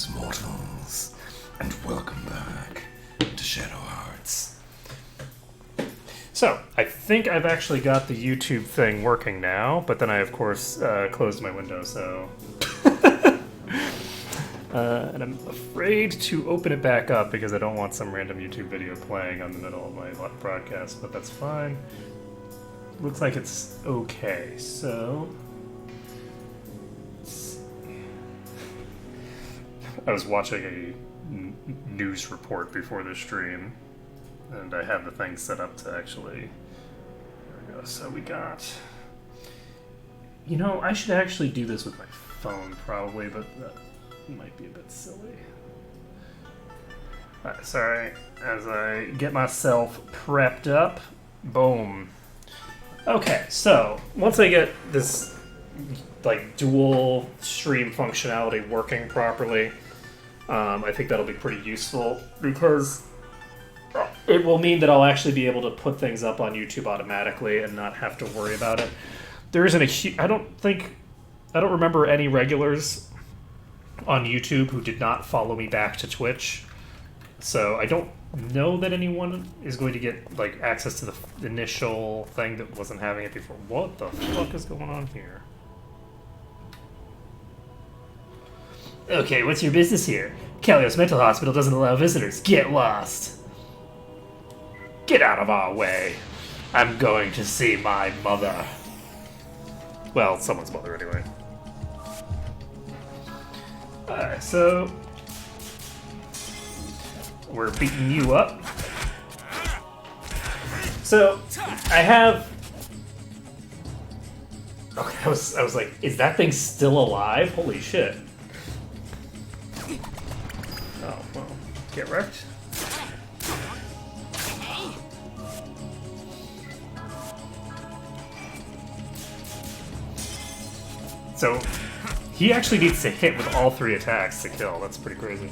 Greetings, mortals, and welcome back to Shadow Hearts. So, I think I've actually got the YouTube thing working now, but then I, of course, closed my window, so... and I'm afraid to open it back up because I don't want some random YouTube video playing on the middle of my broadcast, but that's fine. Looks like it's okay, so... I was watching a news report before the stream, and I have the thing set up to actually... There we go. So we got... You know, I should actually do this with my phone, probably, but that might be a bit silly. Alright, sorry. As I get myself prepped up, boom. Okay, so, once I get this, like, dual stream functionality working properly, I think that'll be pretty useful, because it will mean that I'll actually be able to put things up on YouTube automatically and not have to worry about it. There isn't I don't remember any regulars on YouTube who did not follow me back to Twitch, so I don't know that anyone is going to get, like, access to the initial thing that wasn't having it before. What the fuck is going on here? Okay, what's your business here? Kalios Mental Hospital doesn't allow visitors. Get lost. Get out of our way. I'm going to see my mother. Well, someone's mother, anyway. Alright, so... we're beating you up. So, I have... Okay, I was like, is that thing still alive? Holy shit. Oh, well, get wrecked. So, he actually needs to hit with all 3 attacks to kill. That's pretty crazy.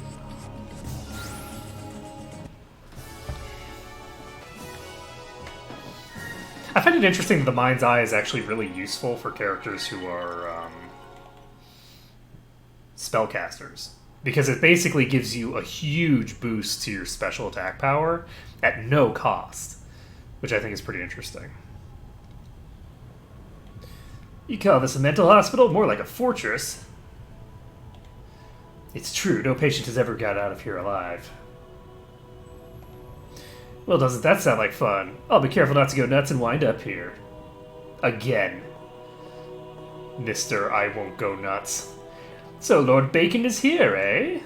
I find it interesting that the Mind's Eye is actually really useful for characters who are spellcasters, because it basically gives you a huge boost to your special attack power at no cost, which I think is pretty interesting. You call this a mental hospital? More like a fortress. It's true, no patient has ever got out of here alive. Well, doesn't that sound like fun? I'll be careful not to go nuts and wind up here. Again. Mr. I won't go nuts. So Lord Bacon is here, eh?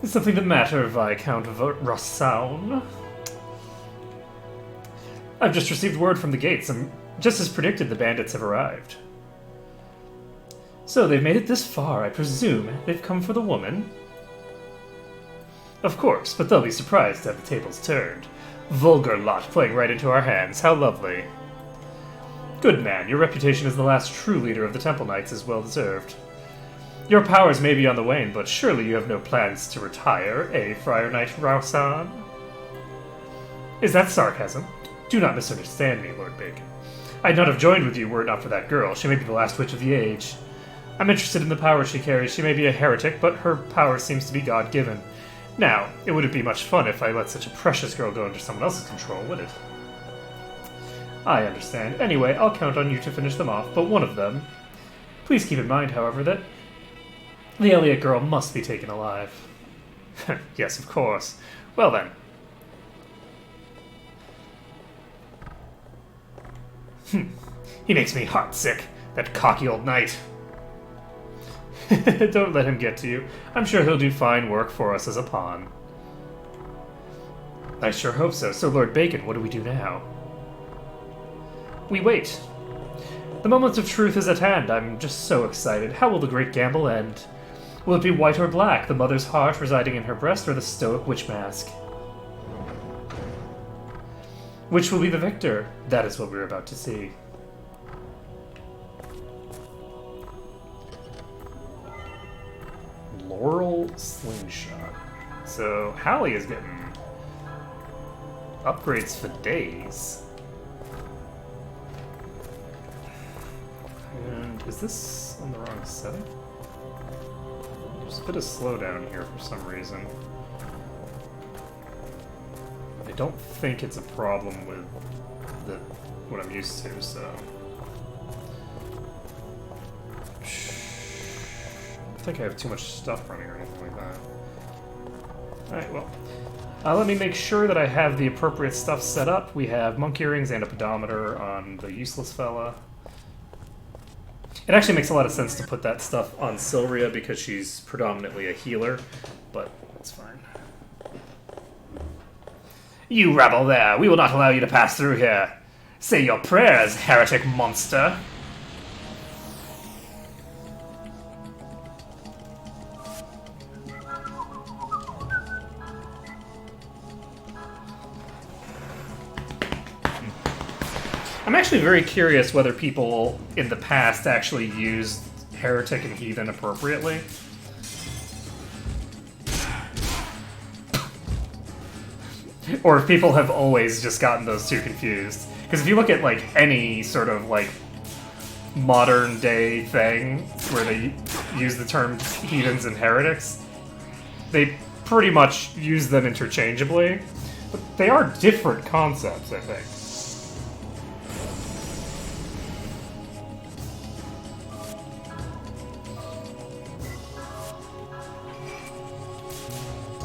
Is something the matter, Viscount Rossown? I've just received word from the gates, and just as predicted, the bandits have arrived. So they've made it this far, I presume. They've come for the woman? Of course, but they'll be surprised to have the tables turned. Vulgar lot playing right into our hands. How lovely. Good man, your reputation as the last true leader of the Temple Knights is well deserved. Your powers may be on the wane, but surely you have no plans to retire, eh, Friar Knight Rausan? Is that sarcasm? Do not misunderstand me, Lord Bacon. I'd not have joined with you were it not for that girl. She may be the last witch of the age. I'm interested in the power she carries. She may be a heretic, but her power seems to be God-given. Now, it wouldn't be much fun if I let such a precious girl go under someone else's control, would it? I understand. Anyway, I'll count on you to finish them off, but one of them... Please keep in mind, however, that the Elliot girl must be taken alive. Yes, of course. Well then. He makes me heartsick, that cocky old knight. Don't let him get to you. I'm sure he'll do fine work for us as a pawn. I sure hope so. So, Lord Bacon, what do we do now? We wait. The moment of truth is at hand. I'm just so excited. How will the great gamble end? Will it be white or black, the mother's heart residing in her breast, or the stoic witch mask? Which will be the victor? That is what we're about to see. Laurel Slingshot. So, Hallie is getting upgrades for days. And is this on the wrong setting? There's a bit of slowdown here for some reason. I don't think it's a problem with what I'm used to, so... I don't think I have too much stuff running or anything like that. Alright, well. Let me make sure that I have the appropriate stuff set up. We have monk earrings and a pedometer on the useless fella. It actually makes a lot of sense to put that stuff on Sylria because she's predominantly a healer, but that's fine. You rabble there! We will not allow you to pass through here! Say your prayers, heretic monster! I'm actually very curious whether people in the past actually used heretic and heathen appropriately. Or if people have always just gotten those two confused. Because if you look at, like, any sort of, like, modern day thing where they use the term heathens and heretics, they pretty much use them interchangeably. But they are different concepts, I think.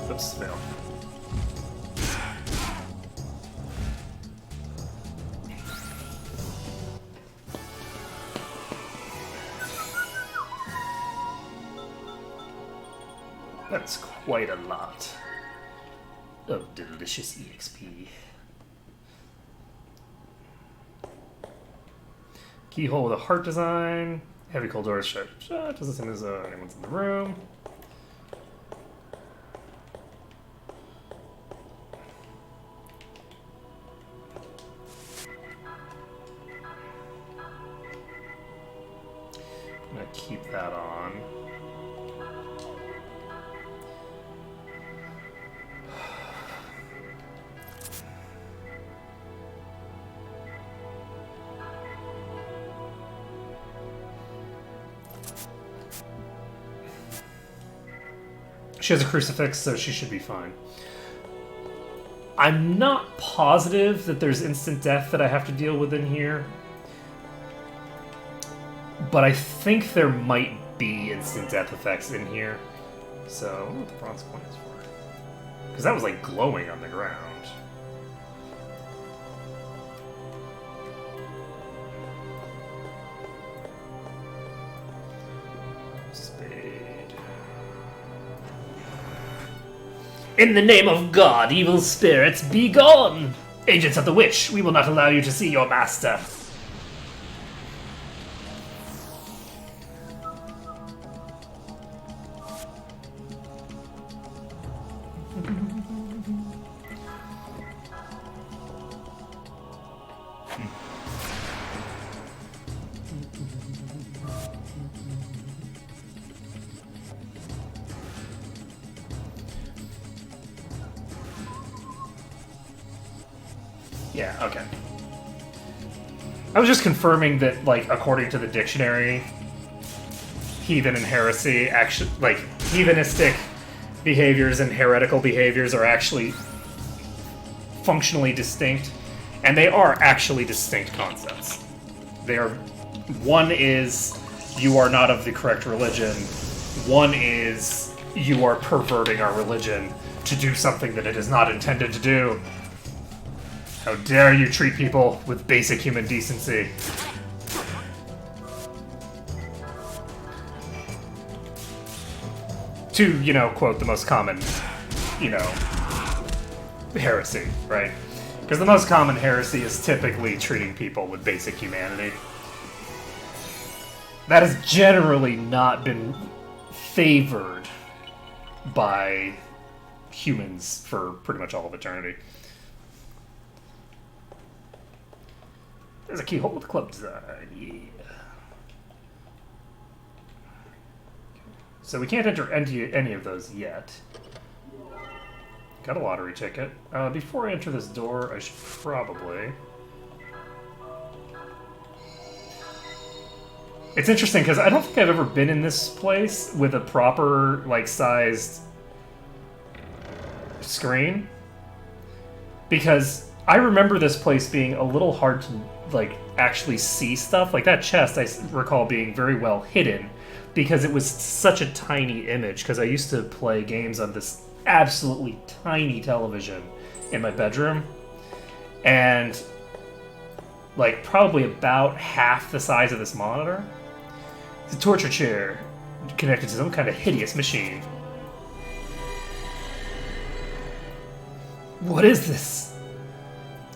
Oops, fail. That's quite a lot of delicious EXP. Keyhole with a heart design. Heavy cold doors shut. Doesn't seem as though anyone's in the room. I'm gonna keep that on. She has a crucifix, so she should be fine. I'm not positive that there's instant death that I have to deal with in here. But I think there might be instant death effects in here. So, I wonder what the bronze coin is for. Because that was like glowing on the ground. In the name of God, evil spirits, be gone! Agents of the Witch, we will not allow you to see your master. Yeah, okay. I was just confirming that, like, according to the dictionary, heathen and heresy actually, like, heathenistic behaviors and heretical behaviors are actually functionally distinct, and they are actually distinct concepts. They are, one is you are not of the correct religion, one is you are perverting our religion to do something that it is not intended to do. How dare you treat people with basic human decency? To, you know, quote the most common, you know, heresy, right? Because the most common heresy is typically treating people with basic humanity. That has generally not been favored by humans for pretty much all of eternity. There's a keyhole with a club design, yeah. So we can't enter any of those yet. Got a lottery ticket. Before I enter this door, I should probably... It's interesting because I don't think I've ever been in this place with a proper, like, sized screen. Because I remember this place being a little hard to, like, actually see stuff. Like, that chest I recall being very well hidden because it was such a tiny image. Because I used to play games on this absolutely tiny television in my bedroom. And, like, probably about half the size of this monitor. It's a torture chair connected to some kind of hideous machine. What is this?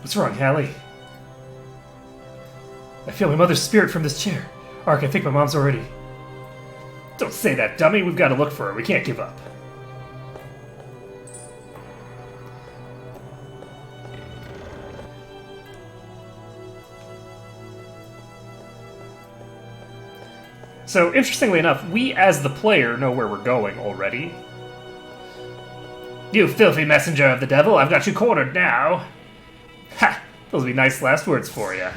What's wrong, Hallie? I feel my mother's spirit from this chair. Ark, I think my mom's already... Don't say that, dummy. We've got to look for her. We can't give up. So, interestingly enough, we as the player know where we're going already. You filthy messenger of the devil, I've got you cornered now. Ha! Those will be nice last words for you.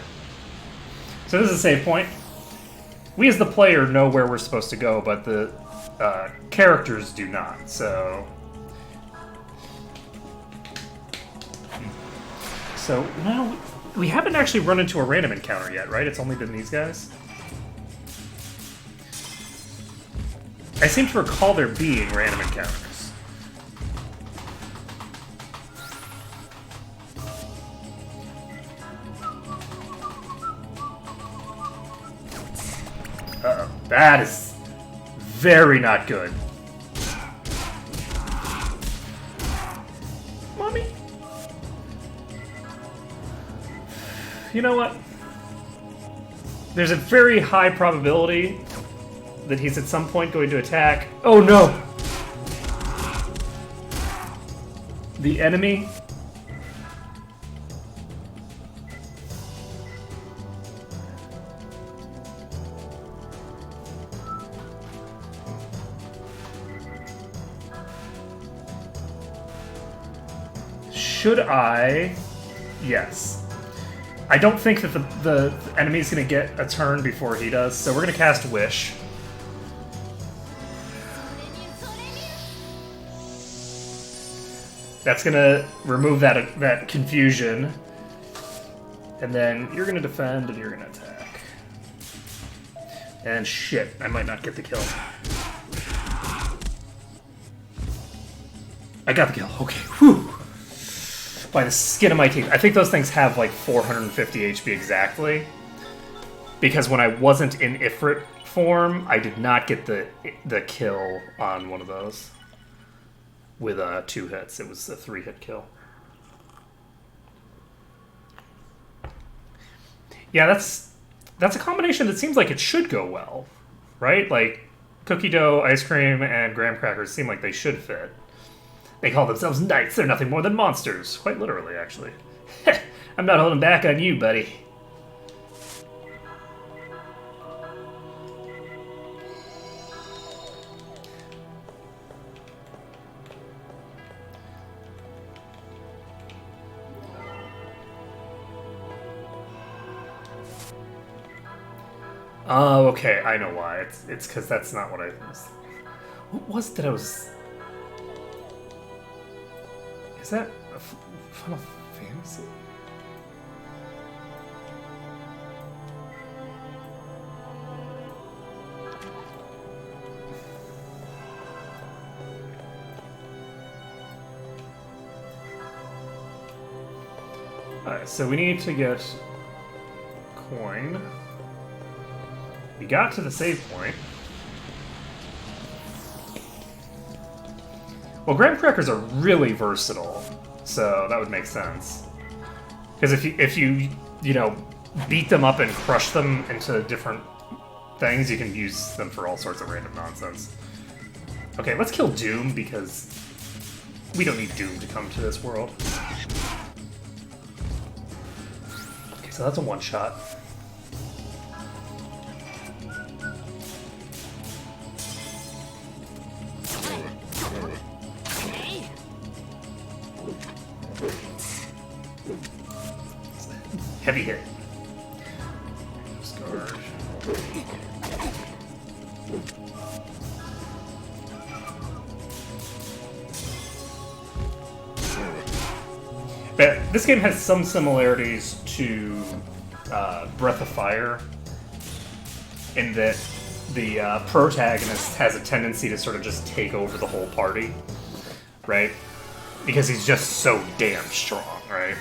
So this is a save point. We as the player know where we're supposed to go, but the characters do not, so... So, now, we haven't actually run into a random encounter yet, right? It's only been these guys? I seem to recall there being random encounters. Uh-oh. That is very not good. Mommy? You know what? There's a very high probability that he's at some point going to attack. Oh no! The enemy. Should I? Yes. I don't think that the enemy's going to get a turn before he does, so we're going to cast Wish. That's gonna remove that confusion. And then you're gonna defend and you're gonna attack. And shit, I might not get the kill. I got the kill, okay, whew! By the skin of my teeth. I think those things have like 450 HP exactly. Because when I wasn't in Ifrit form, I did not get the kill on one of those. With 2 hits. It was a 3-hit kill. Yeah, that's a combination that seems like it should go well, right? Like, cookie dough, ice cream, and graham crackers seem like they should fit. They call themselves knights. They're nothing more than monsters. Quite literally, actually. I'm not holding back on you, buddy. Oh, okay, I know why. It's because that's not what I was... What was it that I was... Is that a Final Fantasy? Alright, so we need to get coin. We got to the save point. Well, graham crackers are really versatile, so that would make sense. Because if you beat them up and crush them into different things, you can use them for all sorts of random nonsense. Okay, let's kill Doom because we don't need Doom to come to this world. Okay, so that's a one-shot. Heavy hit. Scourge. this game has some similarities to Breath of Fire, in that the protagonist has a tendency to sort of just take over the whole party, right? Because he's just so damn strong, right?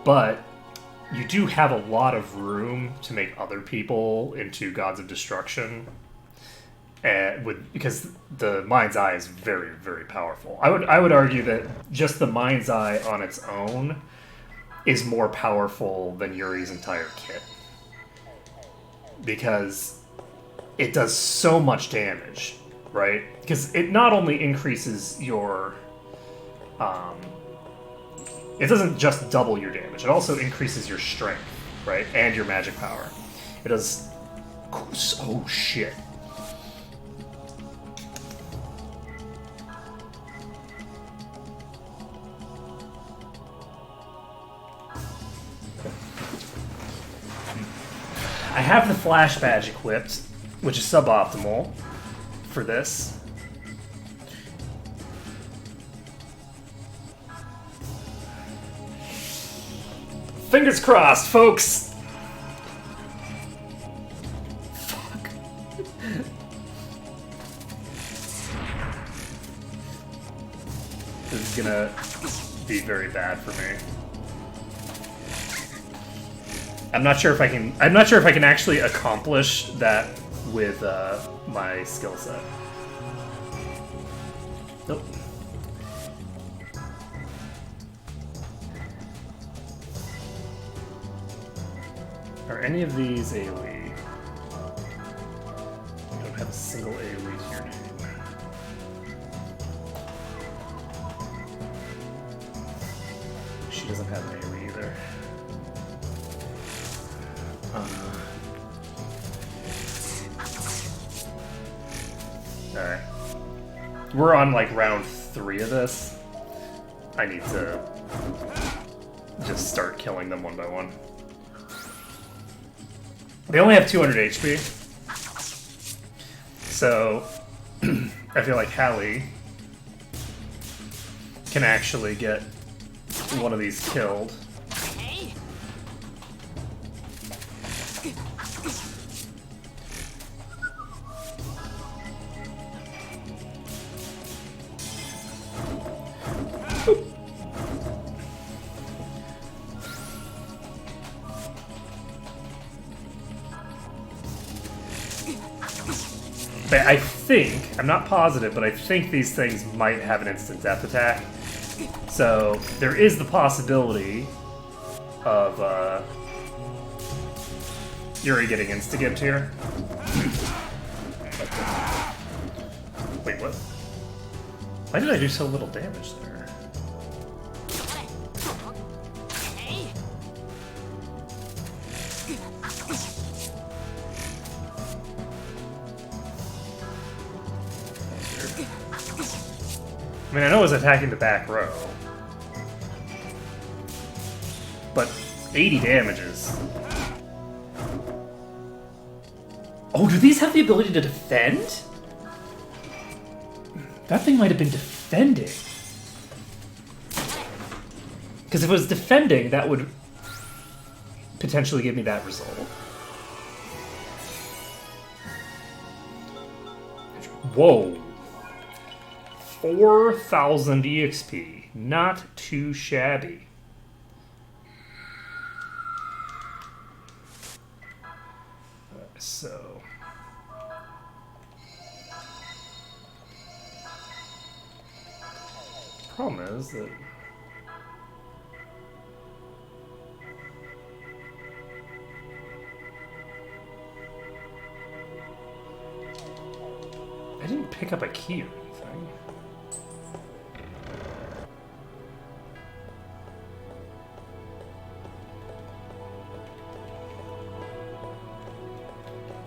But you do have a lot of room to make other people into gods of destruction, because the Mind's Eye is very, very powerful. I would argue that just the Mind's Eye on its own is more powerful than Yuri's entire kit, because it does so much damage, right? Because it not only increases your... it doesn't just double your damage, it also increases your strength, right? And your magic power. It does... Oh, shit. I have the Flash Badge equipped, which is suboptimal for this. Fingers crossed, folks! Fuck. This is gonna be very bad for me. I'm not sure if I can actually accomplish that with my skill set. Nope. Are any of these AoE? I don't have a single AoE to your name. She doesn't have an AoE either. Alright. We're on like round 3 of this. I need to just start killing them one by one. They only have 200 HP. So I feel like Hallie can actually get one of these killed. I think, I'm not positive, but I think these things might have an instant death attack. So there is the possibility of Yuri getting insta-gimped here. Wait, what? Why did I do so little damage there? I mean, I know I was attacking the back row, but 80 damages. Oh, do these have the ability to defend? That thing might have been defending. Because if it was defending, that would potentially give me that result. Whoa. 4,000 EXP. Not too shabby. So... problem is that... I didn't pick up a key or anything.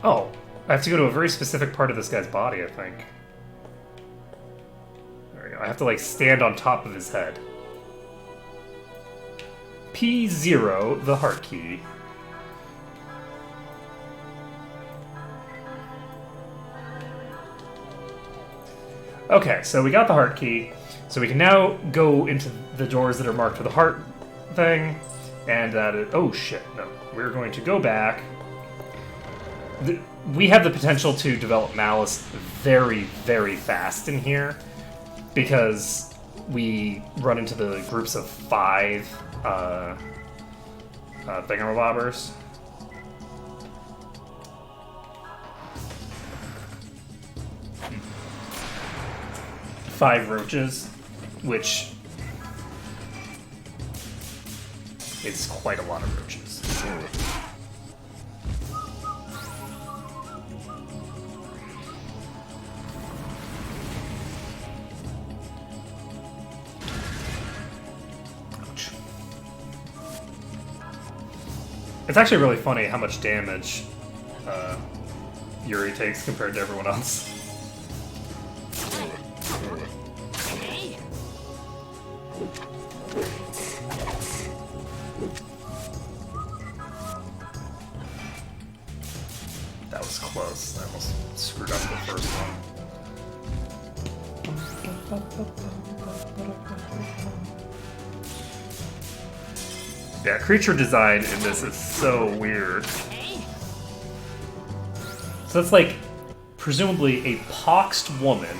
Oh, I have to go to a very specific part of this guy's body, I think. There we go. I have to, like, stand on top of his head. P0, the heart key. Okay, so we got the heart key. So we can now go into the doors that are marked with a heart thing, and oh shit, no. We're going to go back. We have the potential to develop malice very, very fast in here, because we run into the groups of 5 thingamabobbers. Five roaches, which is quite a lot of roaches. Ouch. It's actually really funny how much damage Yuri takes compared to everyone else. That was close. I almost screwed up the first one. Yeah, creature design in this is so weird. So it's like, presumably a poxed woman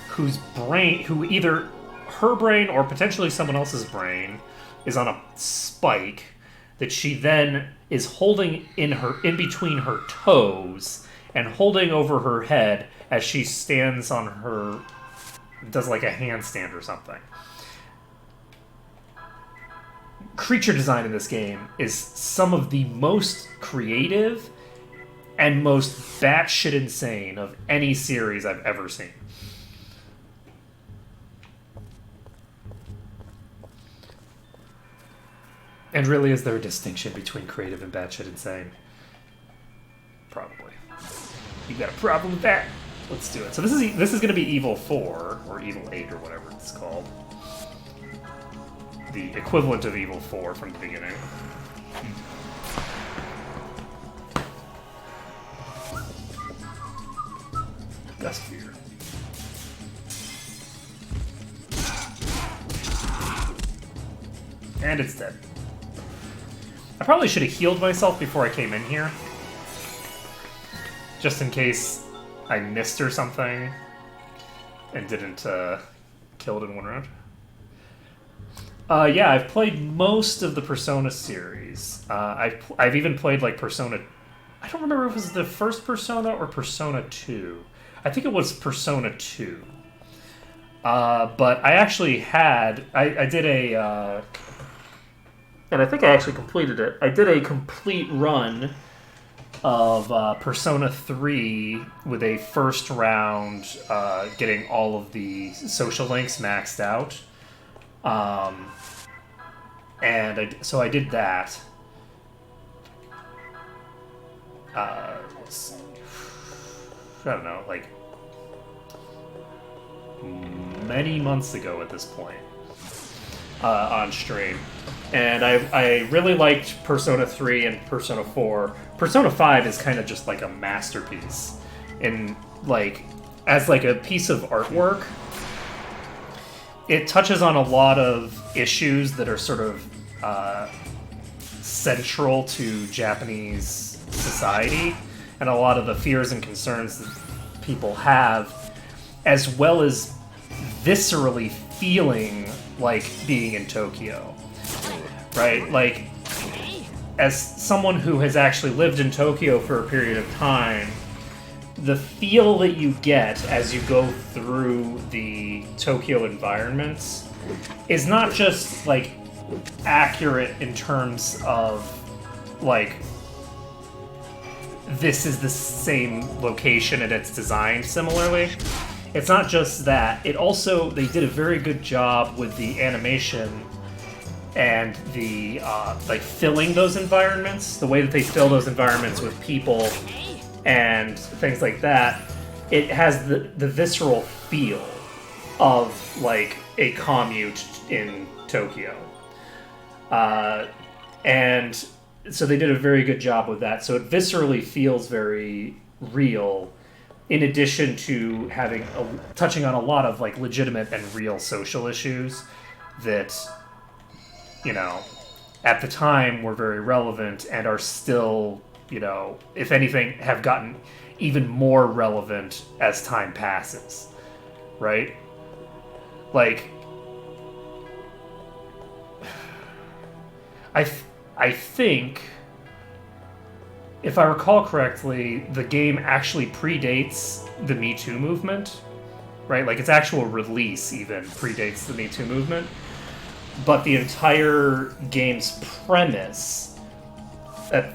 who either her brain or potentially someone else's brain is on a spike that she then is holding in between her toes and holding over her head as she stands on her, does like a handstand or something. Creature design in this game is some of the most creative and most batshit insane of any series I've ever seen. And really, is there a distinction between creative and batshit insane? Probably. You got a problem with that? Let's do it. So this is going to be Evil 4, or Evil 8, or whatever it's called. The equivalent of Evil 4 from the beginning. Gust Fear. And it's dead. I probably should have healed myself before I came in here. Just in case I missed or something and didn't kill it in one round. Yeah, I've played most of the Persona series. I've even played like Persona... I don't remember if it was the first Persona or Persona 2. I think it was Persona 2. But I actually had... I did a... and I think I actually completed it. I did a complete run of Persona 3 with a first round, getting all of the social links maxed out. So I did that. Let's see. I don't know, like many months ago at this point, on stream. And I really liked Persona 3 and Persona 4. Persona 5 is kind of just like a masterpiece. And like, as like a piece of artwork, it touches on a lot of issues that are sort of central to Japanese society, and a lot of the fears and concerns that people have, as well as viscerally feeling like being in Tokyo. Right? Like, as someone who has actually lived in Tokyo for a period of time, the feel that you get as you go through the Tokyo environments is not just, like, accurate in terms of, like, this is the same location and it's designed similarly. It's not just that. It also, they did a very good job with the animation and the, like, filling those environments, the way that they fill those environments with people and things like that. It has the visceral feel of, like, a commute in Tokyo. And so they did a very good job with that. So it viscerally feels very real, in addition to touching on a lot of like legitimate and real social issues that, you know, at the time were very relevant and are still, you know, if anything, have gotten even more relevant as time passes, right? Like, I think, if I recall correctly, the game actually predates the Me Too movement, right? Like, its actual release even predates the Me Too movement. But the entire game's premise,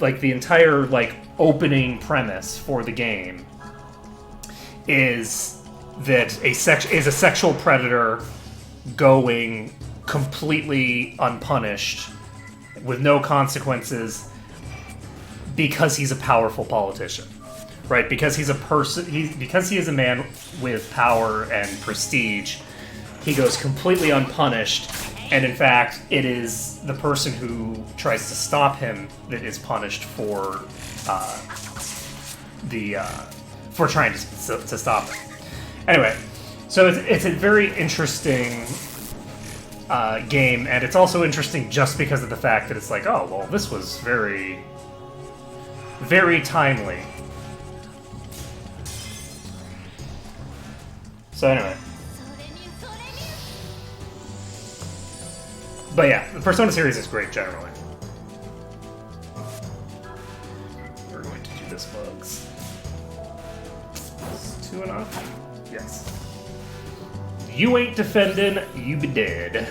like the entire like opening premise for the game, is that a sexual predator going completely unpunished with no consequences because he's a powerful politician, right? Because he's a person, because he is a man with power and prestige, he goes completely unpunished. And in fact, it is the person who tries to stop him that is punished for for trying to stop him. Anyway, so it's a very interesting game, and it's also interesting just because of the fact that it's like, oh, well, this was very, very timely. So anyway. But yeah, the Persona series is great generally. We're going to do this, bugs. Is 2 enough? Yes. You ain't defending, you be dead.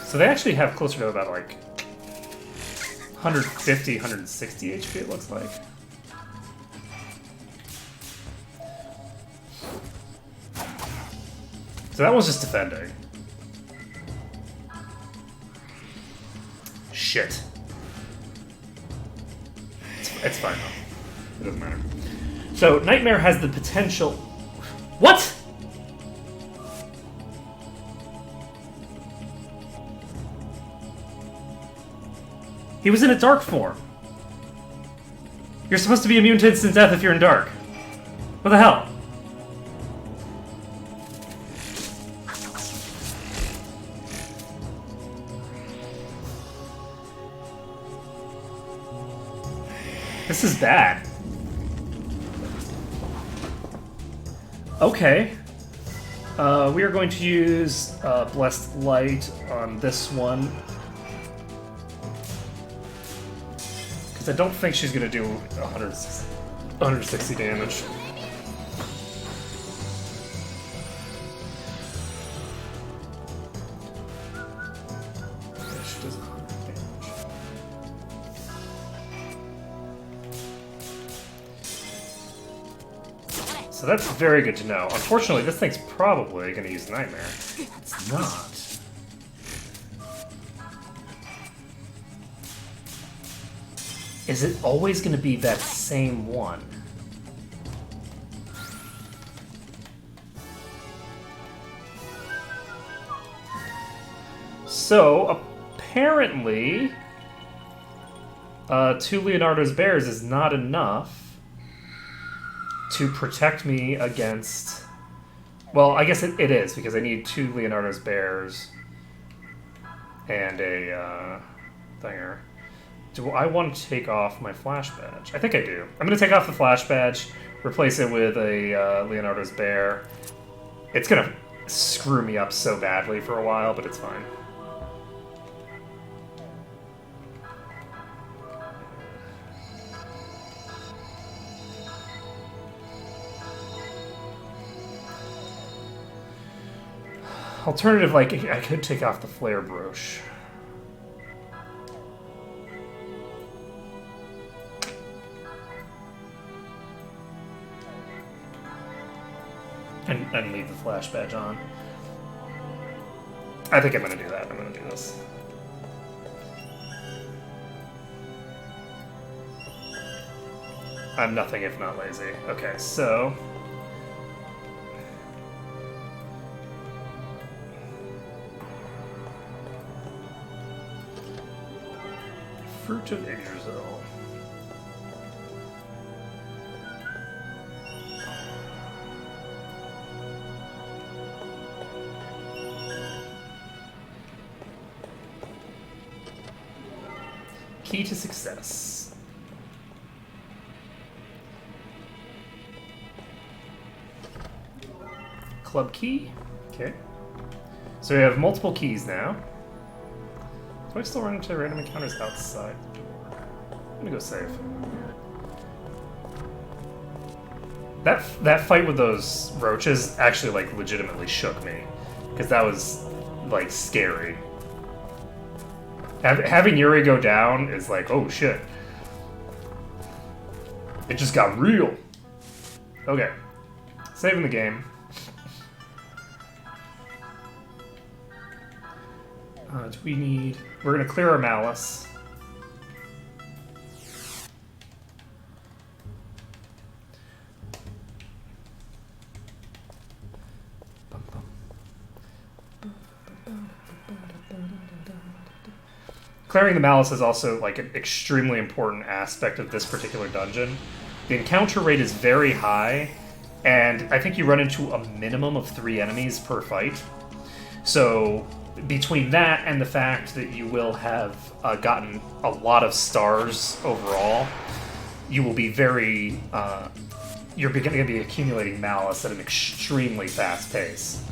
So they actually have closer to about like 150, 160 HP, it looks like. So that one's just defending. Shit. It's fine though. It doesn't matter. So Nightmare has the potential... What?! He was in a dark form. You're supposed to be immune to instant death if you're in dark. What the hell? This is bad. Okay. We are going to use Blessed Light on this one. Because I don't think she's going to do 160 damage. Yeah, she does 100 damage. So that's very good to know. Unfortunately, this thing's probably going to use Nightmare. It's not. Is it always going to be that same one? So, apparently, 2 Leonardo's Bears is not enough to protect me against... Well, I guess it is, because I need 2 Leonardo's Bears and a thinger. Do I want to take off my Flash Badge? I think I do. I'm going to take off the Flash Badge, replace it with a Leonardo's Bear. It's going to screw me up so badly for a while, but it's fine. Alternative, like, I could take off the Flare Brooch. And leave the Flash Badge on. I think I'm going to do that. I'm going to do this. I'm nothing if not lazy. Okay, so... Fruit of Yggdrasil. Key to success. Club key. Okay. So we have multiple keys now. Do I still run into random encounters outside the door? I'm gonna go save. That fight with those roaches actually like legitimately shook me, because that was like scary. Having Yuri go down is like, oh shit. It just got real. Okay. Saving the game. Do we need... We're going to clear our malice. Clearing the malice is also like an extremely important aspect of this particular dungeon. The encounter rate is very high, and I think you run into a minimum of 3 enemies per fight. So between that and the fact that you will have gotten a lot of stars overall, you will be very... you're going to be accumulating malice at an extremely fast pace.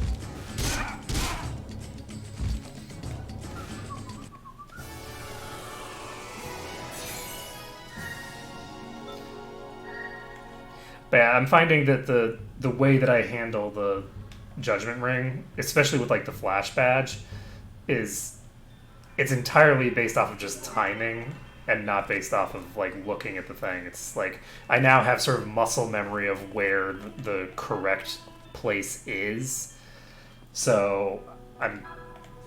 But yeah, I'm finding that the way that I handle the Judgment Ring, especially with like the Flash Badge, it's entirely based off of just timing and not based off of like looking at the thing. It's like I now have sort of muscle memory of where the correct place is. So I'm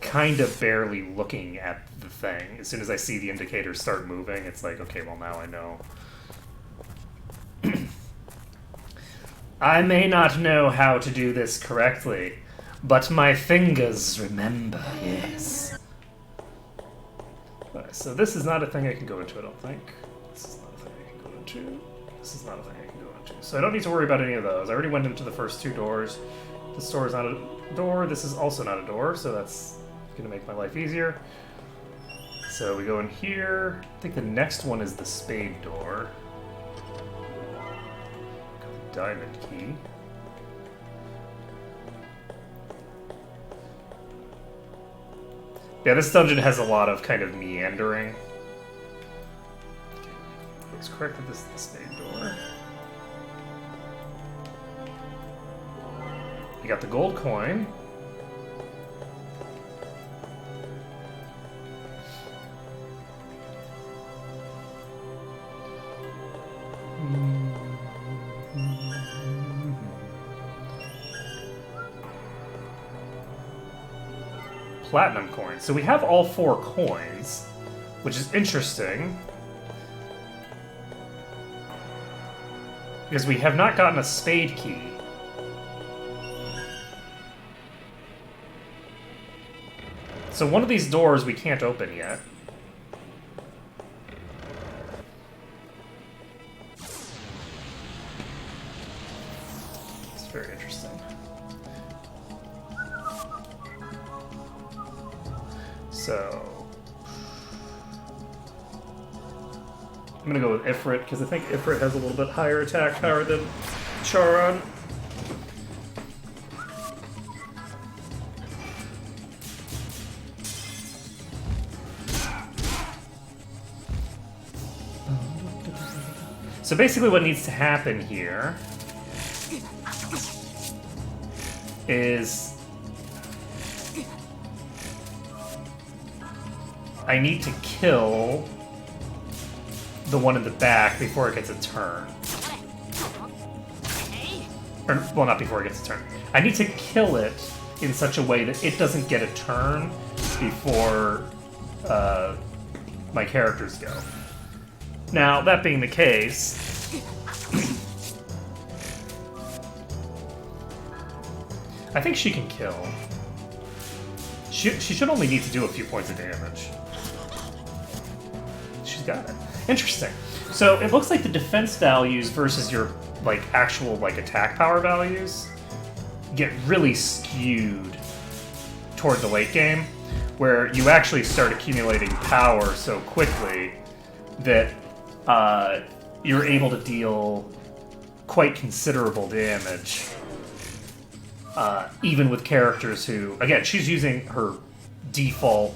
kind of barely looking at the thing. As soon as I see the indicators start moving, it's like, okay, well now I know. I may not know how to do this correctly, but my fingers remember, yes. Right, so this is not a thing I can go into, I don't think. This is not a thing I can go into. This is not a thing I can go into. So I don't need to worry about any of those. I already went into the first 2 doors. This door is not a door. This is also not a door, so that's going to make my life easier. So we go in here. I think the next one is the spade door. Diamond key. Yeah, this dungeon has a lot of kind of meandering. Okay, it's correct that this is the spade door. You got the gold coin. Platinum coins. So we have all 4 coins, which is interesting. Because we have not gotten a spade key. So one of these doors we can't open yet. It's very interesting. So I'm gonna go with Ifrit because I think Ifrit has a little bit higher attack power than Charon. So basically what needs to happen here is I need to kill the one in the back before it gets a turn. Or, well, not before it gets a turn. I need to kill it in such a way that it doesn't get a turn before my characters go. Now, that being the case, I think she can kill. She should only need to do a few points of damage. She's she's got it. Interesting. So it looks like the defense values versus your like actual like attack power values get really skewed toward the late game, where you actually start accumulating power so quickly that you're able to deal quite considerable damage, even with characters who, again, she's using her default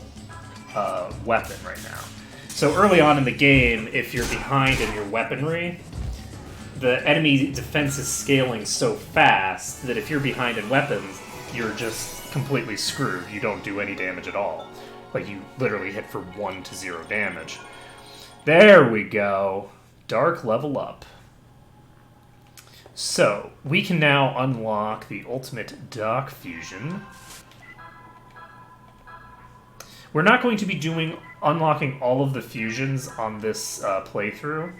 weapon right now. So early on in the game, if you're behind in your weaponry, the enemy defense is scaling so fast that if you're behind in weapons, you're just completely screwed. You don't do any damage at all. Like, you literally hit for 1 to 0 damage. There we go. Dark level up. So, we can now unlock the ultimate dark fusion. We're not going to be unlocking all of the fusions on this playthrough,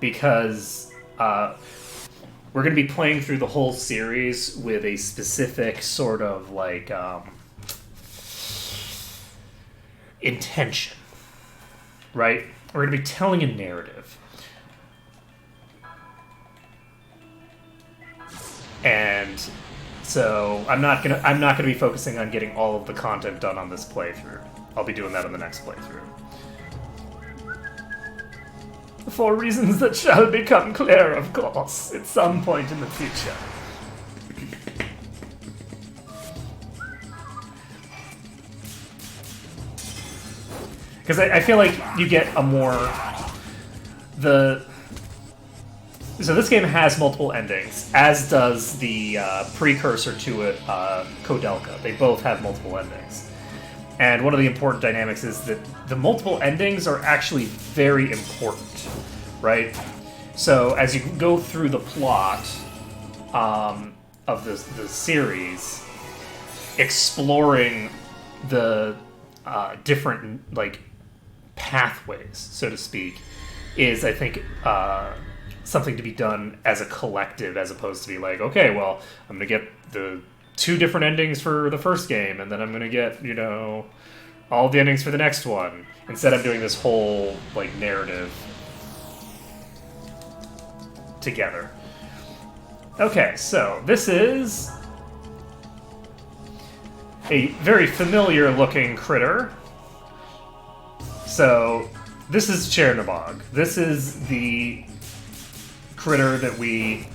because we're going to be playing through the whole series with a specific sort of, like, intention, right? We're going to be telling a narrative. And so I'm not gonna be focusing on getting all of the content done on this playthrough. I'll be doing that on the next playthrough. For reasons that shall become clear, of course, at some point in the future. Because I feel like you get a more... So this game has multiple endings, as does the precursor to it, Kodelka. They both have multiple endings. And one of the important dynamics is that the multiple endings are actually very important, right? So as you go through the plot of the series, exploring the different, like, pathways, so to speak, is, I think, something to be done as a collective, as opposed to be like, okay, well, I'm going to get the 2 different endings for the first game, and then I'm going to get, you know, all the endings for the next one. Instead, I'm doing this whole, like, narrative together. Okay, so this is a very familiar-looking critter. So this is Chernobog. This is the critter that we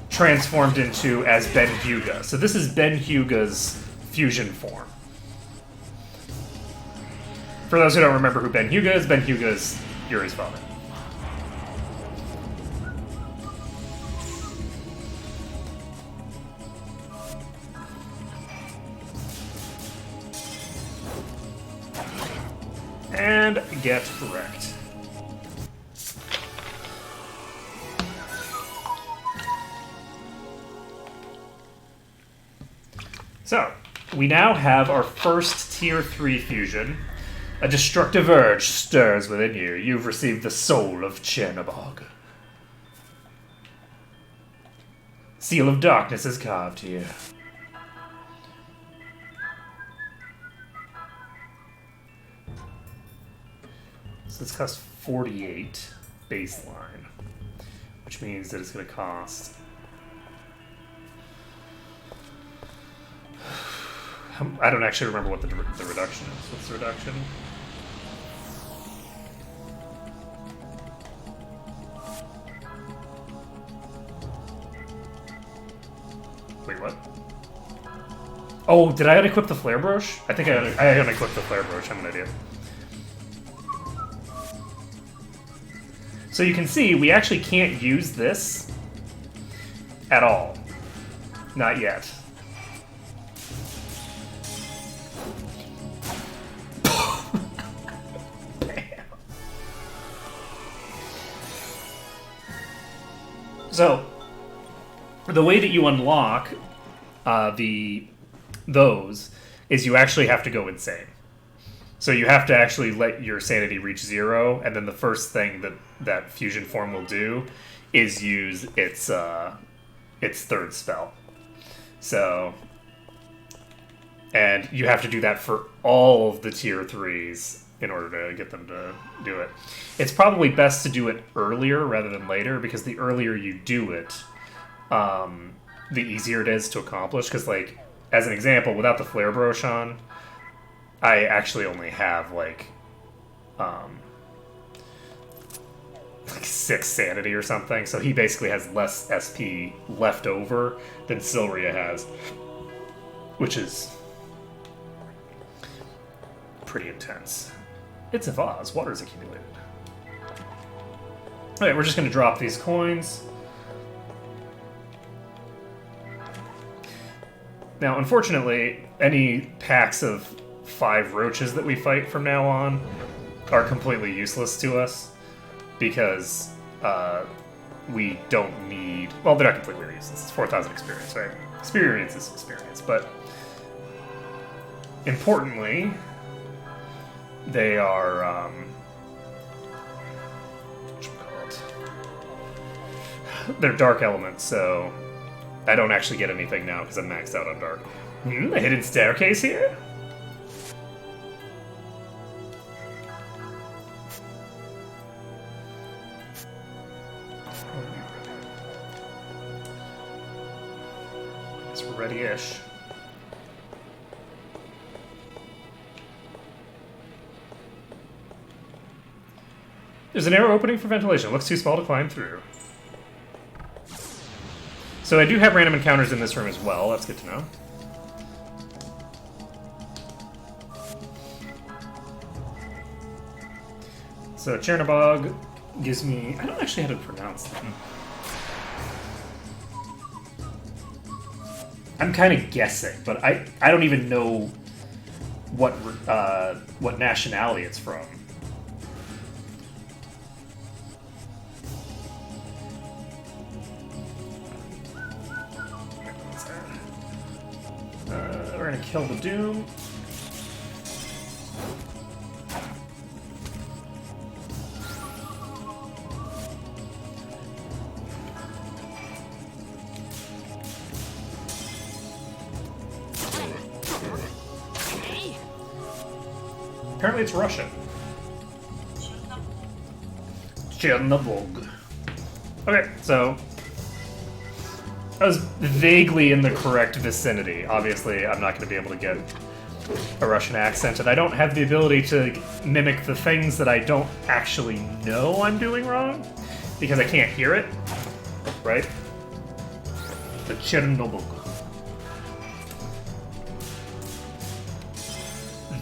transformed into as Ben Huga. So this is Ben Huga's fusion form. For those who don't remember who Ben Huga is Yuri's father. And get wrecked. So, we now have our first Tier 3 fusion. A destructive urge stirs within you. You've received the soul of Chernobog. Seal of darkness is carved here. So this costs 48 baseline, which means that it's going to cost... I don't actually remember what the reduction is. What's the reduction? Wait, what? Oh, did I unequip the flare brush? I think I unequipped the flare brush. I'm an idiot. So you can see, we actually can't use this at all. Not yet. So, the way that you unlock those is you actually have to go insane. So you have to actually let your sanity reach 0, and then the first thing that fusion form will do is use its third spell. So, and you have to do that for all of the tier 3s in order to get them to do it. It's probably best to do it earlier rather than later, because the earlier you do it, the easier it is to accomplish. Because, like, as an example, without the flare broche on, I actually only have, like 6 sanity or something, so he basically has less SP left over than Silria has, which is pretty intense. It's a vase. Water's accumulated. Alright, we're just going to drop these coins. Now, unfortunately, any packs of 5 roaches that we fight from now on are completely useless to us, because we don't need... Well, they're not completely useless. It's 4,000 experience, right? Experience is experience, but importantly, they are... they're dark elements, so I don't actually get anything now because I'm maxed out on dark. A hidden staircase here? It's ready-ish. There's an narrow opening for ventilation. It looks too small to climb through. So I do have random encounters in this room as well. That's good to know. So Chernobog gives me... I don't actually know how to pronounce them. I'm kind of guessing, but I don't even know what nationality it's from. We're gonna kill the Doom. Apparently it's Russian. Chernobog. Okay, so I was vaguely in the correct vicinity. Obviously, I'm not going to be able to get a Russian accent, and I don't have the ability to mimic the things that I don't actually know I'm doing wrong, because I can't hear it, right? The Chernobog.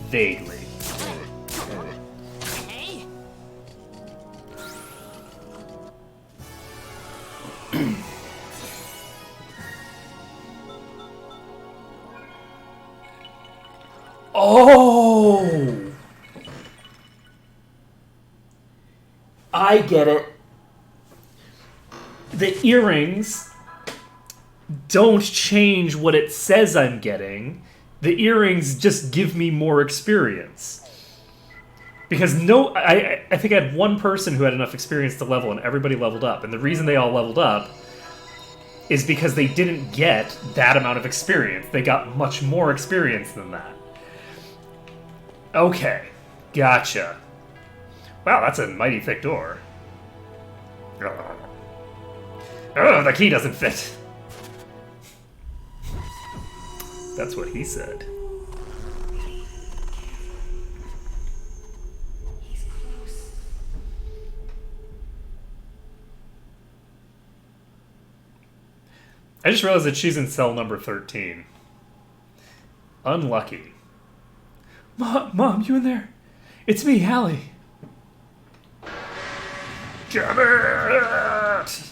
Vaguely. Oh! I get it. The earrings don't change what it says I'm getting. The earrings just give me more experience. Because I think I had one person who had enough experience to level, and everybody leveled up. And the reason they all leveled up is because they didn't get that amount of experience. They got much more experience than that. Okay, gotcha. Wow, that's a mighty thick door. Oh, the key doesn't fit. That's what he said. I just realized that she's in cell number 13. Unlucky. Mom, you in there? It's me, Hallie. Damn it!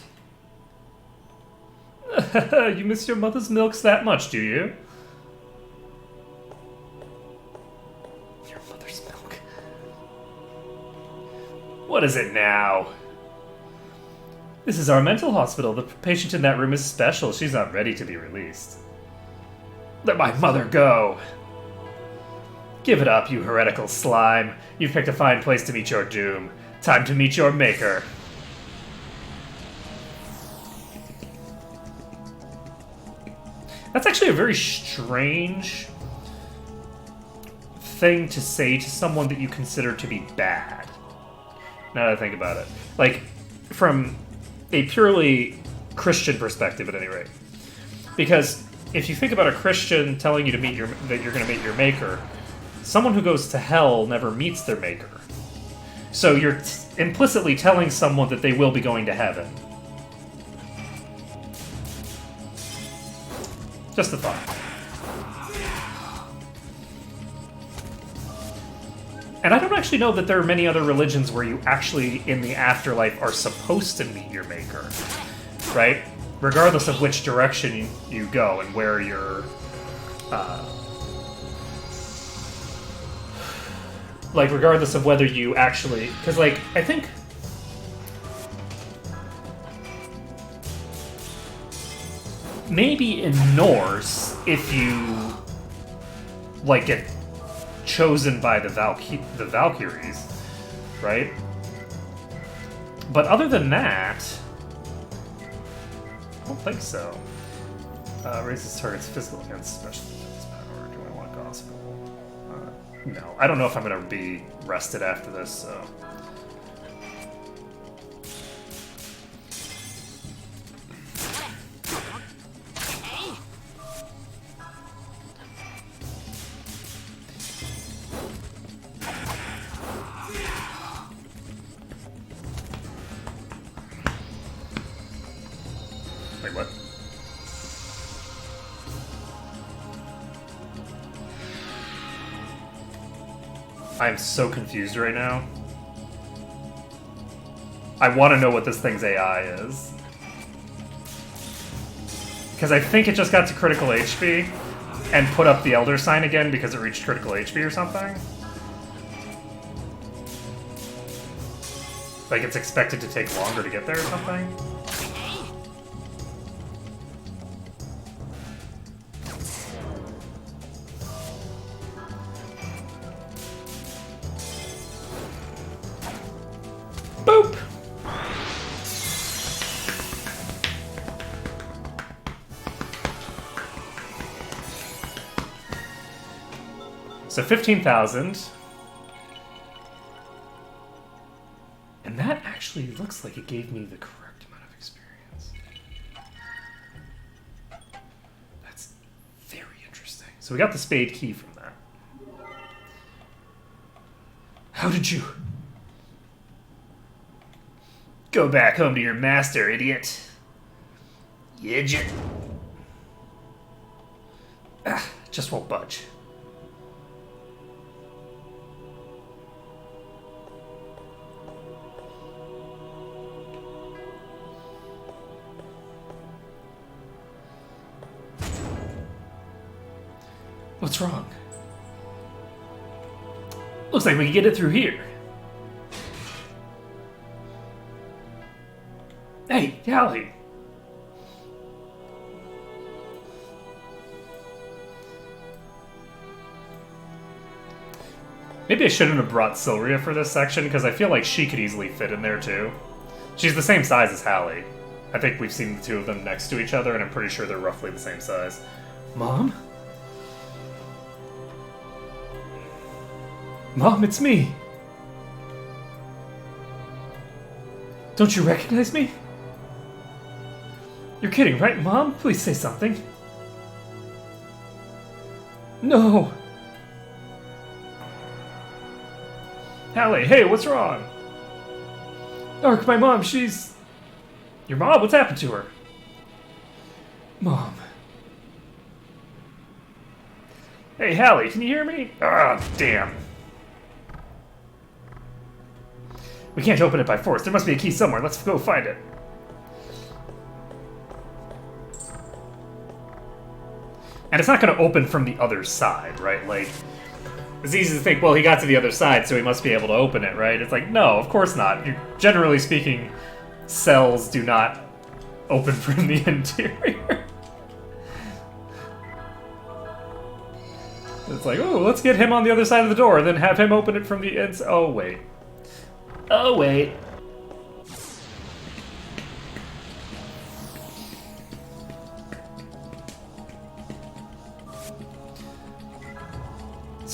You miss your mother's milks that much, do you? Your mother's milk. What is it now? This is our mental hospital. The patient in that room is special. She's not ready to be released. Let my mother go. Give it up, you heretical slime. You've picked a fine place to meet your doom. Time to meet your maker. That's actually a very strange thing to say to someone that you consider to be bad. Now that I think about it. Like, from a purely Christian perspective, at any rate. Because if you think about a Christian telling you to meet that you're going to meet your maker, someone who goes to hell never meets their maker. So you're implicitly telling someone that they will be going to heaven. Just a thought. And I don't actually know that there are many other religions where you actually, in the afterlife, are supposed to meet your maker. Right? Regardless of which direction you go and where you're... like, regardless of whether you actually... Because, like, I think... maybe in Norse, if you, like, get chosen by the Valkyries, right? But other than that, I don't think so. Raises target's physical and special defense power. Do I want gospel? No. I don't know if I'm going to be rested after this, so... Wait, what? I am so confused right now. I want to know what this thing's AI is. Because I think it just got to critical HP and put up the Elder sign again because it reached critical HP or something. Like it's expected to take longer to get there or something. Boop! So 15,000. And that actually looks like it gave me the correct amount of experience. That's very interesting. So we got the spade key from that. How did you... Go back home to your master, idiot. Idiot. Ah, just won't budge. What's wrong? Looks like we can get it through here. Hey, Callie! Maybe I shouldn't have brought Sylria for this section, because I feel like she could easily fit in there, too. She's the same size as Hallie. I think we've seen the two of them next to each other, and I'm pretty sure they're roughly the same size. Mom? Mom, it's me! Don't you recognize me? You're kidding, right, Mom? Please say something. No! Hallie, hey, what's wrong? Ark, my mom, she's... Your mom? What's happened to her? Mom. Hey, Hallie, can you hear me? Ah, damn. We can't open it by force. There must be a key somewhere. Let's go find it. And it's not going to open from the other side, right? Like, it's easy to think, well, he got to the other side, so he must be able to open it, right? It's like, no, of course not. Generally speaking, cells do not open from the interior. It's like, oh, let's get him on the other side of the door, and then have him open it from the inside. Oh, wait. Oh, wait.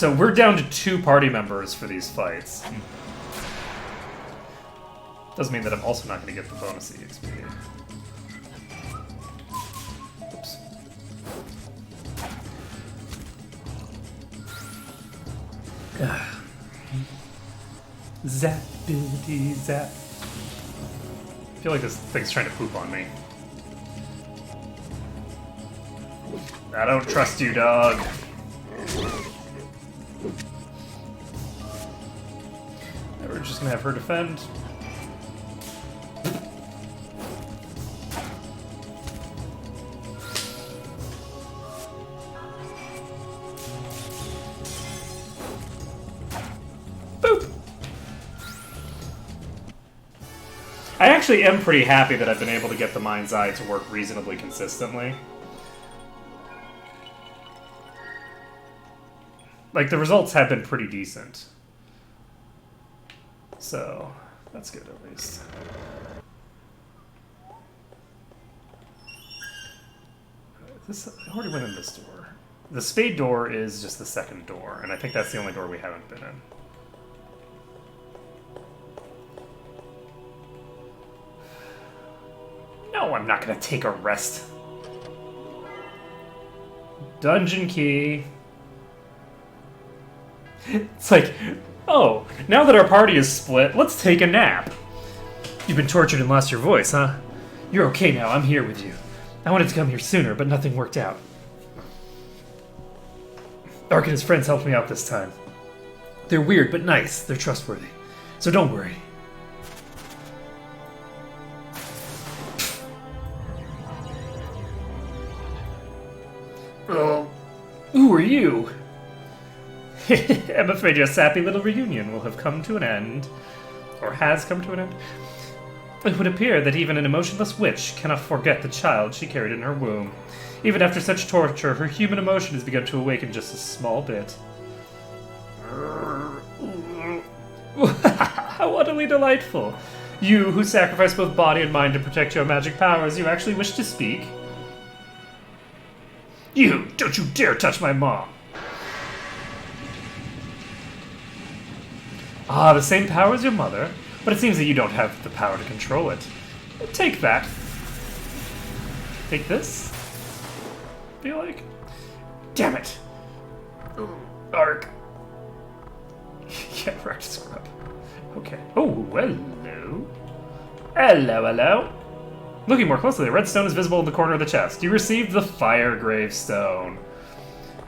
So we're down to 2 party members for these fights. Doesn't mean that I'm also not going to get the bonus EXP. Oops. Zappity zap. I feel like this thing's trying to poop on me. I don't trust you, dog. We're just gonna have her defend. Boop! I actually am pretty happy that I've been able to get the Mind's Eye to work reasonably consistently. Like, the results have been pretty decent. So, that's good at least. I already went in this door. The spade door is just the second door, and I think that's the only door we haven't been in. No, I'm not gonna take a rest. Dungeon key. It's like, oh, now that our party is split, let's take a nap. You've been tortured and lost your voice, huh? You're okay now, I'm here with you. I wanted to come here sooner, but nothing worked out. Ark and his friends helped me out this time. They're weird, but nice. They're trustworthy. So don't worry. Who are you? I'm afraid your sappy little reunion will have come to an end. Or has come to an end. It would appear that even an emotionless witch cannot forget the child she carried in her womb. Even after such torture, her human emotion has begun to awaken just a small bit. How utterly delightful! You, who sacrificed both body and mind to protect your magic powers, you actually wish to speak? You! Don't you dare touch my mom! Ah, the same power as your mother, but it seems that you don't have the power to control it. Take that. Take this? Feel like? Damn it! Ark. Yeah, right, scrub. Okay. Oh, hello. Hello, hello. Looking more closely, the red stone is visible in the corner of the chest. You received the fire gravestone.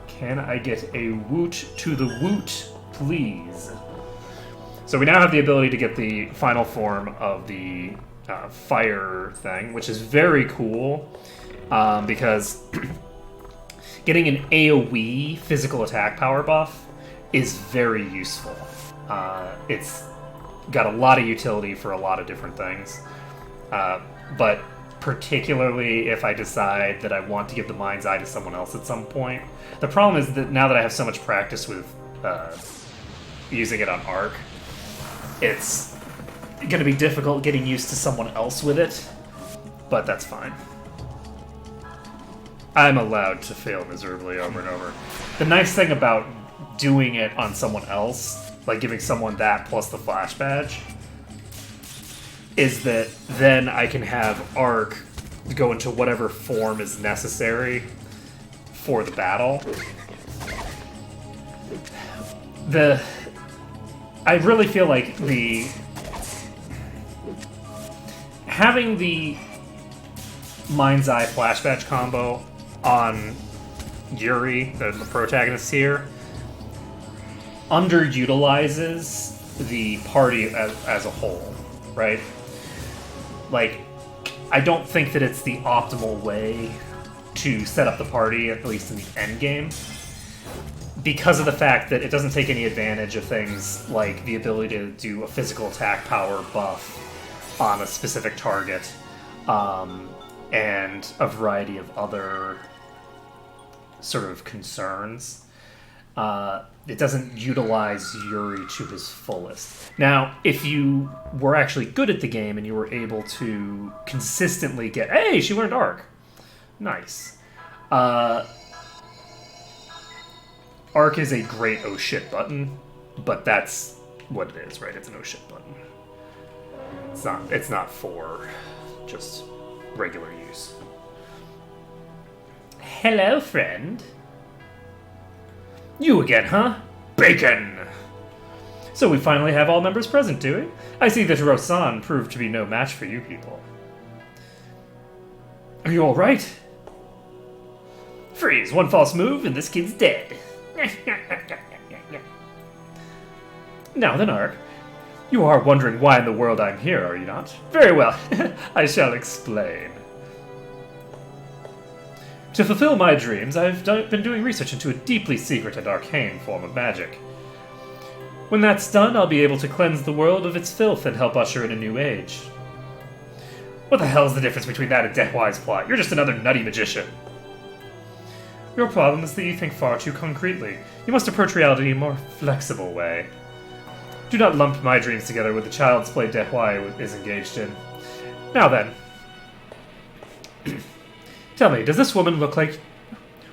Can I get a woot to the woot, please? So we now have the ability to get the final form of the fire thing, which is very cool, because getting an AoE physical attack power buff is very useful. It's got a lot of utility for a lot of different things, but particularly if I decide that I want to give the Mind's Eye to someone else at some point. The problem is that now that I have so much practice with using it on Ark, it's going to be difficult getting used to someone else with it, but that's fine. I'm allowed to fail miserably over and over. The nice thing about doing it on someone else, like giving someone that plus the flash badge, is that then I can have Ark go into whatever form is necessary for the battle. I really feel like having the Mind's Eye Flash Badge combo on Yuri, the protagonist here, underutilizes the party as a whole, right? Like, I don't think that it's the optimal way to set up the party, at least in the end game, because of the fact that it doesn't take any advantage of things like the ability to do a physical attack power buff on a specific target, and a variety of other sort of concerns. It doesn't utilize Yuri to his fullest. Now, if you were actually good at the game and you were able to consistently get... Hey, she learned Arc! Nice. Arc is a great oh shit button, but that's what it is, right? It's an oh shit button. It's not for just regular use. Hello, friend. You again, huh? Bacon! So we finally have all members present, do we? I see that Rosan proved to be no match for you people. Are you alright? Freeze! One false move and this kid's dead. Now then, Ark. You are wondering why in the world I'm here, are you not? Very well. I shall explain. To fulfill my dreams, I've been doing research into a deeply secret and arcane form of magic. When that's done, I'll be able to cleanse the world of its filth and help usher in a new age. What the hell's the difference between that and Deathwise's plot? You're just another nutty magician. Your problem is that you think far too concretely. You must approach reality in a more flexible way. Do not lump my dreams together with the child's play Deathwise is engaged in. Now then. Tell me, does this woman look like...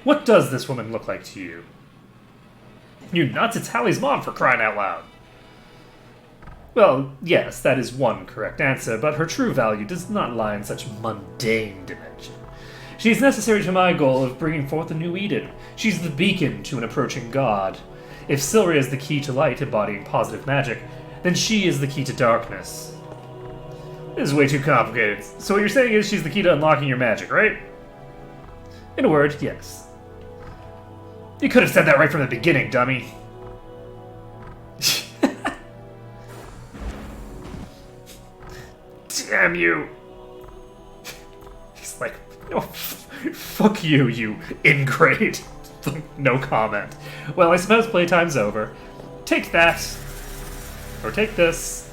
What does this woman look like to you? You nuts, it's Hallie's mom, for crying out loud. Well, yes, that is one correct answer, but her true value does not lie in such mundane dimension. She is necessary to my goal of bringing forth a new Eden. She's the beacon to an approaching god. If Silria is the key to light, embodying positive magic, then she is the key to darkness. This is way too complicated. So what you're saying is she's the key to unlocking your magic, right? In a word, yes. You could have said that right from the beginning, dummy. Damn you. He's like, no, fuck you, you ingrate. No comment. Well, I suppose playtime's over. Take that. Or take this.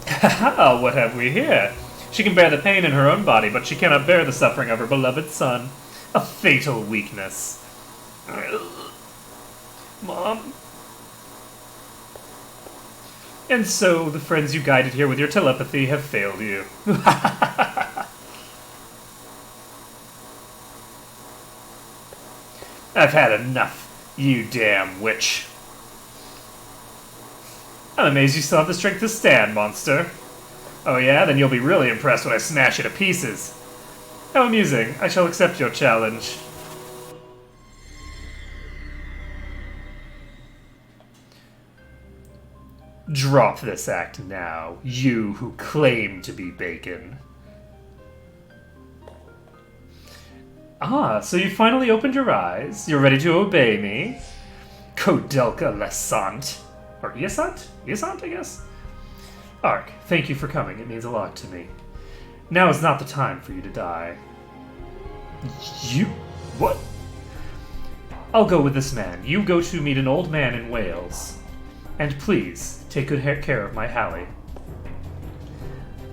Haha, what have we here? She can bear the pain in her own body, but she cannot bear the suffering of her beloved son. A fatal weakness. Mom? And so, the friends you guided here with your telepathy have failed you. I've had enough, you damn witch. I'm amazed you still have the strength to stand, monster. Oh yeah? Then you'll be really impressed when I smash you to pieces. How amusing. I shall accept your challenge. Drop this act now, you who claim to be Bacon. Ah, so you finally opened your eyes. You're ready to obey me. Kodelka Lesant. Or Iasant? Iasant, I guess? Ark, thank you for coming. It means a lot to me. Now is not the time for you to die. You? What? I'll go with this man. You go to meet an old man in Wales. And please, take good care of my Hallie.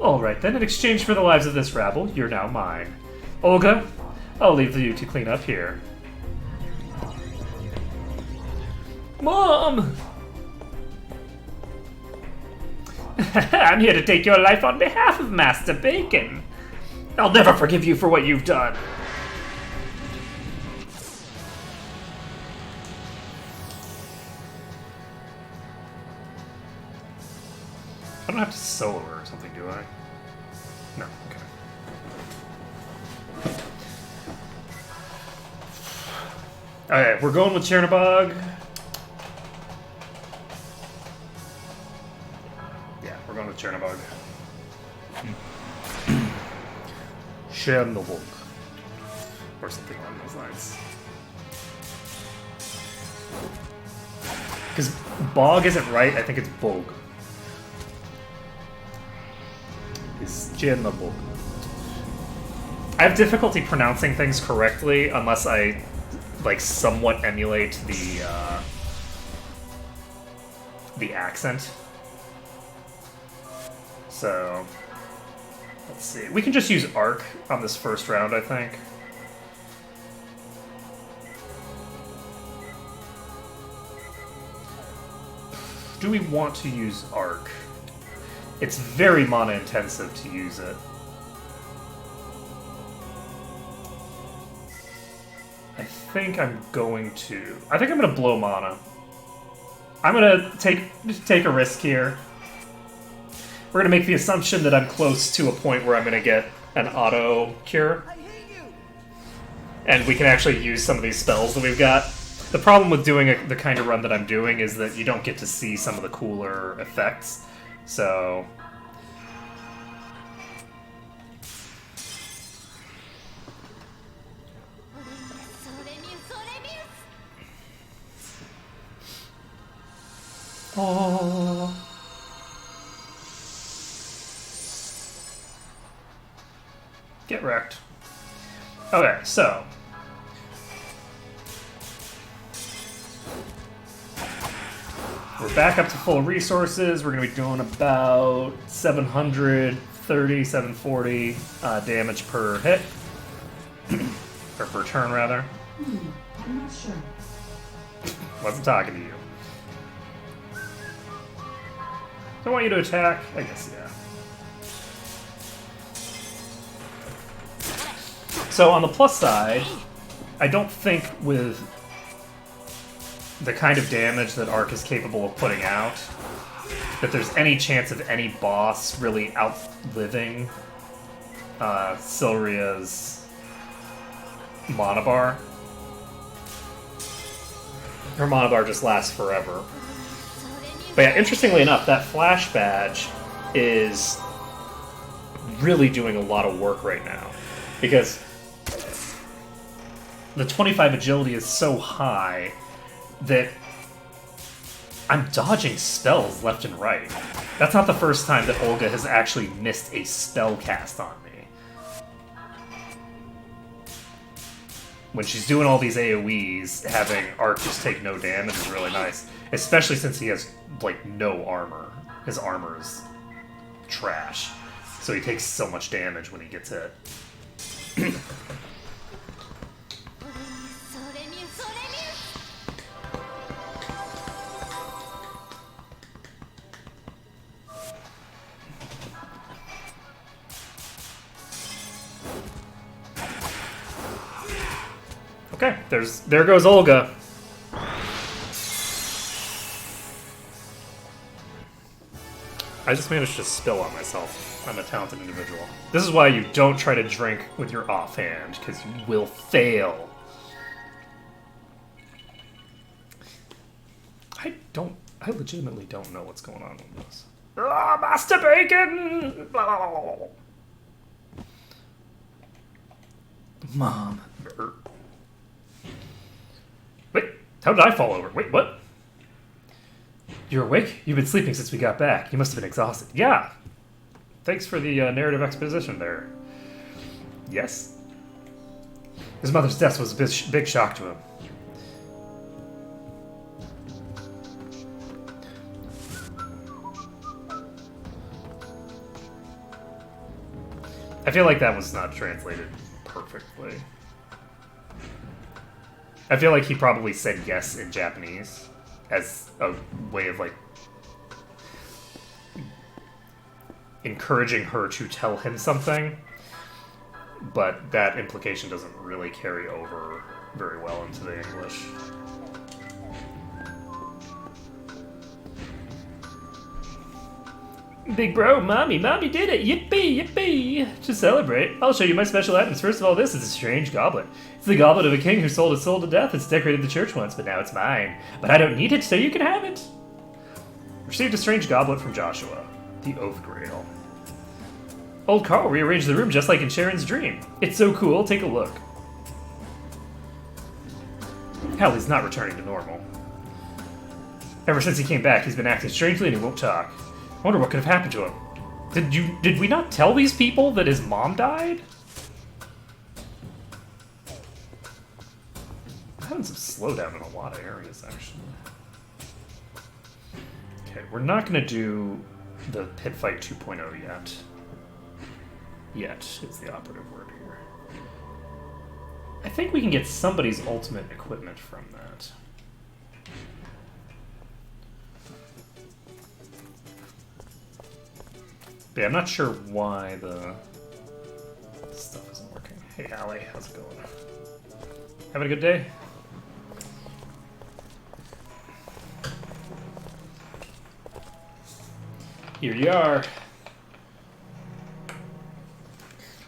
Alright then, in exchange for the lives of this rabble, you're now mine. Olga, I'll leave you to clean up here. Mom! I'm here to take your life on behalf of Master Bacon. I'll never forgive you for what you've done. I don't have to solo her or something, do I? No, okay. Alright, we're going with Chernobog. Yeah, we're going with Chernobog. Chernobog. Or something along those lines. Because Bog isn't right, I think it's Bog. It's Chernobog. I have difficulty pronouncing things correctly unless I like somewhat emulate the accent. So let's see. We can just use Arc on this first round, I think. do we want to use Arc? It's very mana intensive to use it. I think I'm going to blow mana. I'm gonna take a risk here. We're gonna make the assumption that I'm close to a point where I'm gonna get an auto cure. And we can actually use some of these spells that we've got. The problem with doing the kind of run that I'm doing is that you don't get to see some of the cooler effects. So... Oh. Get wrecked. Okay, so... we're back up to full resources. We're going to be doing about 730, 740 damage per hit. Or per turn, rather. I'm not sure. Wasn't talking to you. Do I want you to attack? I guess, yeah. So on the plus side, I don't think with the kind of damage that Arc is capable of putting out, that there's any chance of any boss really outliving Silria's mana bar. Her mana bar just lasts forever. But yeah, interestingly enough, that Flash Badge is really doing a lot of work right now. Because the 25 agility is so high that I'm dodging spells left and right. That's not the first time that Olga has actually missed a spell cast on me. When she's doing all these AoEs, having Arc just take no damage is really nice. Especially since he has, like, no armor. His armor is trash. So he takes so much damage when he gets hit. Okay, there goes Olga. I just managed to spill on myself. I'm a talented individual. This is why you don't try to drink with your offhand, because you will fail. I legitimately don't know what's going on with this. Ah, Master Bacon! Blah, blah, blah, blah. Mom. Wait, how did I fall over? Wait, what? You're awake? You've been sleeping since we got back. You must have been exhausted. Yeah. Thanks for the narrative exposition there. Yes? His mother's death was a big shock to him. I feel like that was not translated perfectly. I feel like he probably said yes in Japanese as a way of, like, encouraging her to tell him something, but that implication doesn't really carry over very well into the English. Big bro, mommy did it! Yippee, yippee! To celebrate, I'll show you my special items. First of all, this is a strange goblet. It's the goblet of a king who sold his soul to death. It's decorated the church once, but now it's mine. But I don't need it, so you can have it. Received a strange goblet from Joshua. The Oath Grail. Old Carl rearranged the room just like in Sharon's dream. It's so cool, take a look. Hell, he's not returning to normal. Ever since he came back, he's been acting strangely and he won't talk. I wonder what could have happened to him. Did we not tell these people that his mom died? I'm having some slowdown in a lot of areas, actually. Okay, we're not going to do the pit fight 2.0 yet. Yet is the operative word here. I think we can get somebody's ultimate equipment from that. But yeah, I'm not sure why the stuff isn't working. Hey, Allie, how's it going? Having a good day? Here you are.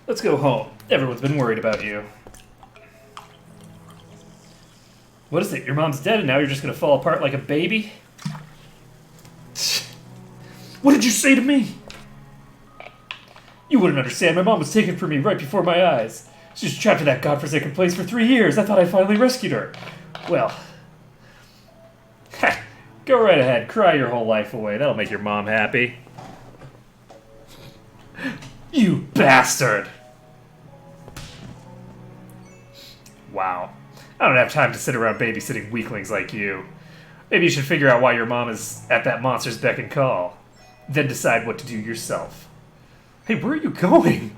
Let's go home. Everyone's been worried about you. What is it? Your mom's dead and now you're just gonna fall apart like a baby? What did you say to me? You wouldn't understand. My mom was taken from me right before my eyes. She was trapped in that godforsaken place for 3 years. I thought I finally rescued her. Well, go right ahead. Cry your whole life away. That'll make your mom happy. You bastard! Wow. I don't have time to sit around babysitting weaklings like you. Maybe you should figure out why your mom is at that monster's beck and call. Then decide what to do yourself. Hey, where are you going?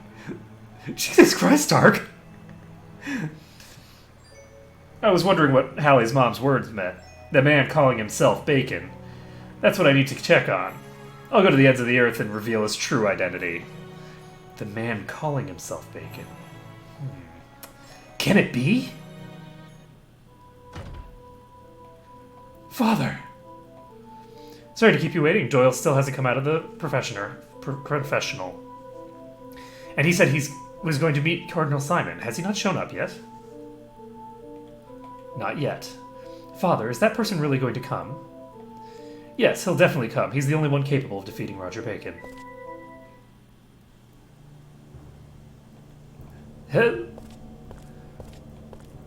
Jesus Christ, Ark. I was wondering what Hallie's mom's words meant. The man calling himself Bacon. That's what I need to check on. I'll go to the ends of the earth and reveal his true identity. The man calling himself Bacon. Can it be? Father! Sorry to keep you waiting. Doyle still hasn't come out of the professional. And he said he was going to meet Cardinal Simon. Has he not shown up yet? Not yet. Father, is that person really going to come? Yes, he'll definitely come. He's the only one capable of defeating Roger Bacon.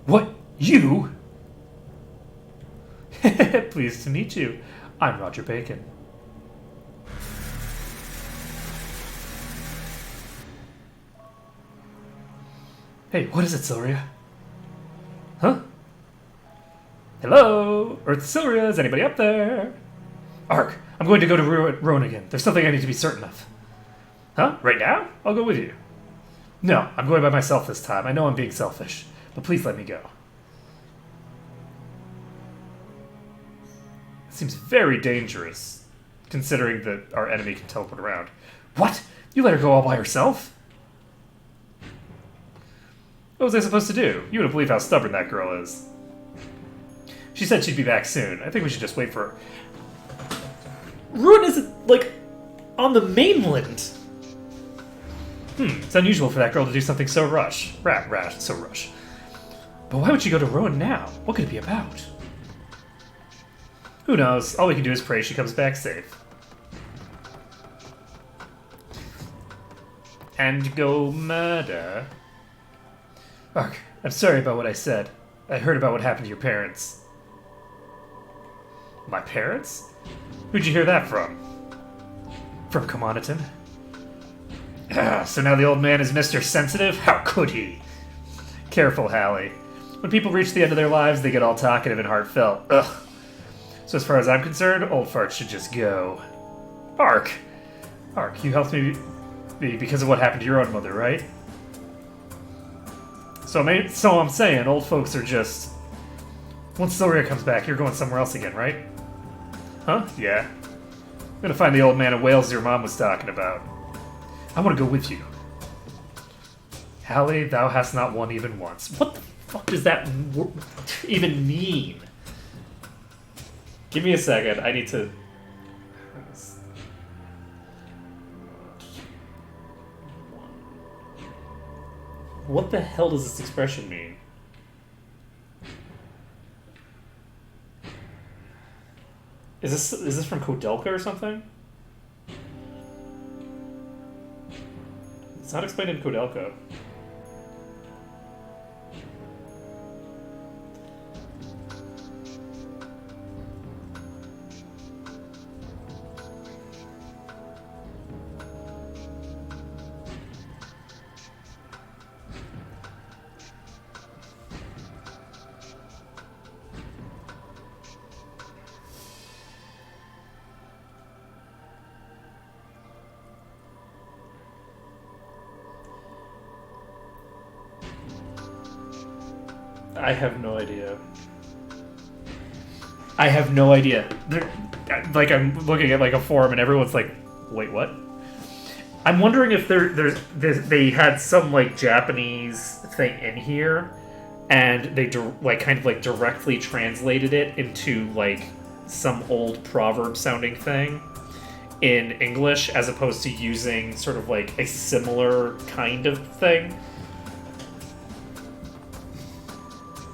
What? You? Pleased to meet you. I'm Roger Bacon. Hey, what is it, Silria? Huh? Hello? Earth Silria, is anybody up there? Ark, I'm going to go to Rowan again. There's something I need to be certain of. Huh? Right now? I'll go with you. No, I'm going by myself this time. I know I'm being selfish, but please let me go. It seems very dangerous, considering that our enemy can teleport around. What? You let her go all by herself? What was I supposed to do? You wouldn't believe how stubborn that girl is. She said she'd be back soon. I think we should just wait for her. Ruin isn't, like, on the mainland. It's unusual for that girl to do something so rash. But why would she go to Rowan now? What could it be about? Who knows? All we can do is pray she comes back safe. And go murder. Ark, I'm sorry about what I said. I heard about what happened to your parents. My parents? Who'd you hear that from? From Comoniton. So now the old man is Mr. Sensitive? How could he? Careful, Hallie. When people reach the end of their lives, they get all talkative and heartfelt. Ugh. So as far as I'm concerned, old farts should just go. Ark, you helped me because of what happened to your own mother, right? So I'm saying, old folks are just... Once Silria comes back, you're going somewhere else again, right? Huh? Yeah. I'm gonna find the old man of Wales your mom was talking about. I want to go with you. Hallie, thou hast not won even once. What the fuck does that even mean? Give me a second. I need to... What the hell does this expression mean? Is this from Kodelka or something? It's not explained in Kodelka. I have no idea. I have no idea. Like, I'm looking at, like, a forum and everyone's like, wait, what? I'm wondering if they had some like Japanese thing in here, and they kind of like directly translated it into like some old proverb sounding thing in English, as opposed to using sort of like a similar kind of thing.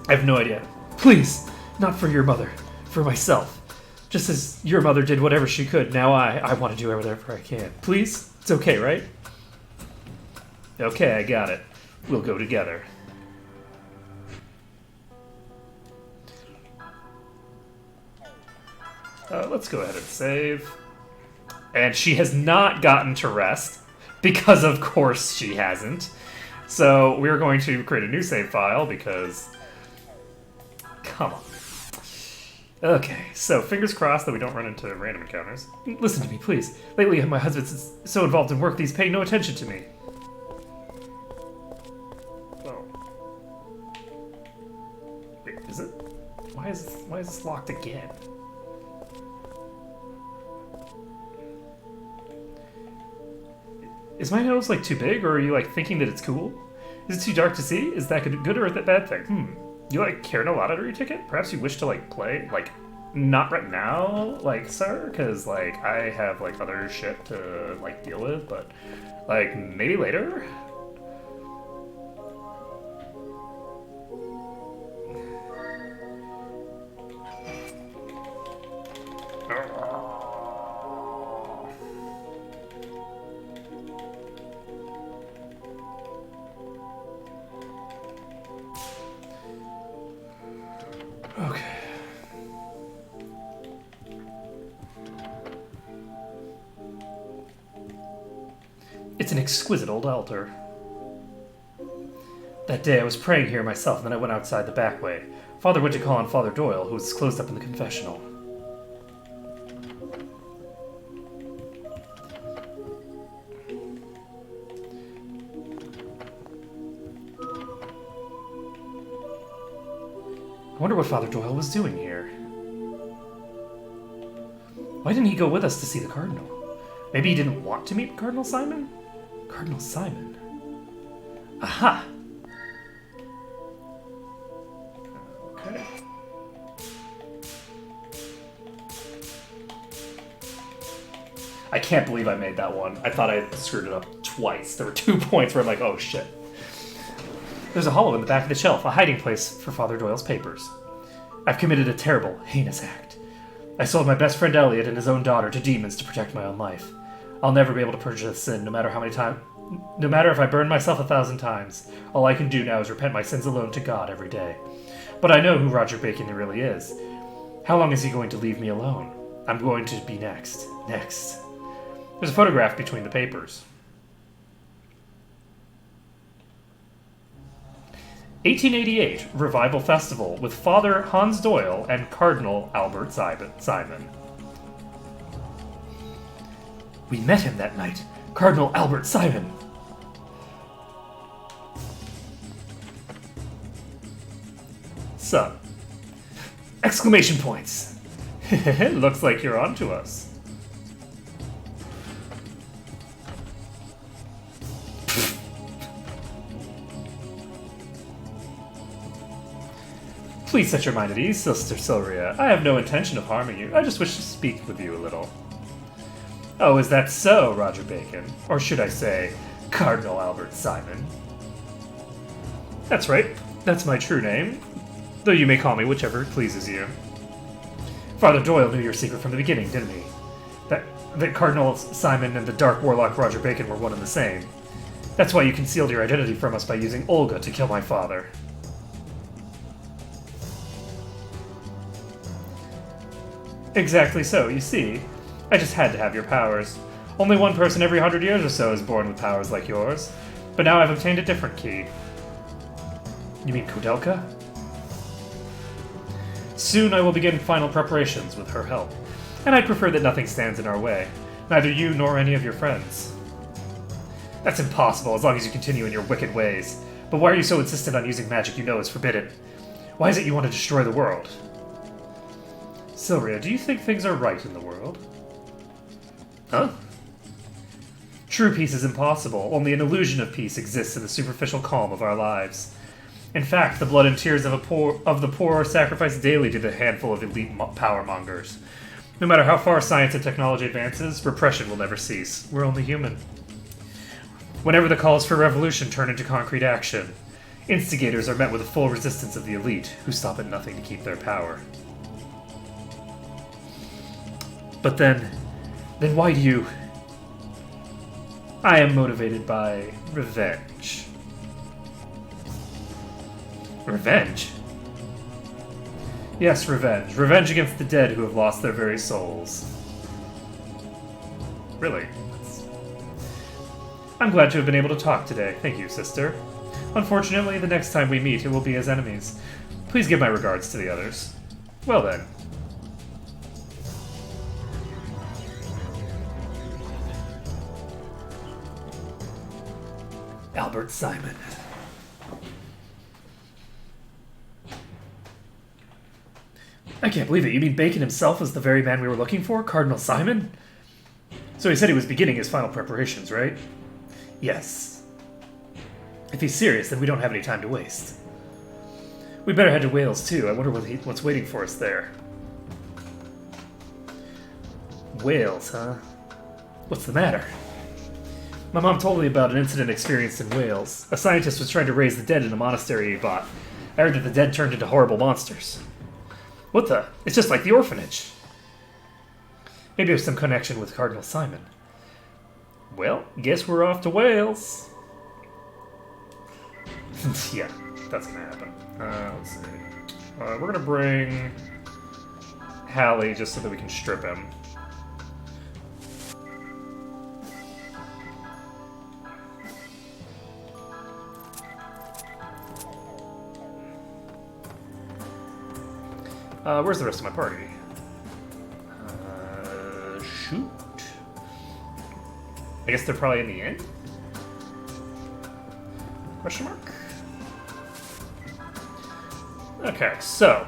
I have no idea. Please, not for your mother, for myself. Just as your mother did whatever she could, now I want to do whatever I can. Please? It's okay, right? Okay, I got it. We'll go together. Let's go ahead and save. And she has not gotten to rest, because of course she hasn't. So we're going to create a new save file, because... Come on. Okay, so fingers crossed that we don't run into random encounters. Listen to me, please. Lately, my husband's so involved in work, he's paying no attention to me. Oh. Wait, is it? Why is this locked again? Is my nose, like, too big, or are you, like, thinking that it's cool? Is it too dark to see? Is that good or that bad thing? You, like, care a lottery ticket? Perhaps you wish to, like, play? Like, not right now, like, sir? Because, like, I have, like, other shit to, like, deal with, but, like, maybe later? Okay. It's an exquisite old altar. That day I was praying here myself, and then I went outside the back way. Father went to call on Father Doyle, who was closed up in the confessional. I wonder what Father Doyle was doing here. Why didn't he go with us to see the Cardinal? Maybe he didn't want to meet Cardinal Simon? Cardinal Simon. Aha! Okay. I can't believe I made that one. I thought I had screwed it up twice. There were 2 points where I'm like, oh shit. There's a hollow in the back of the shelf, a hiding place for Father Doyle's papers. I've committed a terrible, heinous act. I sold my best friend Elliot and his own daughter to demons to protect my own life. I'll never be able to purge this sin, no matter if I burn myself 1,000 times. All I can do now is repent my sins alone to God every day. But I know who Roger Bacon really is. How long is he going to leave me alone? I'm going to be next. Next. There's a photograph between the papers. 1888 Revival Festival with Father Hans Doyle and Cardinal Albert Simon. We met him that night, Cardinal Albert Simon. Son. Exclamation points. Looks like you're onto us. Please set your mind at ease, Sister Silria. I have no intention of harming you. I just wish to speak with you a little. Oh, is that so, Roger Bacon? Or should I say, Cardinal Albert Simon? That's right. That's my true name. Though you may call me whichever pleases you. Father Doyle knew your secret from the beginning, didn't he? That Cardinal Simon and the Dark Warlock Roger Bacon were one and the same. That's why you concealed your identity from us by using Olga to kill my father. Exactly so, you see. I just had to have your powers. Only one person every 100 years or so is born with powers like yours. But now I've obtained a different key. You mean Koudelka? Soon I will begin final preparations with her help. And I'd prefer that nothing stands in our way. Neither you nor any of your friends. That's impossible as long as you continue in your wicked ways. But why are you so insistent on using magic you know is forbidden? Why is it you want to destroy the world? Silria, do you think things are right in the world? Huh? True peace is impossible. Only an illusion of peace exists in the superficial calm of our lives. In fact, the blood and tears of the poor are sacrificed daily to the handful of elite power mongers. No matter how far science and technology advances, repression will never cease. We're only human. Whenever the calls for revolution turn into concrete action, instigators are met with the full resistance of the elite, who stop at nothing to keep their power. But then why do you... I am motivated by revenge. Revenge? Yes, revenge. Revenge against the dead who have lost their very souls. Really? I'm glad to have been able to talk today. Thank you, sister. Unfortunately, the next time we meet, it will be as enemies. Please give my regards to the others. Well then. Albert Simon. I can't believe it. You mean Bacon himself was the very man we were looking for? Cardinal Simon? So he said he was beginning his final preparations, right? Yes. If he's serious, then we don't have any time to waste. We better head to Wales, too. I wonder what's waiting for us there. Wales, huh? What's the matter? My mom told me about an incident experienced in Wales. A scientist was trying to raise the dead in a monastery he bought. I heard that the dead turned into horrible monsters. What the? It's just like the orphanage. Maybe there's some connection with Cardinal Simon. Well, guess we're off to Wales. Yeah, that's gonna happen. Let's see. We're gonna bring Hallie just so that we can strip him. Where's the rest of my party? Shoot. I guess they're probably in the inn? Question mark? Okay, so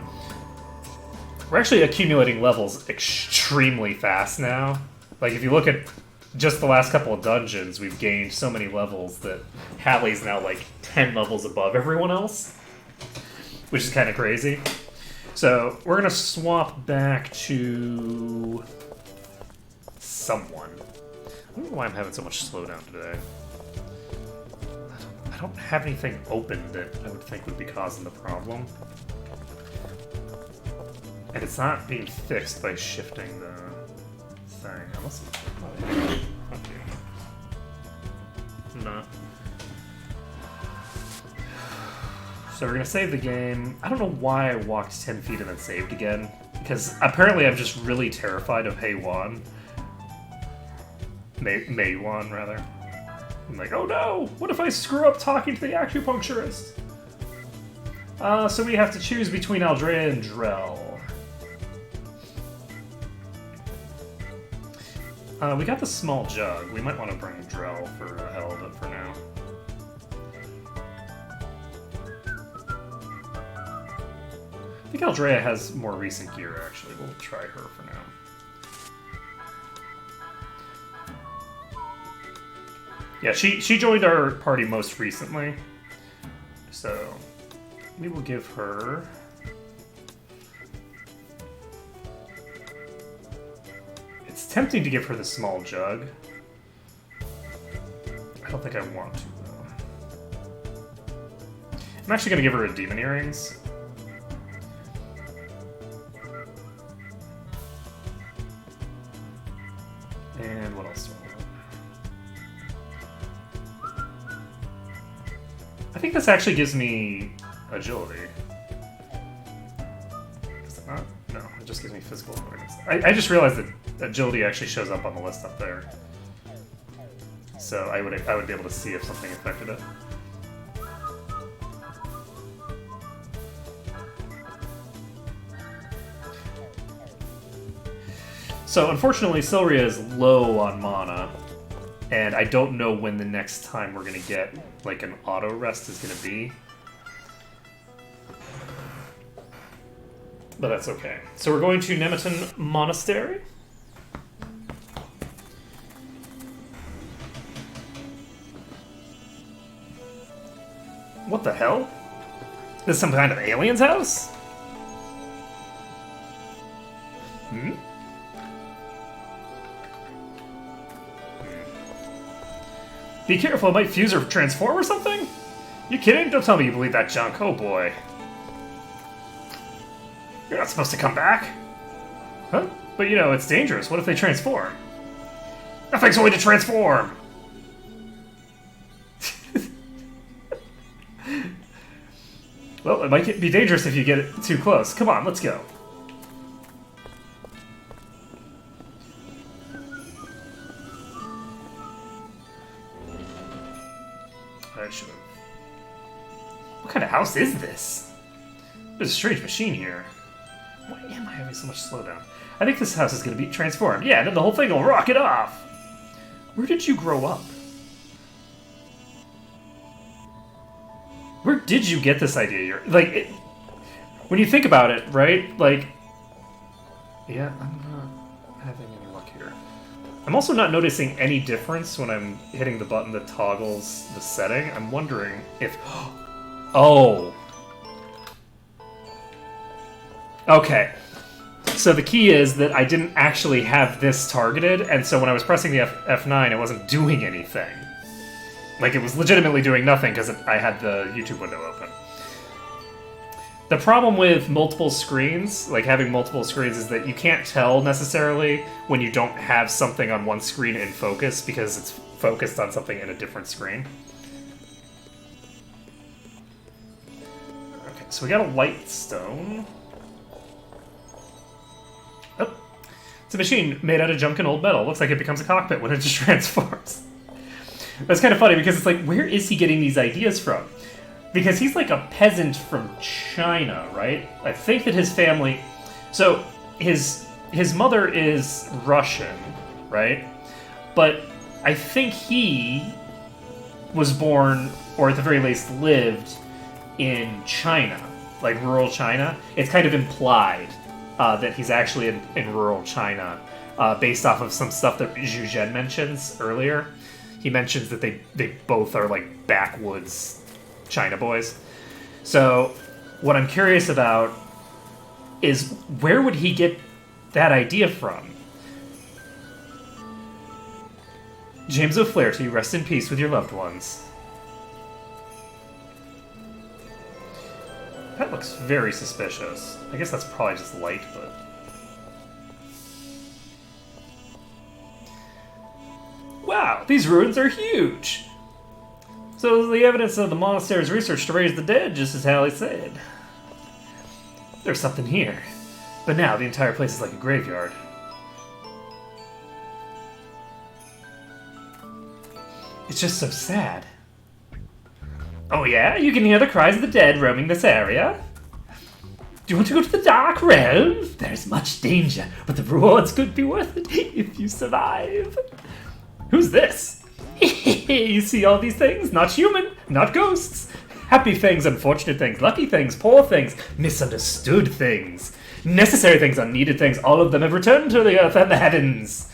we're actually accumulating levels extremely fast now. Like, if you look at just the last couple of dungeons, we've gained so many levels that Hallie's now like 10 levels above everyone else, which is kind of crazy. So we're gonna swap back to someone. I don't know why I'm having so much slowdown today. I don't have anything open that I would think would be causing the problem. And it's not being fixed by shifting the thing. Unless it's... No. So we're gonna save the game. I don't know why I walked 10 feet and then saved again. Because apparently I'm just really terrified of Maywan. Maywan, rather. I'm like, oh no! What if I screw up talking to the acupuncturist? So we have to choose between Aldrea and Drell. We got the small jug. We might want to bring Drell for a hell of it for now. I think Aldrea has more recent gear, actually. We'll try her for now. Yeah, she joined our party most recently. So we will give her... It's tempting to give her the small jug. I don't think I want to, though. I'm actually going to give her a demon earrings. And what else do I want? I think this actually gives me agility. Does it not? No, it just gives me physical awareness. I just realized that agility actually shows up on the list up there. So I would be able to see if something affected it. So unfortunately, Silria is low on mana, and I don't know when the next time we're gonna get like an auto rest is gonna be. But that's okay. So we're going to Nemeton Monastery. What the hell? This is some kind of alien's house? Hmm? Be careful, it might fuse or transform or something? You kidding? Don't tell me you believe that junk. Oh boy. You're not supposed to come back. Huh? But you know, it's dangerous. What if they transform? Nothing's going to transform! Well, it might be dangerous if you get it too close. Come on, let's go. I should have. What kind of house is this? There's a strange machine here. Why am I having so much slowdown? I think this house is going to be transformed. Yeah, then the whole thing will rocket off. Where did you grow up? Where did you get this idea? When you think about it, right? Like, yeah, I'm not having any luck here. I'm also not noticing any difference when I'm hitting the button that toggles the setting. I'm wondering if... Oh. Okay. So the key is that I didn't actually have this targeted, and so when I was pressing the F9, it wasn't doing anything. Like, it was legitimately doing nothing because I had the YouTube window open. The problem with multiple screens, like having multiple screens, is that you can't tell necessarily when you don't have something on one screen in focus because it's focused on something in a different screen. Okay, so we got a light stone. Oh, it's a machine made out of junk and old metal. Looks like it becomes a cockpit when it just transforms. That's kind of funny because it's like, where is he getting these ideas from? Because he's like a peasant from China, right? I think that his family... So, his mother is Russian, right? But I think he was born, or at the very least lived, in China. Like rural China. It's kind of implied that he's actually in rural China, based off of some stuff that Zhu Zhen mentions earlier. He mentions that they both are like backwoods China boys. So what I'm curious about is where would he get that idea from? James O'Flaherty, rest in peace with your loved ones. That looks very suspicious. I guess that's probably just light, but... Wow, these ruins are huge! So the evidence of the monastery's research to raise the dead, just as Hallie said. There's something here. But now the entire place is like a graveyard. It's just so sad. Oh yeah? You can hear the cries of the dead roaming this area? Do you want to go to the Dark Realm? There's much danger, but the rewards could be worth it if you survive. Who's this? You see all these things? Not human, not ghosts. Happy things, unfortunate things, lucky things, poor things, misunderstood things, necessary things, unneeded things, all of them have returned to the earth and the heavens.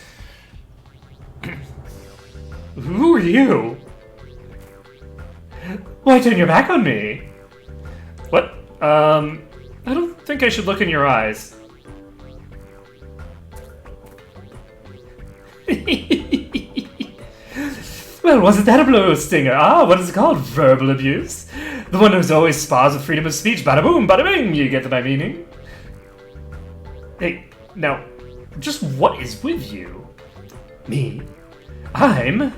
Who are you? Why turn your back on me? What? I don't think I should look in your eyes. Well, wasn't that a blow stinger? Ah, what is it called? Verbal abuse? The one who's always spars with freedom of speech. Bada boom, bada bing, you get my meaning. Hey, now, just what is with you? Me? I...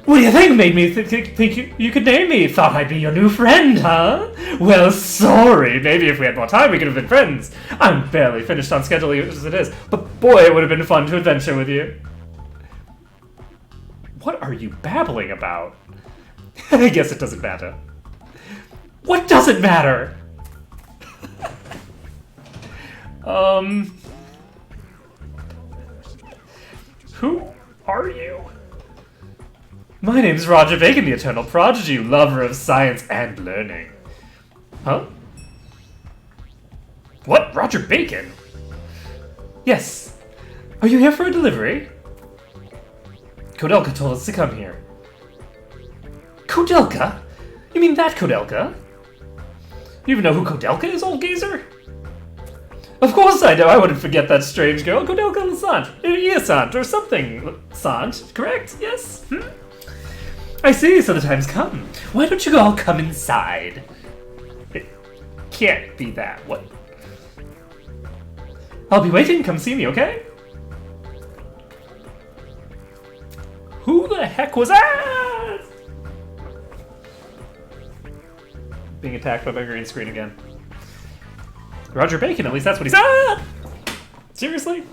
What do you think made me think you could name me? Thought I'd be your new friend, huh? Well, sorry. Maybe if we had more time, we could have been friends. I'm barely finished on schedule as it is, but boy, it would have been fun to adventure with you. What are you babbling about? I guess it doesn't matter. What doesn't matter? Who are you? My name's Roger Bacon, the Eternal Prodigy, lover of science and learning. Huh? What? Roger Bacon? Yes. Are you here for a delivery? Kodelka told us to come here. Kodelka? You mean that Kodelka? You even know who Kodelka is, old geezer? Of course I know. I wouldn't forget that strange girl, Kodelka Lasant. Iasant, or something. Sant, correct? Yes? I see, so the time's come. Why don't you all come inside? It can't be that. What? I'll be waiting. Come see me, okay? Who the heck was that? Being attacked by my green screen again. Roger Bacon, at least that's what he said. Seriously?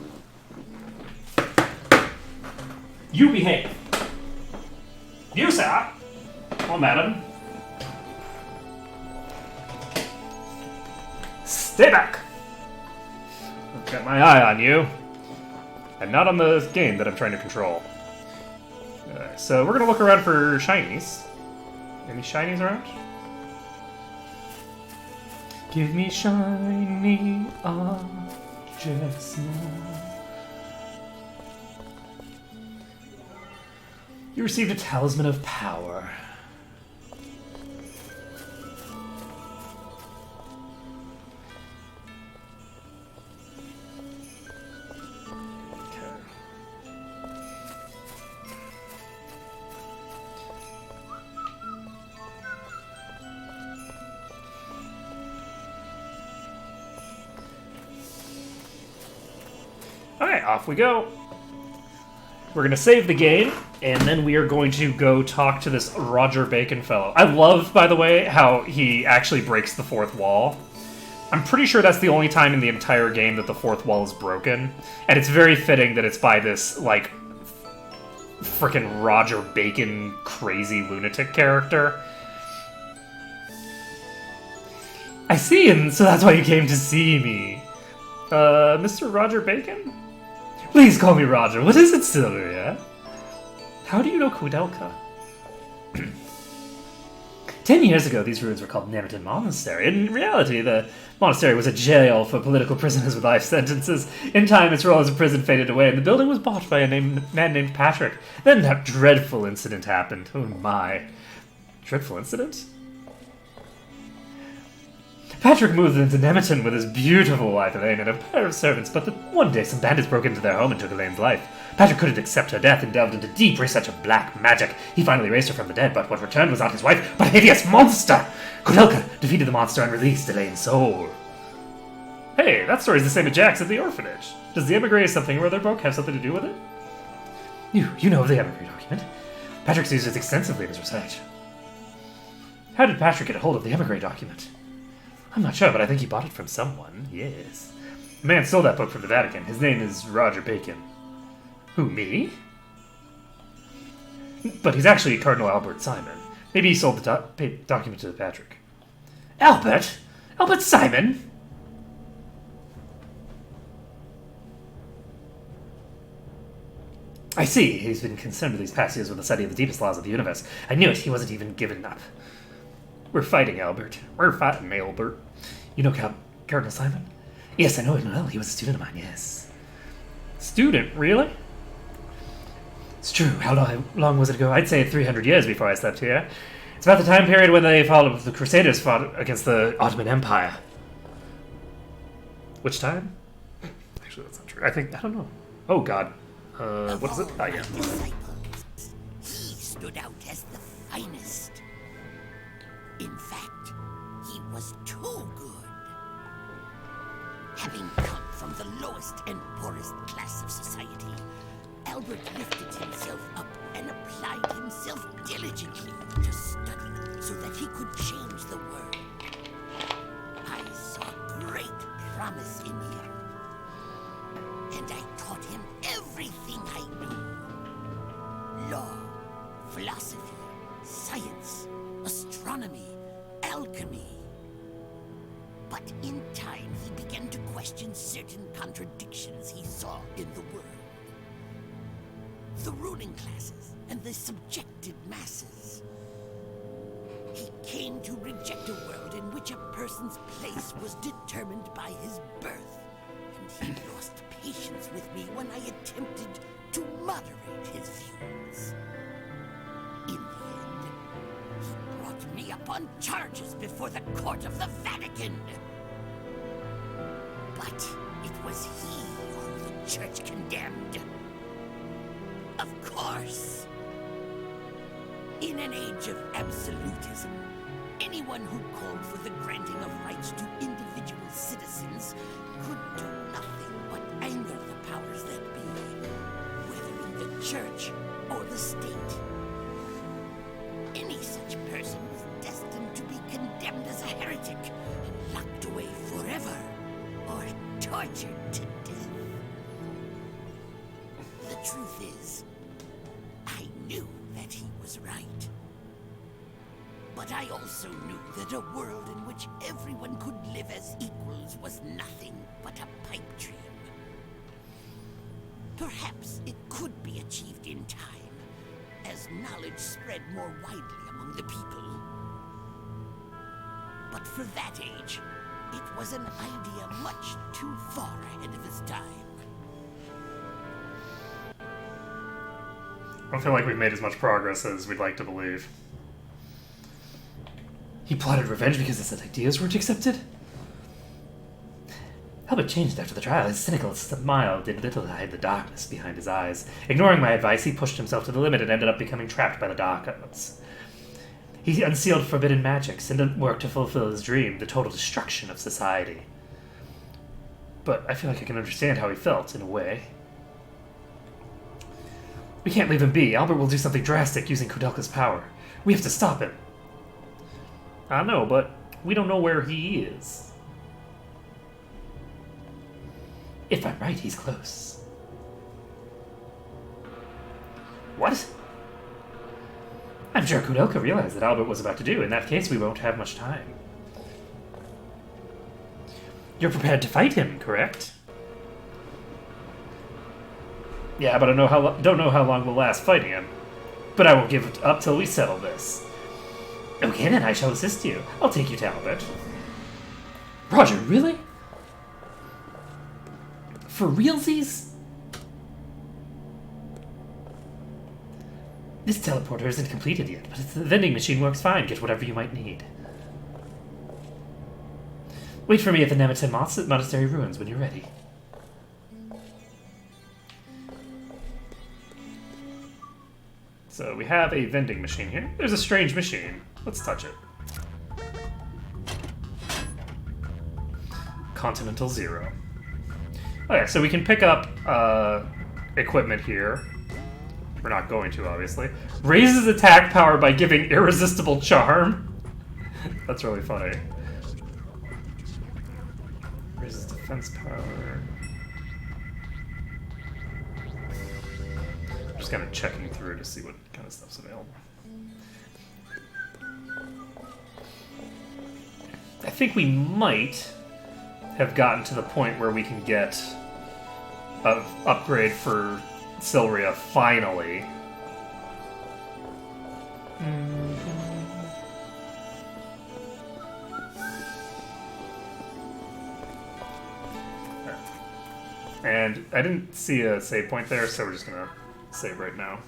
You behave. You, sir. Or madam. Stay back. I've got my eye on you. And not on the game that I'm trying to control. So we're gonna look around for shinies. Any shinies around? Give me shiny objects now. You received a talisman of power. Alright, off we go. We're going to save the game, and then we are going to go talk to this Roger Bacon fellow. I love, by the way, how he actually breaks the fourth wall. I'm pretty sure that's the only time in the entire game that the fourth wall is broken. And it's very fitting that it's by this, like, frickin' Roger Bacon crazy lunatic character. I see, and so that's why you came to see me. Mr. Roger Bacon? Please call me Roger. What is it, Sylvia? How do you know Kodelka? 10 years ago, these ruins were called Nemerton Monastery. In reality, the monastery was a jail for political prisoners with life sentences. In time, its role as a prison faded away, and the building was bought by a man named Patrick. Then that dreadful incident happened. Oh my. Dreadful incident? Patrick moved into Nemerton with his beautiful wife Elaine and a pair of servants, but one day some bandits broke into their home and took Elaine's life. Patrick couldn't accept her death and delved into deep research of black magic. He finally raised her from the dead, but what returned was not his wife, but a hideous monster! Kodelka defeated the monster and released Elaine's soul. Hey, that story's the same as Jack's at the orphanage. Does the emigre something or other book have something to do with it? You know of the emigre document. Patrick's used it extensively in his research. How did Patrick get a hold of the emigre document? I'm not sure, but I think he bought it from someone. Yes. The man stole that book from the Vatican. His name is Roger Bacon. Who, me? But he's actually Cardinal Albert Simon. Maybe he sold the document to Patrick. Albert? Albert Simon? I see. He's been concerned these past years with the study of the deepest laws of the universe. I knew it. He wasn't even giving up. We're fighting, Albert. We're fighting, Albert. You know Cardinal Simon? Yes, I know him well. He was a student of mine, yes. Student? Really? It's true. How long was it ago? I'd say 300 years before I slept here. It's about the time period when the Crusaders fought against the Ottoman Empire. Which time? Actually, that's not true. I don't know. Oh, God. What is it? Oh, yeah. He stood out as the finest. In fact, he was too good. Having come from the lowest and poorest class of society, Albert lifted himself up and applied himself diligently to study so that he could change the world. I saw great promise in him, and I taught him everything I knew. Law, philosophy, science, astronomy, alchemy. But in time, he began to question certain contradictions he saw in the world. The ruling classes and the subjected masses. He came to reject a world in which a person's place was determined by his birth. And he lost patience with me when I attempted to moderate his views. In the end, he brought me up on charges before the court of the Vatican. But it was he whom the church condemned. Of course. In an age of absolutism, anyone who called for the granting of rights to individual citizens could do nothing but anger the powers that be, whether in the church or the state. Any such person was destined to be condemned as a heretic and locked away forever or tortured to death. The truth is, I knew that he was right. But I also knew that a world in which everyone could live as equals was nothing but a pipe dream. Perhaps it could be achieved in time, as knowledge spread more widely among the people. But for that age, it was an idea much too far ahead of its time. I don't feel like we've made as much progress as we'd like to believe. He plotted revenge because his ideas weren't accepted? Albert changed after the trial. His cynical smile did little to hide the darkness behind his eyes. Ignoring my advice, he pushed himself to the limit and ended up becoming trapped by the dark arts. He unsealed forbidden magics and worked to fulfill his dream, the total destruction of society. But I feel like I can understand how he felt, in a way. We can't leave him be. Albert will do something drastic using Koudelka's power. We have to stop him. I know, but we don't know where he is. If I'm right, he's close. What? I'm sure Koudelka realized that Albert was about to do. In that case, we won't have much time. You're prepared to fight him, correct? Yeah, but I don't know how long we'll last fighting him. But I won't give it up till we settle this. Okay, then I shall assist you. I'll take you to Albert. Roger, really? For realsies? This teleporter isn't completed yet, but the vending machine works fine. Get whatever you might need. Wait for me at the Nemeton Monastery ruins when you're ready. So we have a vending machine here. There's a strange machine. Let's touch it. Continental Zero. Okay, so we can pick up equipment here. We're not going to, obviously. Raises attack power by giving irresistible charm. That's really funny. Raises defense power. Just kind of checking through to see what kind of stuff's available. I think we might have gotten to the point where we can get an upgrade for Silria finally. And I didn't see a save point there, so we're just gonna save right now.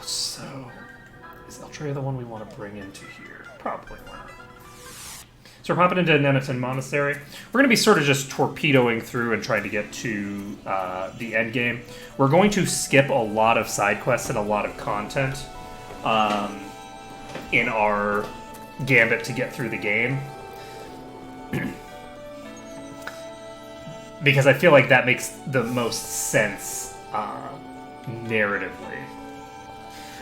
So, is Eltrea the one we want to bring into here? Probably not. So we're popping into Nemeton Monastery. We're going to be sort of just torpedoing through and trying to get to the end game. We're going to skip a lot of side quests and a lot of content in our gambit to get through the game. Because I feel like that makes the most sense narratively.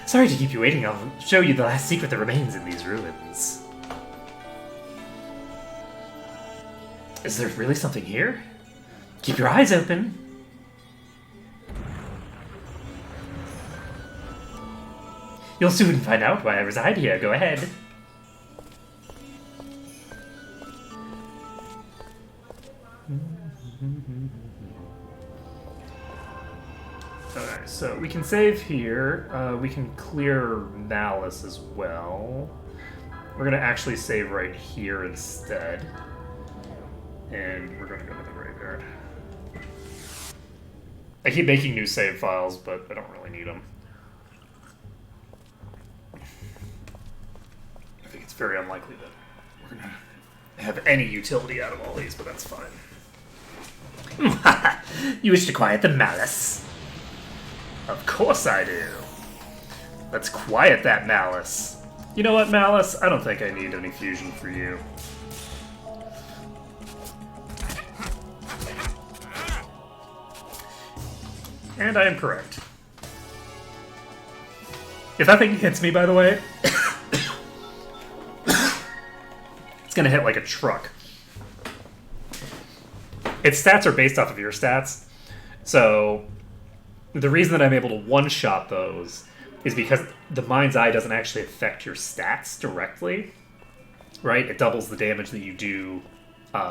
Sorry to keep you waiting. I'll show you the last secret that remains in these ruins. Is there really something here? Keep your eyes open. You'll soon find out why I reside here. Go ahead. Alright, so we can save here. We can clear Malice as well. We're going to actually save right here instead. And we're going to go to the graveyard. I keep making new save files, but I don't really need them. I think it's very unlikely that we're going to have any utility out of all these, but that's fine. You wish to quiet the malice? Of course I do. Let's quiet that malice. You know what, Malice? I don't think I need any fusion for you. And I am correct. If that thing hits me, by the way, it's gonna hit like a truck. Its stats are based off of your stats, so the reason that I'm able to one-shot those is because the Mind's Eye doesn't actually affect your stats directly, right? It doubles the damage that you do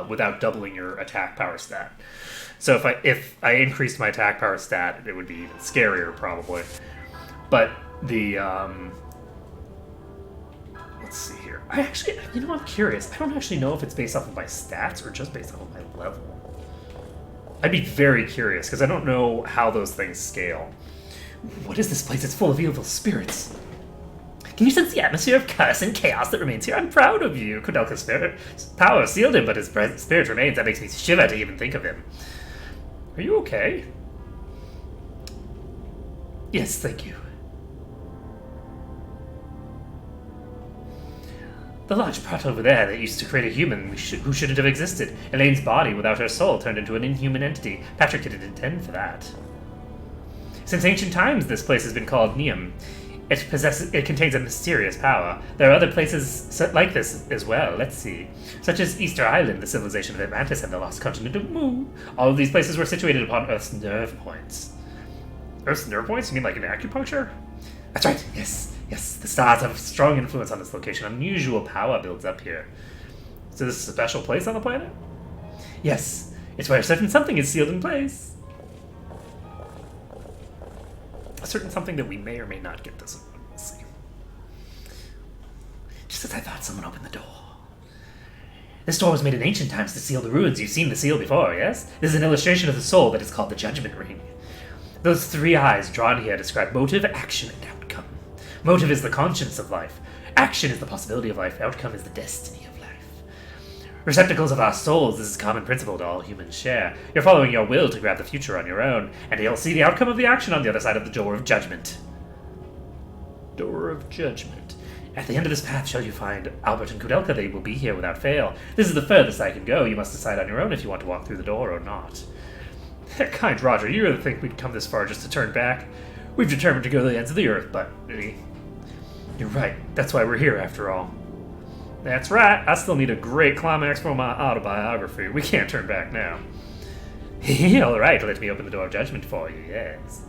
without doubling your attack power stat. So if I increased my attack power stat, it would be even scarier, probably. But the let's see here. I actually, I'm curious. I don't actually know if it's based off of my stats or just based off of my level. I'd be very curious, because I don't know how those things scale. What is this place? It's full of evil spirits. Can you sense the atmosphere of curse and chaos that remains here? I'm proud of you. Kudelka's spirit power sealed him, but his spirit remains. That makes me shiver to even think of him. Are you okay? Yes, thank you. The large pot over there that used to create a human who shouldn't have existed. Elaine's body, without her soul, turned into an inhuman entity. Patrick didn't intend for that. Since ancient times, this place has been called Neum. It contains a mysterious power. There are other places like this as well, let's see. Such as Easter Island, the civilization of Atlantis, and the lost continent of Mu. All of these places were situated upon Earth's nerve points. Earth's nerve points? You mean like an acupuncture? That's right, yes. Yes, the stars have a strong influence on this location. Unusual power builds up here. So this is a special place on the planet? Yes, it's where a certain something is sealed in place. A certain something that we may or may not get this. We'll see. Just as I thought, someone opened the door. This door was made in ancient times to seal the ruins. You've seen the seal before, yes? This is an illustration of the soul that is called the Judgment Ring. Those three eyes drawn here describe motive, action, and outcome. Motive is the conscience of life. Action is the possibility of life. Outcome is the destiny of life. Receptacles of our souls, this is a common principle to all humans share. You're following your will to grab the future on your own, and you'll see the outcome of the action on the other side of the door of judgment. Door of judgment. At the end of this path shall you find Albert and Kudelka. They will be here without fail. This is the furthest I can go. You must decide on your own if you want to walk through the door or not. Kind Roger, you really think we'd come this far just to turn back? We've determined to go to the ends of the earth, but... You're right. That's why we're here, after all. That's right. I still need a great climax for my autobiography. We can't turn back now. All right, let me open the door of judgment for you, yes.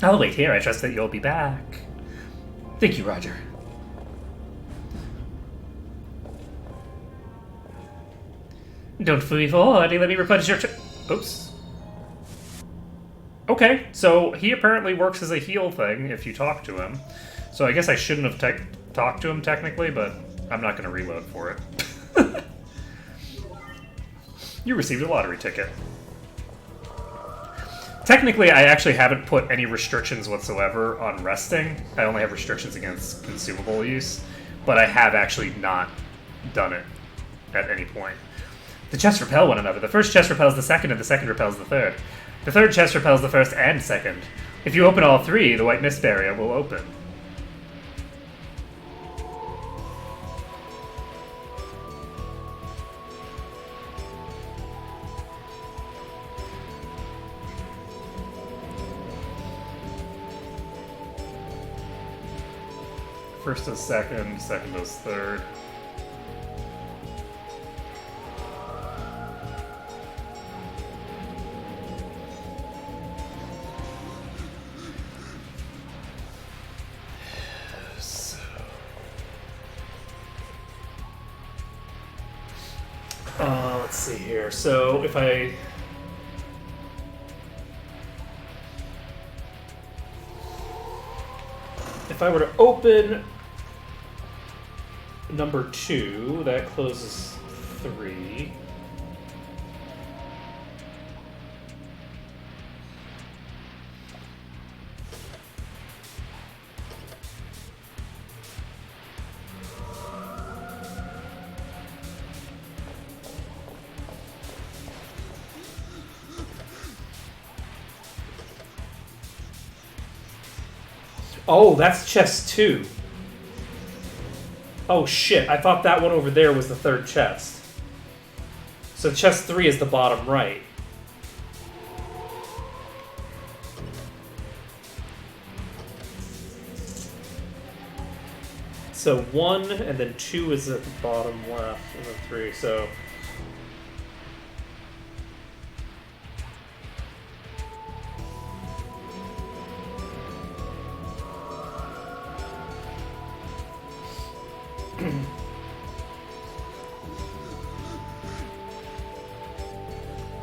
I'll wait here. I trust that you'll be back. Thank you, Roger. Don't move forward. Let me replenish your... Oops. Okay, so he apparently works as a heal thing if you talk to him. So I guess I shouldn't have talked to him technically, but I'm not going to reload for it. You received a lottery ticket. Technically, I actually haven't put any restrictions whatsoever on resting. I only have restrictions against consumable use, but I have actually not done it at any point. The chests repel one another. The first chest repels the second, and the second repels the third. The third chest repels the first and second. If you open all three, the white mist barrier will open. First is second, second is third. Let's see here. So if I were to open number 2, that closes 3. Oh, that's chest 2. Oh shit, I thought that one over there was the third chest. So chest 3 is the bottom right. So 1 and then 2 is at the bottom left, and then 3, so...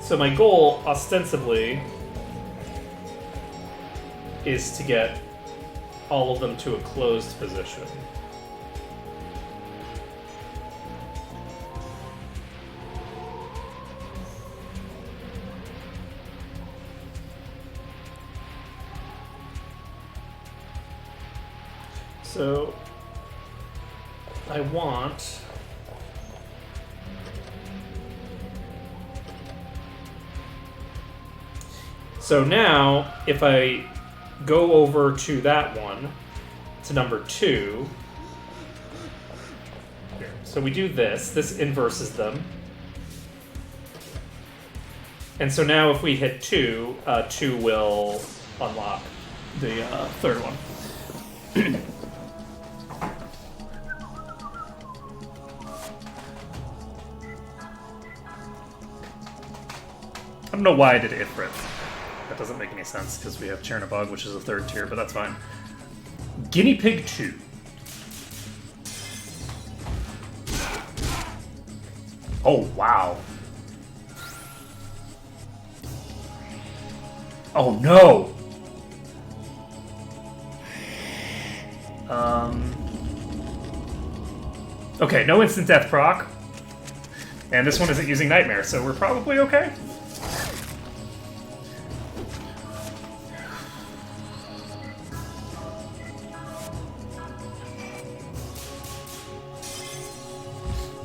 So my goal, ostensibly, is to get all of them to a closed position. So I want... So now, if I go over to that one, to number 2, here. So we do this. This inverses them. And so now if we hit 2, 2 will unlock the third one. I don't know why I did Ifrit. That doesn't make any sense because we have Chernobog, which is a 3rd tier, but that's fine. Guinea Pig 2. Oh, wow. Oh, no! Okay, no instant death proc. And this one isn't using Nightmare, so we're probably okay.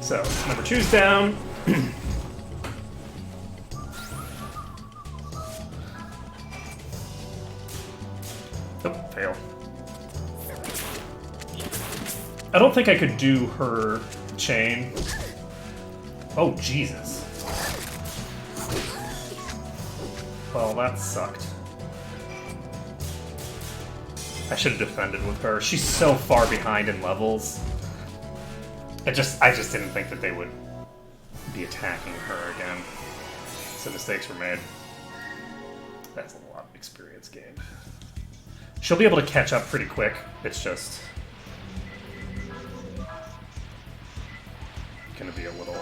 So, number 2's down. Oh, fail. I don't think I could do her chain. Oh, Jesus. Well, that sucked. I should have defended with her. She's so far behind in levels. I just didn't think that they would be attacking her again. So mistakes were made. That's a lot of experience gained. She'll be able to catch up pretty quick. It's just gonna be a little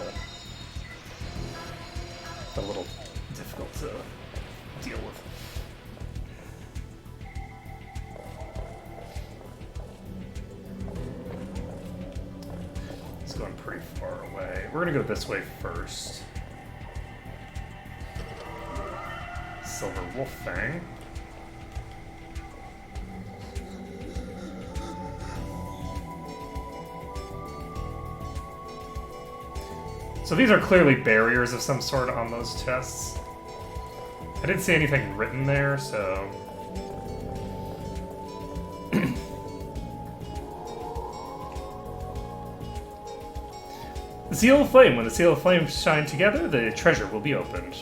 difficult to deal with. Going pretty far away. We're gonna go this way first. Silver Wolf Fang. So these are clearly barriers of some sort on those chests. I didn't see anything written there, so... The Seal of Flame. When the Seal of Flame shine together, the treasure will be opened.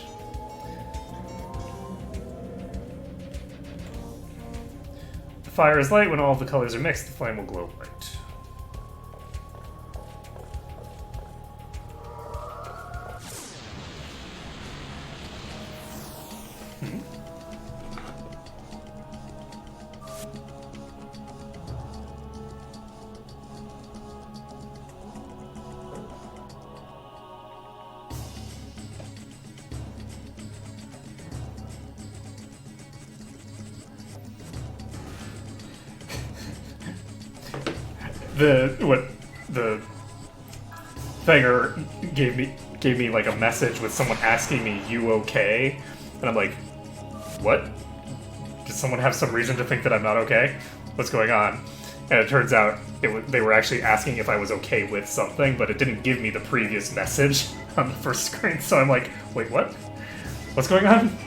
The fire is light. When all of the colors are mixed, the flame will glow bright. The Fanger gave me like a message with someone asking me, "You okay?" And I'm like, "What? Does someone have some reason to think that I'm not okay? What's going on?" And it turns out they were actually asking if I was okay with something, but it didn't give me the previous message on the first screen. So I'm like, "Wait, what? What's going on?"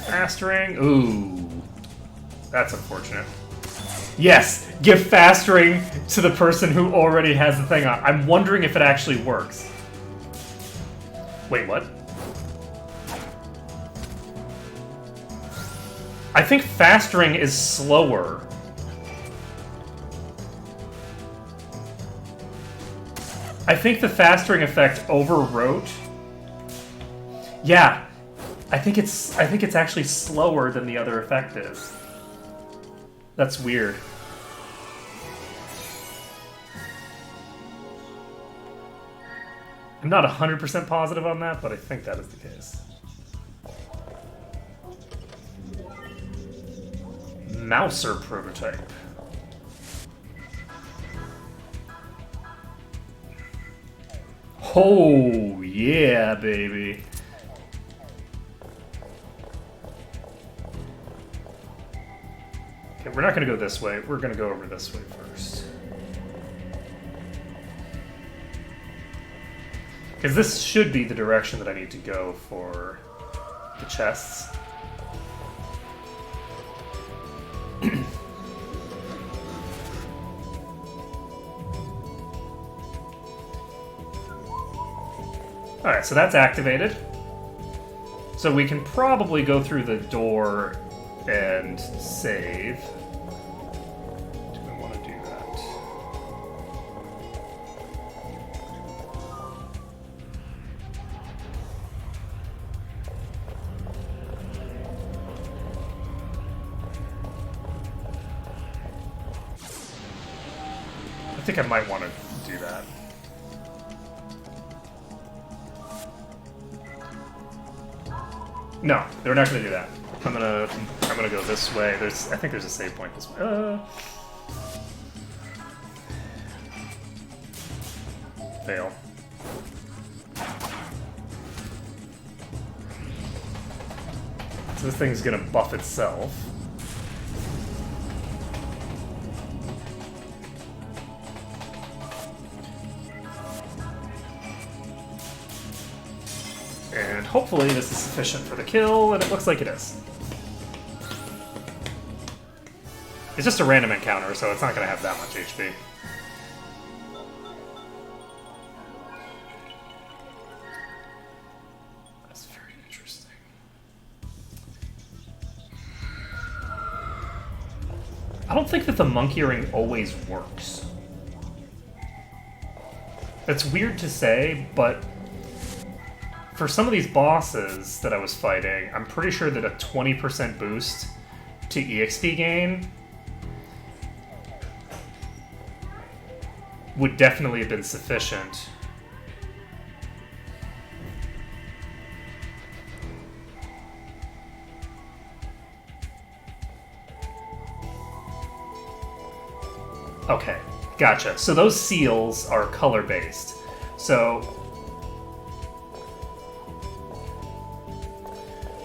Fastering? Ooh. That's unfortunate. Yes! Give fastering to the person who already has the thing on. I'm wondering if it actually works. Wait, what? I think fastering is slower. I think the fastering effect overwrote. Yeah. I think it's actually slower than the other effect is. That's weird. I'm not 100% positive on that, but I think that is the case. Mouser prototype. Oh, yeah, baby. Okay, we're not going to go this way. We're going to go over this way first. Because this should be the direction that I need to go for the chests. Alright, so that's activated. So we can probably go through the door and save. Do we want to do that? I think I might want to do that. No, they're not going to do that. I'm gonna go this way. I think there's a save point this way. Fail. So this thing's gonna buff itself. And hopefully this is sufficient for the kill, and it looks like it is. It's just a random encounter, so it's not going to have that much HP. That's very interesting. I don't think that the monkey ring always works. That's weird to say, but for some of these bosses that I was fighting, I'm pretty sure that a 20% boost to EXP gain would definitely have been sufficient. Okay, gotcha. So those seals are color-based. So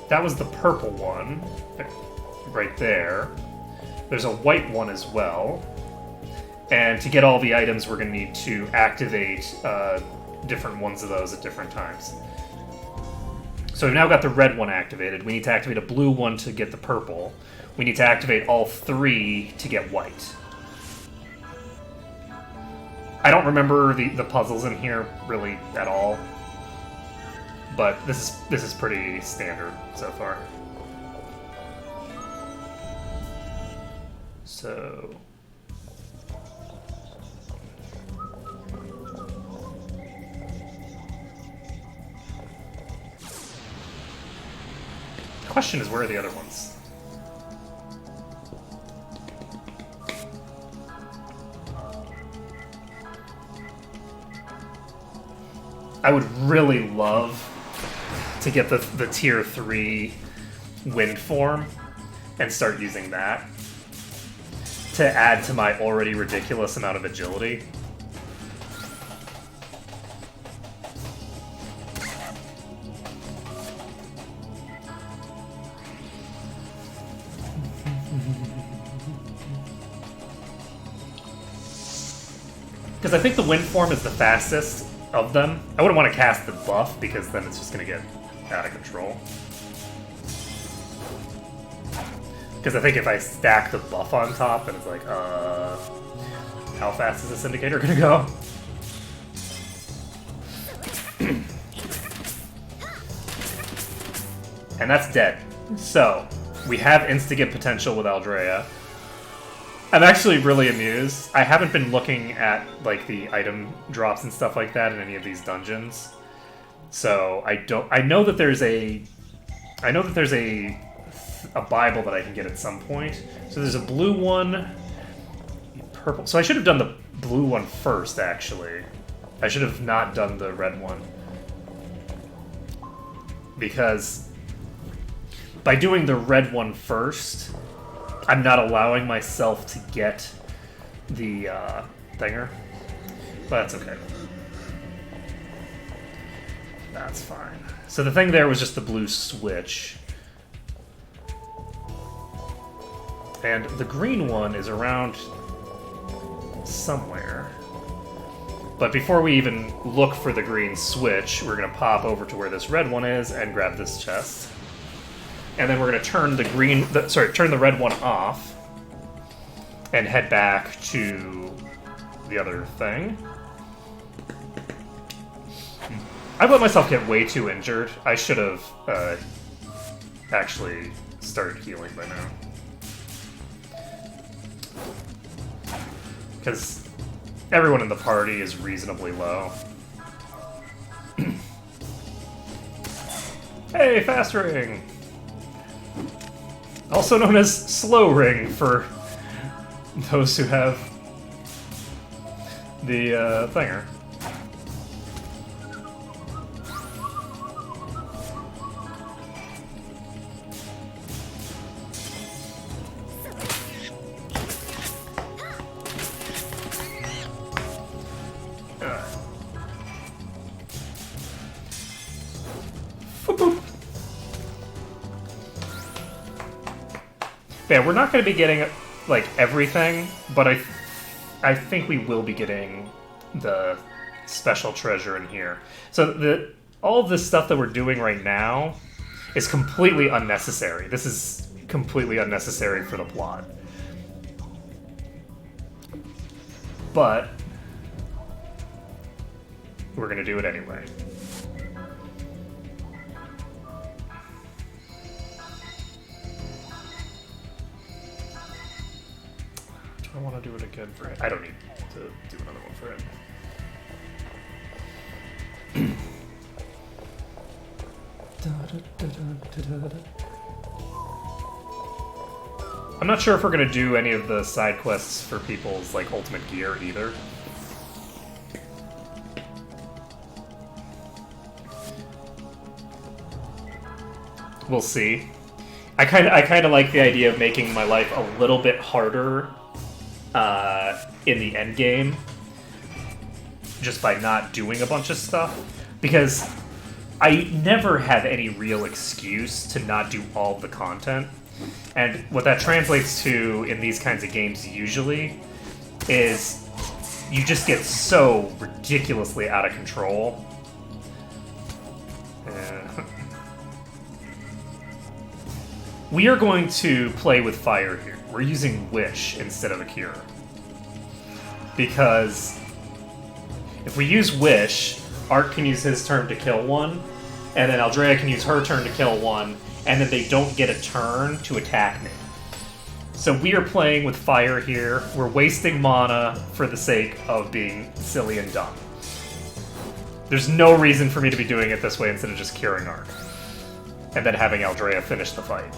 that was the purple one, right there. There's a white one as well. And to get all the items, we're going to need to activate different ones of those at different times. So we've now got the red one activated. We need to activate a blue one to get the purple. We need to activate all three to get white. I don't remember the puzzles in here really at all. But this is pretty standard so far. So the question is, where are the other ones? I would really love to get the tier 3 wind form, and start using that to add to my already ridiculous amount of agility. Because I think the wind form is the fastest of them. I wouldn't want to cast the buff because then it's just going to get out of control. Because I think if I stack the buff on top, then it's like, how fast is this indicator going to go? And that's dead. So, we have instigate potential with Aldrea. I'm actually really amused. I haven't been looking at like the item drops and stuff like that in any of these dungeons. So I know that there's a Bible that I can get at some point. So there's a blue one, purple. So I should have done the blue one first, actually. I should have not done the red one. Because by doing the red one first, I'm not allowing myself to get the thinger. But that's okay. That's fine. So the thing there was just the blue switch. And the green one is around somewhere. But before we even look for the green switch, we're going to pop over to where this red one is and grab this chest. And then we're going to turn turn the red one off and head back to the other thing. I've let myself get way too injured. I should have actually started healing by now. Because everyone in the party is reasonably low. Hey, fast ring! Also known as slow ring for those who have the thinger. Yeah, we're not going to be getting, like, everything, but I think we will be getting the special treasure in here. So all of this stuff that we're doing right now is completely unnecessary. This is completely unnecessary for the plot. But we're going to do it anyway. I want to do it again for it. I don't need to do another one for it. I'm not sure if we're going to do any of the side quests for people's like ultimate gear either. We'll see. I kind of like the idea of making my life a little bit harder in the end game, just by not doing a bunch of stuff, because I never have any real excuse to not do all the content, and what that translates to in these kinds of games usually is you just get so ridiculously out of control. We are going to play with fire here. We're using Wish instead of a Cure. Because if we use Wish, Art can use his turn to kill one, and then Aldrea can use her turn to kill one, and then they don't get a turn to attack me. So we are playing with fire here. We're wasting mana for the sake of being silly and dumb. There's no reason for me to be doing it this way instead of just curing Art. And then having Aldrea finish the fight.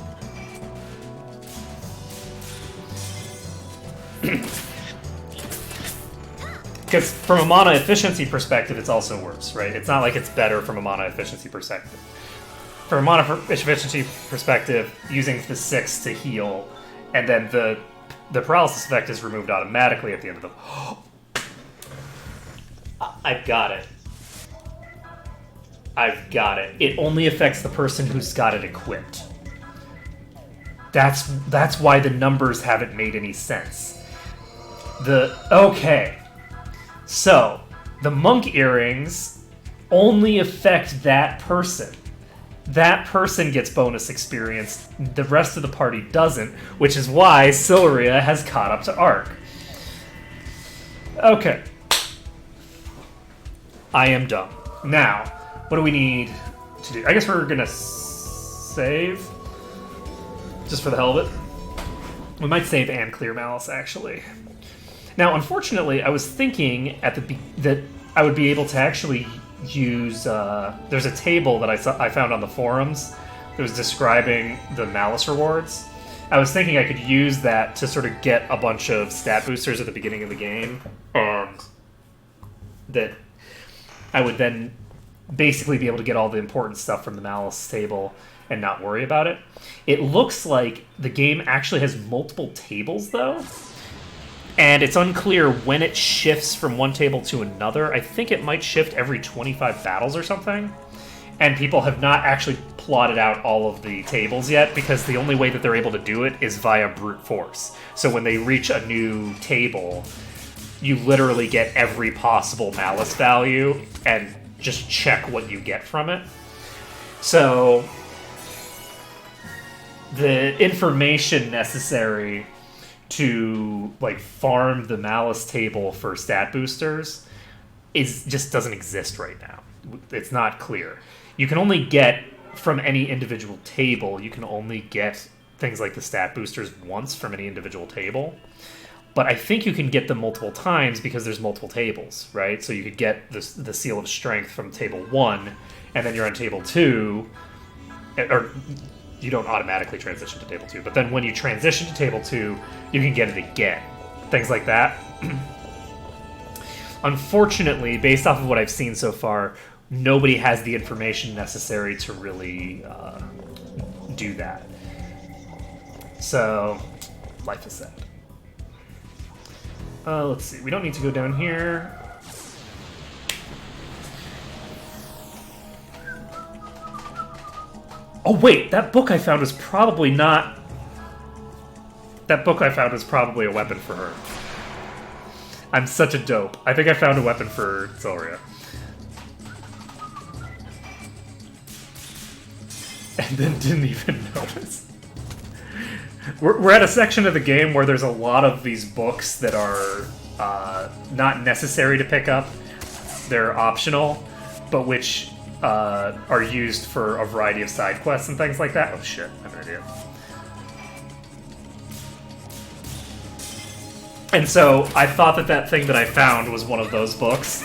Because from a mana efficiency perspective, it's also worse, right? It's not like it's better from a mana efficiency perspective. from a mana efficiency perspective, using the 6 to heal, and then the paralysis effect is removed automatically at the end of the... I've got it. I've got it. It only affects the person who's got it equipped. That's why the numbers haven't made any sense. Okay. So, the monk earrings only affect that person. That person gets bonus experience. The rest of the party doesn't, which is why Silria has caught up to Ark. Okay. I am done. Now, what do we need to do? I guess we're gonna save. Just for the hell of it. We might save and clear Malice, actually. Now, unfortunately, I was thinking that I would be able to actually use... there's a table that I found on the forums that was describing the Malice rewards. I was thinking I could use that to sort of get a bunch of stat boosters at the beginning of the game, and that I would then basically be able to get all the important stuff from the Malice table and not worry about it. It looks like the game actually has multiple tables, though, and it's unclear when it shifts from one table to another. I think it might shift every 25 battles or something, and people have not actually plotted out all of the tables yet, because the only way that they're able to do it is via brute force. So when they reach a new table, you literally get every possible Malice value and just check what you get from it. So the information necessary to farm the Malice table for stat boosters just doesn't exist right now. It's not clear. You can only get from any individual table. You can only get things like the stat boosters once from any individual table. But I think you can get them multiple times because there's multiple tables, right? So you could get the Seal of Strength from table 1, and then you're on table 2, or you don't automatically transition to table 2, but then when you transition to table 2, you can get it again. Things like that. Unfortunately, based off of what I've seen so far, nobody has the information necessary to really do that. So, life is sad. Let's see. We don't need to go down here. Oh, wait. That book I found was probably not... That book I found was probably a weapon for her. I'm such a dope. I think I found a weapon for Silria. And then didn't even notice. We're at a section of the game where there's a lot of these books that are not necessary to pick up. They're optional, but which are used for a variety of side quests and things like that. Oh shit, I have an idea. And so I thought that thing that I found was one of those books,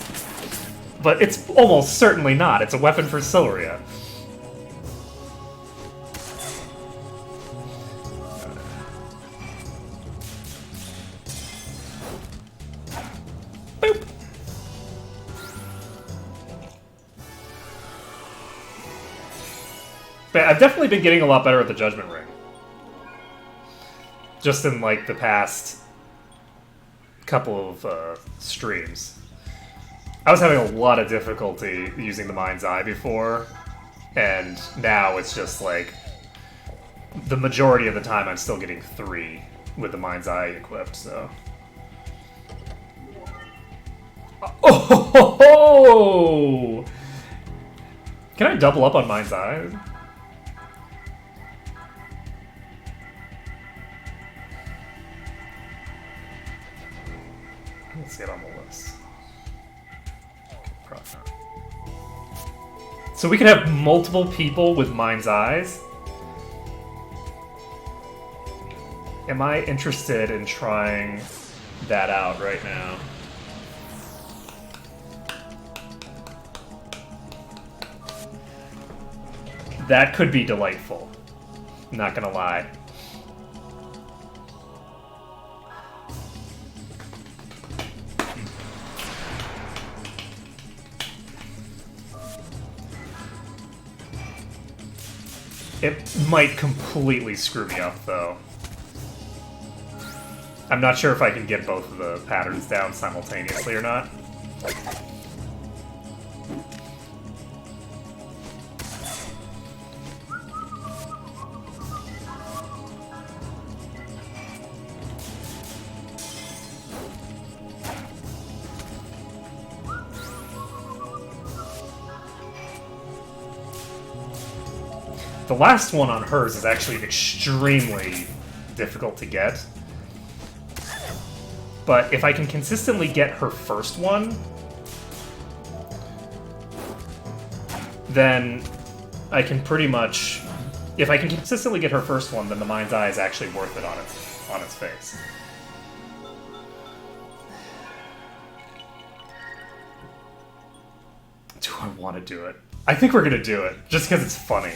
but it's almost certainly not. It's a weapon for Silria. Boop. But I've definitely been getting a lot better at the Judgment Ring. Just in, the past couple of streams. I was having a lot of difficulty using the Mind's Eye before, and now it's just, the majority of the time I'm still getting 3 with the Mind's Eye equipped, so... Oh! Ho, ho, ho! Can I double up on Mind's Eye? Let's get on the list. Probably not. So we could have multiple people with Mind's Eyes. Am I interested in trying that out right now? That could be delightful. Not gonna lie. It might completely screw me up, though. I'm not sure if I can get both of the patterns down simultaneously or not. The last one on hers is actually extremely difficult to get. But if I can consistently get her first one, then I can pretty much... If I can consistently get her first one, then the Mind's Eye is actually worth it on its face. Do I want to do it? I think we're going to do it, just because it's funny.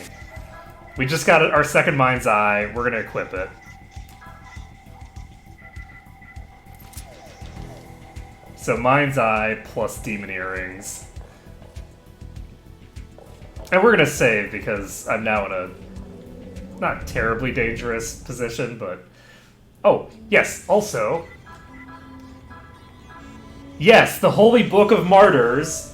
We just got our second Mind's Eye. We're going to equip it. So Mind's Eye plus Demon Earrings. And we're going to save because I'm now in a not terribly dangerous position, but... Oh, yes, also... Yes, the Holy Book of Martyrs...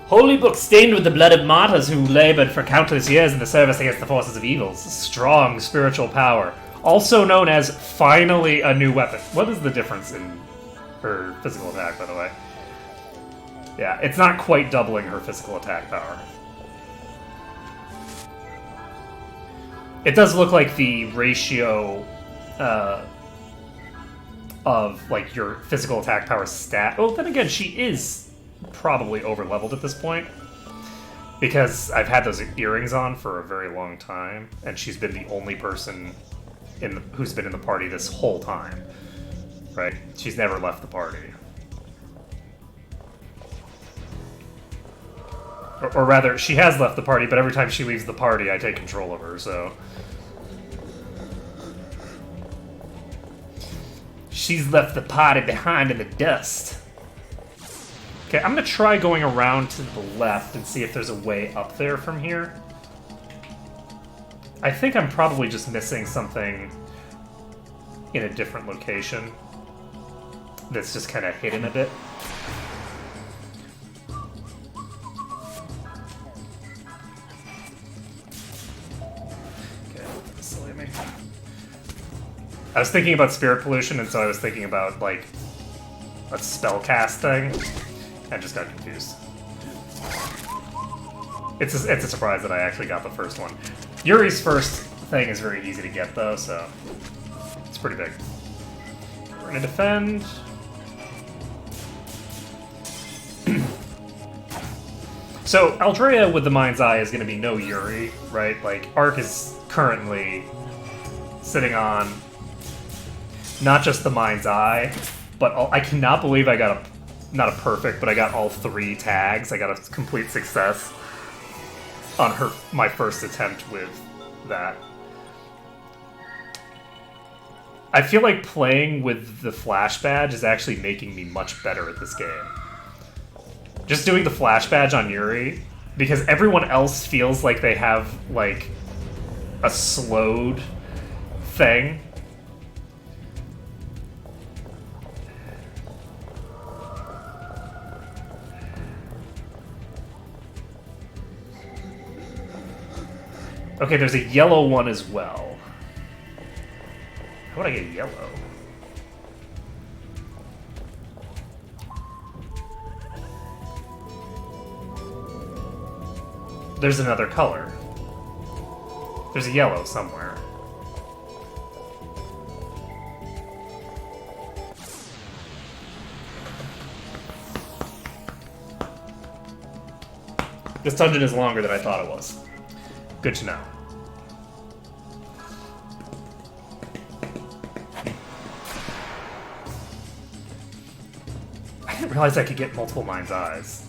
Holy book stained with the blood of martyrs who labored for countless years in the service against the forces of evils. Strong spiritual power. Also known as finally a new weapon. What is the difference in her physical attack, by the way? Yeah, it's not quite doubling her physical attack power. It does look like the ratio of like your physical attack power stat. Oh, then again, she is probably over-leveled at this point, because I've had those earrings on for a very long time, and she's been the only person who's been in the party this whole time, right? She's never left the party. Or rather, she has left the party, but every time she leaves the party, I take control of her, so... She's left the party behind in the dust. Okay, I'm gonna try going around to the left and see if there's a way up there from here. I think I'm probably just missing something in a different location that's just kind of hidden a bit. Okay, silly me. I was thinking about spirit pollution, and so I was thinking about, like, a spell cast thing. I just got confused. It's a surprise that I actually got the first one. Yuri's first thing is very easy to get, though, so it's pretty big. We're gonna defend. So Aldrea with the Mind's Eye is gonna be no Yuri, right? Like, Ark is currently sitting on not just the Mind's Eye, but I cannot believe I got not a perfect, but I got all 3 tags. I got a complete success on my first attempt with that. I feel like playing with the Flash Badge is actually making me much better at this game. Just doing the Flash Badge on Yuri, because everyone else feels like they have, like, a slowed thing. Okay, there's a yellow one as well. How would I get yellow? There's another color. There's a yellow somewhere. This dungeon is longer than I thought it was. Good to know. I didn't realize I could get multiple Mind's Eyes.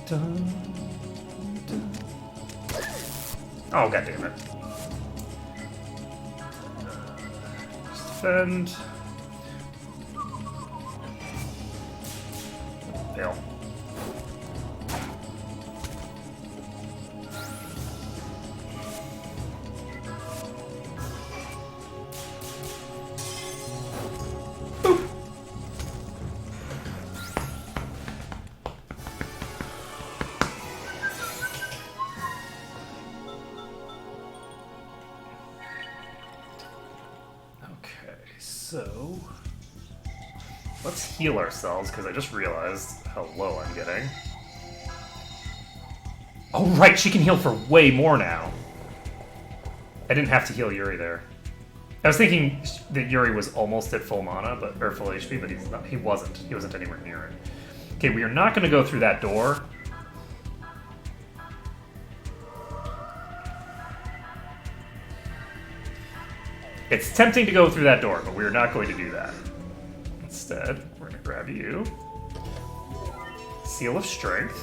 Dun, dun. Oh, god damn it. Defend. Fail. So, let's heal ourselves, because I just realized how low I'm getting. Oh, right, she can heal for way more now. I didn't have to heal Yuri there. I was thinking that Yuri was almost at full mana, or full HP, but he's not. He wasn't. He wasn't anywhere near it. Okay, we are not going to go through that door. It's tempting to go through that door, but we're not going to do that. Instead, we're going to grab you. Seal of Strength.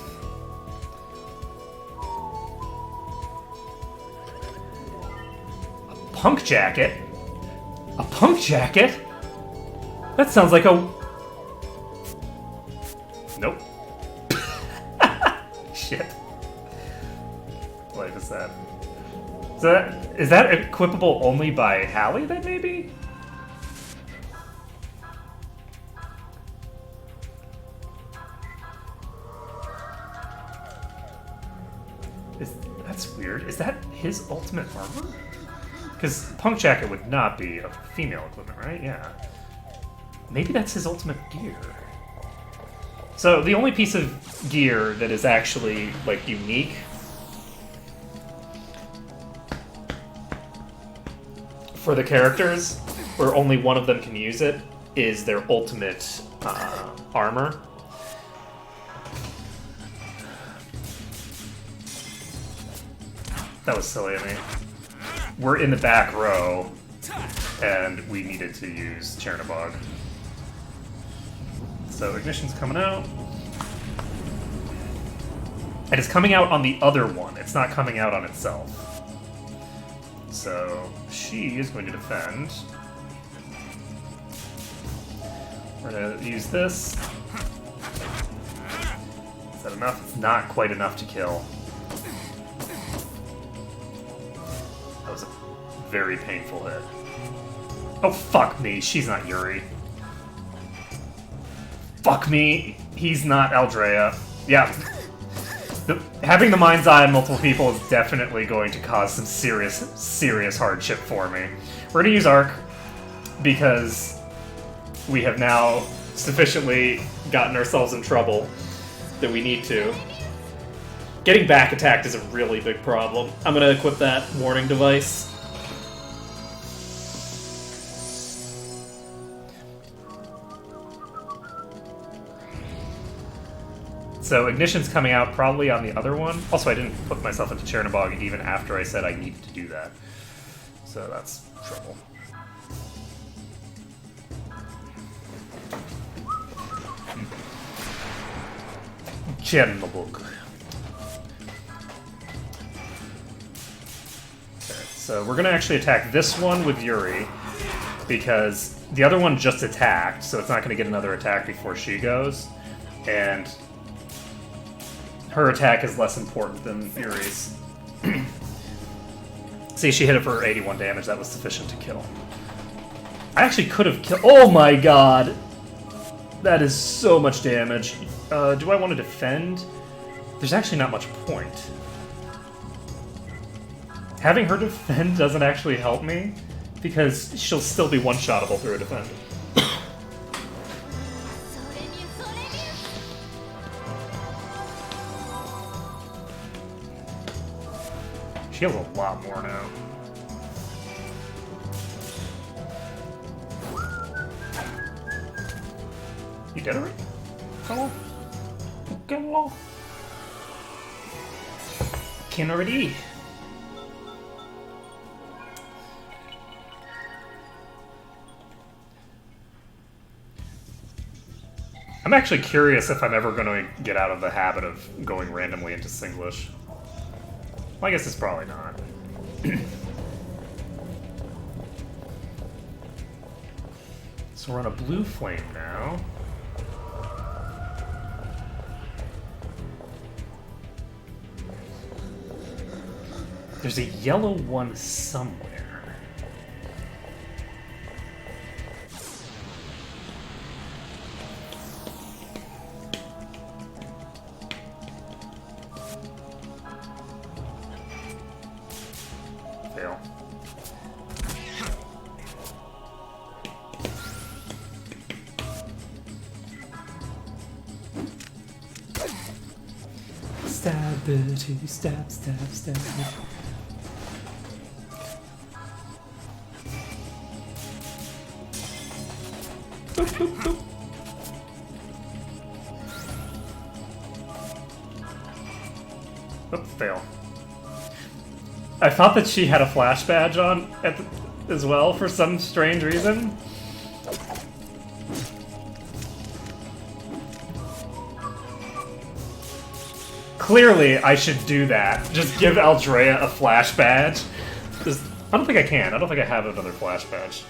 A punk jacket? A punk jacket? That sounds like a... Nope. Shit. Life is sad. Is that equipable only by Hallie, then, maybe? That's weird. Is that his ultimate armor? Because Punk Jacket would not be a female equipment, right? Yeah. Maybe that's his ultimate gear. So, the only piece of gear that is actually, like, unique for the characters, where only one of them can use it, is their ultimate armor. That was silly of me. We're in the back row, and we needed to use Chernobog. So Ignition's coming out. And it's coming out on the other one. It's not coming out on itself. So she is going to defend. We're going to use this. Is that enough? It's not quite enough to kill. That was a very painful hit. Oh, fuck me. She's not Yuri. Fuck me. He's not Aldrea. Yeah. Having the mind's eye on multiple people is definitely going to cause some serious hardship for me. We're going to use Arc because we have now sufficiently gotten ourselves in trouble that we need to. Getting back attacked is a really big problem. I'm going to equip that warning device. So Ignition's coming out probably on the other one. Also, I didn't put myself into Chernobog even after I said I needed to do that. So that's trouble. Chernobog. Okay, so we're going to actually attack this one with Yuri, because the other one just attacked, so it's not going to get another attack before she goes. And her attack is less important than Yuri's. See, she hit it for 81 damage. That was sufficient to kill. I actually could have killed... Oh my god! That is so much damage. Do I want to defend? There's actually not much point. Having her defend doesn't actually help me, because she'll still be one-shottable through a defend. She has a lot more now. You dead already? Hello? Hello? Can already. I'm actually curious if I'm ever going to get out of the habit of going randomly into Singlish. Well, I guess it's probably not. So we're on a blue flame now. There's a yellow one somewhere. Fail. Stab Bertie, stab, stab, stab. Boop, boop, boop. Oh, fail. I thought that she had a flash badge on as well for some strange reason. Clearly, I should do that. Just give Aldrea a flash badge. I don't think I can. I don't think I have another flash badge.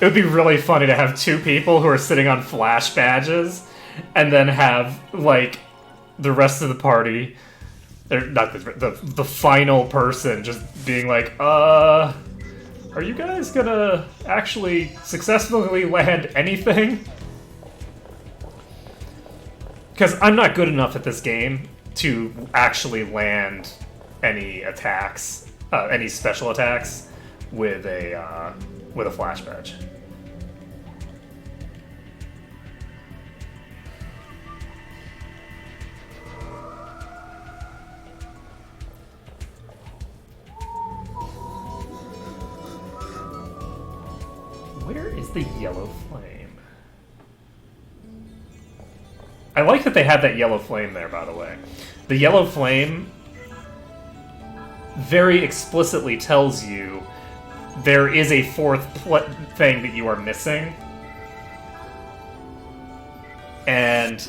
It would be really funny to have two people who are sitting on flash badges, and then have, like, the rest of the party, or not the final person, just being like, are you guys gonna actually successfully land anything? Because I'm not good enough at this game to actually land any attacks, any special attacks with a flash badge. Where is the yellow flame? I like that they had that yellow flame there, by the way. The yellow flame very explicitly tells you there is a fourth thing that you are missing. And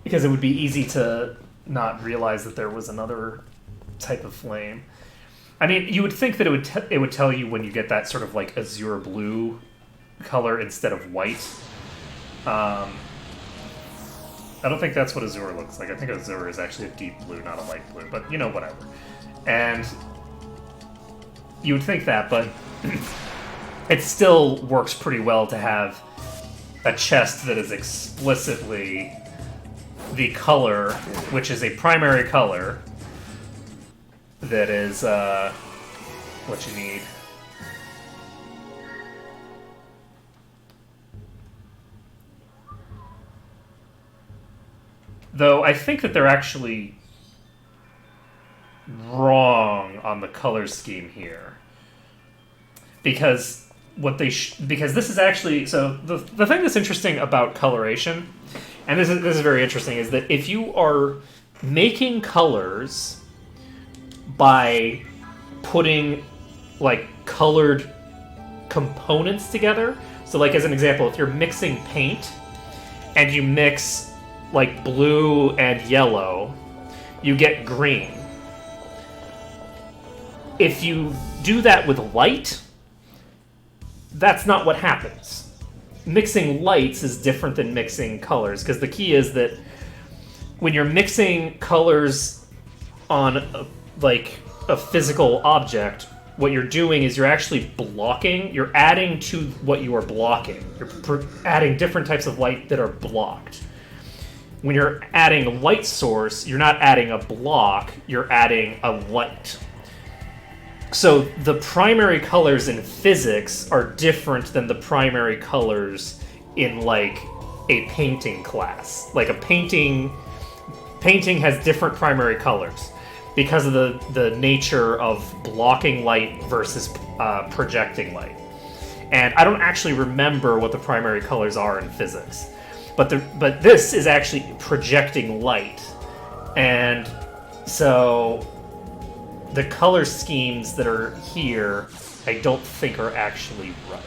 because it would be easy to not realize that there was another type of flame. I mean, you would think that it would tell you when you get that sort of like azure blue color instead of white. I don't think that's what azure looks like. I think azure is actually a deep blue, not a light blue. But, you know, whatever. And you would think that, but it still works pretty well to have a chest that is explicitly the color, which is a primary color, that is what you need. Though I think that they're actually wrong on the color scheme here, because what they because this is actually the thing that's interesting about coloration, and this is very interesting, is that if you are making colors by putting like colored components together, so like as an example, if you're mixing paint and you mix like blue and yellow, you get green. If you do that with light, that's not what happens. Mixing lights is different than mixing colors, because the key is that when you're mixing colors on a physical object, what you're doing is you're actually blocking, you're adding to what you are blocking. You're adding different types of light that are blocked. When you're adding a light source, you're not adding a block, you're adding a light. So the primary colors in physics are different than the primary colors in like a painting class. Like a painting has different primary colors because of the nature of blocking light versus projecting light. And I don't actually remember what the primary colors are in physics. But this is actually projecting light. And so the color schemes that are here, I don't think are actually right.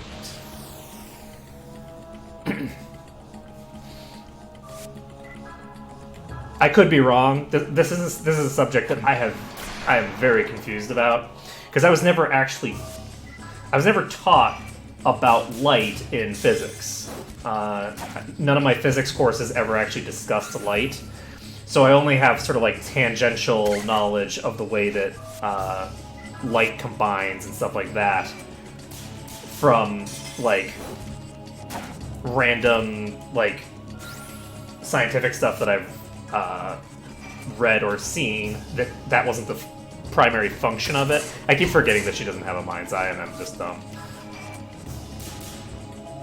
I could be wrong. This is a subject that I am very confused about, because I was never taught about light in physics. None of my physics courses ever actually discussed light. So I only have sort of like tangential knowledge of the way that light combines and stuff like that from like random like scientific stuff that I've read or seen. That wasn't the primary function of it. I keep forgetting that she doesn't have a mind's eye, and I'm just dumb.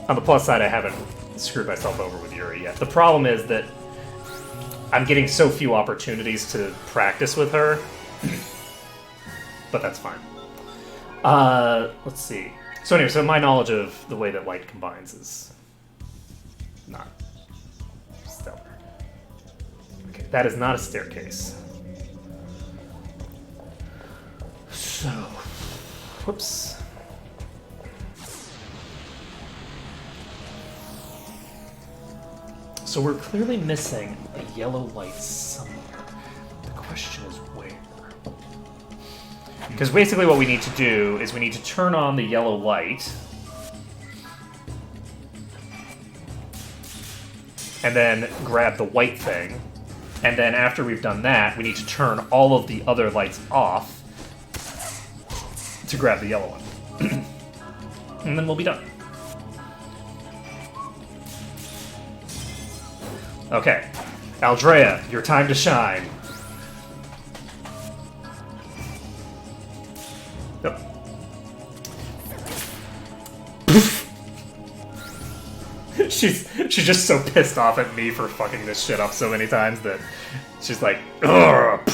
On the plus side, I haven't screwed myself over with Yuri yet. The problem is that I'm getting so few opportunities to practice with her, but that's fine. Let's see. So anyway, so my knowledge of the way that light combines is not stellar. Okay, that is not a staircase. So, whoops. So we're clearly missing a yellow light somewhere. The question is where? Because basically what we need to do is we need to turn on the yellow light and then grab the white thing. And then after we've done that, we need to turn all of the other lights off to grab the yellow one. And then we'll be done. Okay, Aldrea, your time to shine. Yep. She's just so pissed off at me for fucking this shit up so many times that she's like, ugh.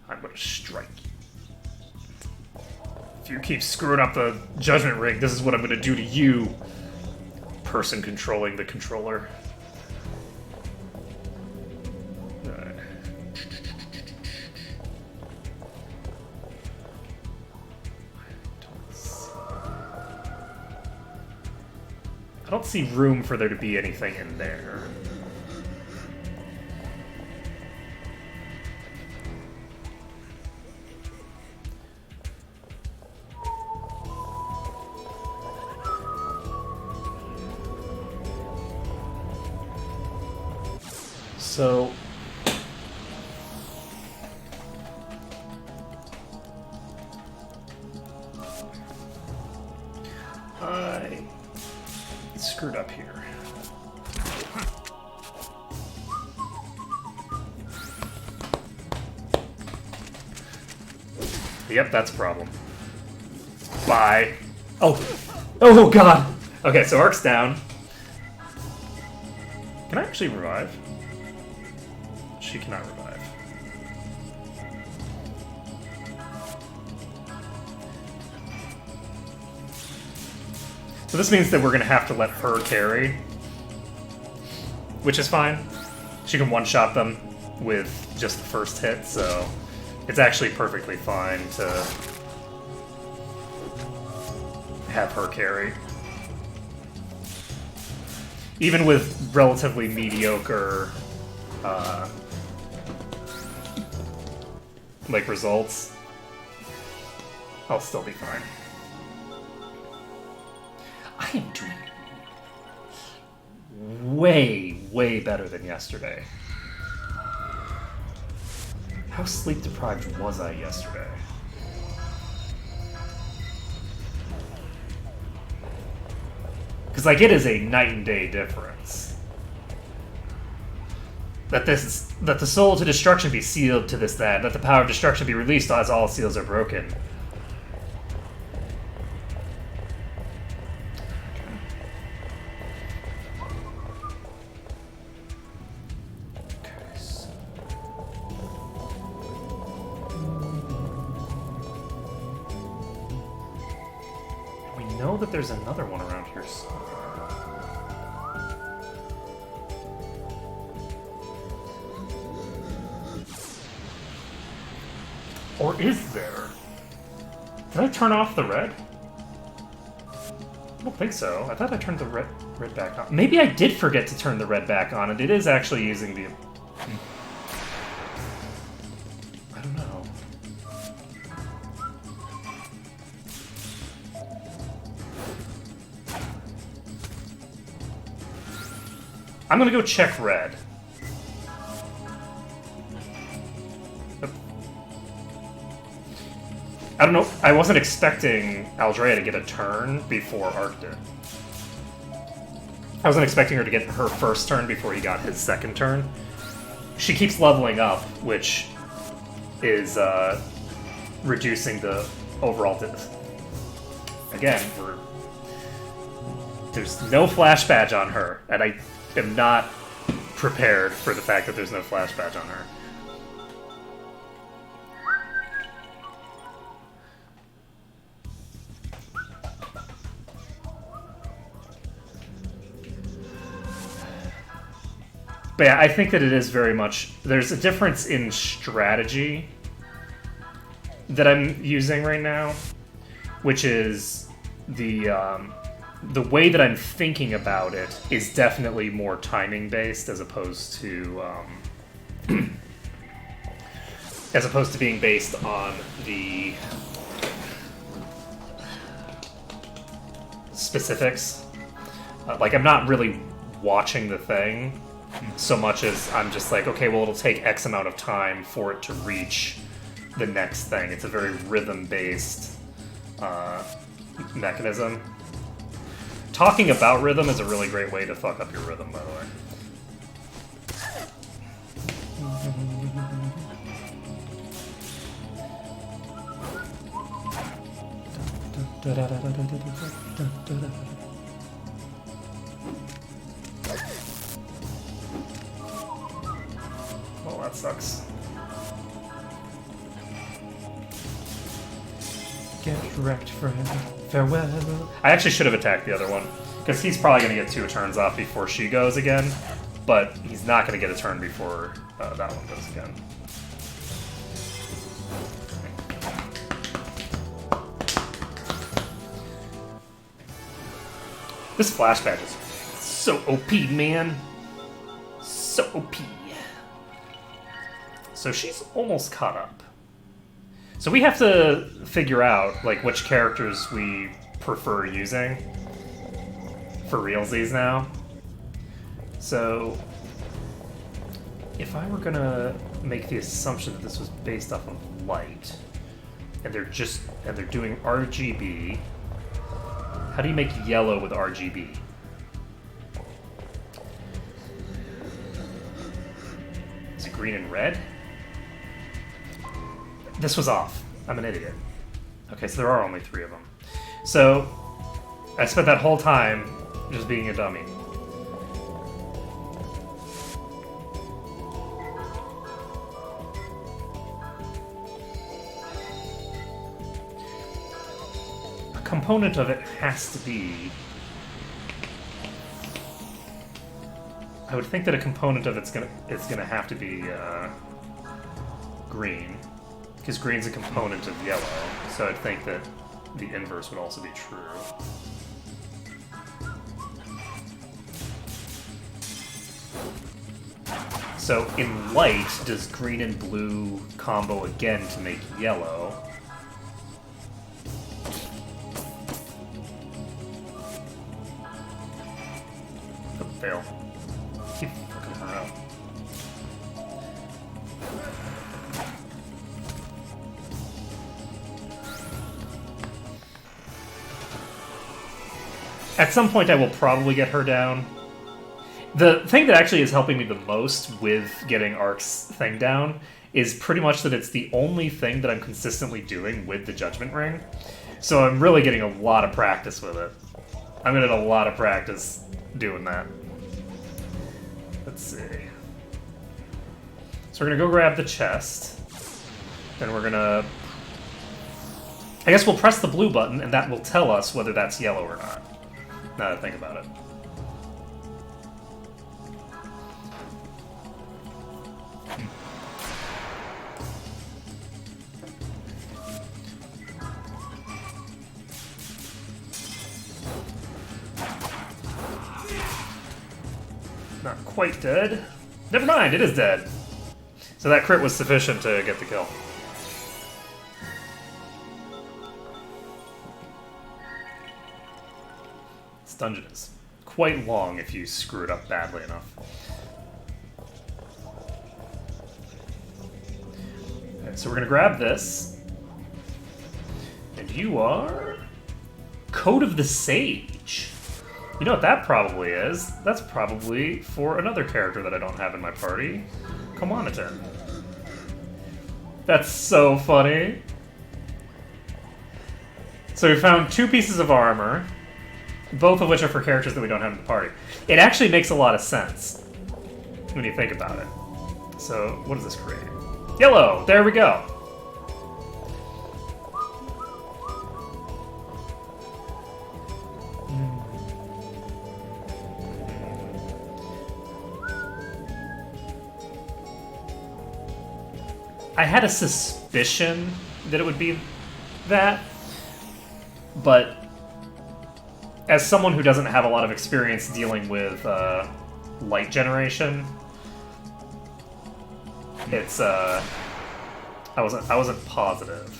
I'm gonna strike you. If you keep screwing up the judgment ring, this is what I'm gonna do to you. Person controlling the controller. I don't see room for there to be anything in there. So I screwed up here. Yep, that's a problem. Bye. Oh god. Okay, so Ark's down. Can I actually revive? She cannot revive. So this means that we're going to have to let her carry, which is fine. She can one-shot them with just the first hit, so it's actually perfectly fine to have her carry. Even with relatively mediocre like results, I'll still be fine. I am doing way better than yesterday. How sleep deprived was I yesterday? Because like it is a night and day difference. That the soul to destruction be sealed to this that the power of destruction be released as all seals are broken. Okay, so we know that there's another one around here somewhere. Or is there? Did I turn off the red? I don't think so. I thought I turned the red back on. Maybe I did forget to turn the red back on, and it is actually using the... I don't know. I'm gonna go check red. I don't know. I wasn't expecting Aldrea to get a turn before Ark did. I wasn't expecting her to get her first turn before he got his second turn. She keeps leveling up, which is reducing the overall. Again, there's no flash badge on her, and I am not prepared for the fact that there's no flash badge on her. But yeah, I think that it is very much... There's a difference in strategy that I'm using right now, which is the way that I'm thinking about it is definitely more timing based as opposed to being based on the specifics. Like, I'm not really watching the thing so much as I'm just like, okay, well, it'll take X amount of time for it to reach the next thing. It's a very rhythm-based mechanism. Talking about rhythm is a really great way to fuck up your rhythm, by the way. Well, that sucks. Get wrecked forever. Farewell. I actually should have attacked the other one, because he's probably going to get 2 turns off before she goes again, but he's not going to get a turn before that one goes again. This flash badge is so OP, man. So OP. So she's almost caught up. So we have to figure out, like, which characters we prefer using for realsies now. So if I were gonna make the assumption that this was based off of light, and they're doing RGB, how do you make yellow with RGB? Is it green and red? This was off. I'm an idiot. Okay, so there are only 3 of them. So I spent that whole time just being a dummy. A component of it has to be... I would think that a component of it's gonna have to be green. Because green's a component of yellow, so I'd think that the inverse would also be true. So in light, does green and blue combo again to make yellow? Oh, fail. Keep fucking her up. At some point, I will probably get her down. The thing that actually is helping me the most with getting Ark's thing down is pretty much that it's the only thing that I'm consistently doing with the Judgment Ring. So I'm really getting a lot of practice with it. I'm gonna get a lot of practice doing that. Let's see. So we're gonna go grab the chest. Then we're gonna... I guess we'll press the blue button, and that will tell us whether that's yellow or not. Now that I think about it. Not quite dead. Never mind, it is dead. So that crit was sufficient to get the kill. This dungeon is quite long if you screw it up badly enough. Okay, so we're gonna grab this. And you are... Code of the Sage. You know what that probably is? That's probably for another character that I don't have in my party. Comoniton. That's so funny. So we found 2 pieces of armor, both of which are for characters that we don't have in the party. It actually makes a lot of sense when you think about it. So what does this create? Yellow! There we go! I had a suspicion that it would be that, but as someone who doesn't have a lot of experience dealing with light generation, it's I wasn't positive.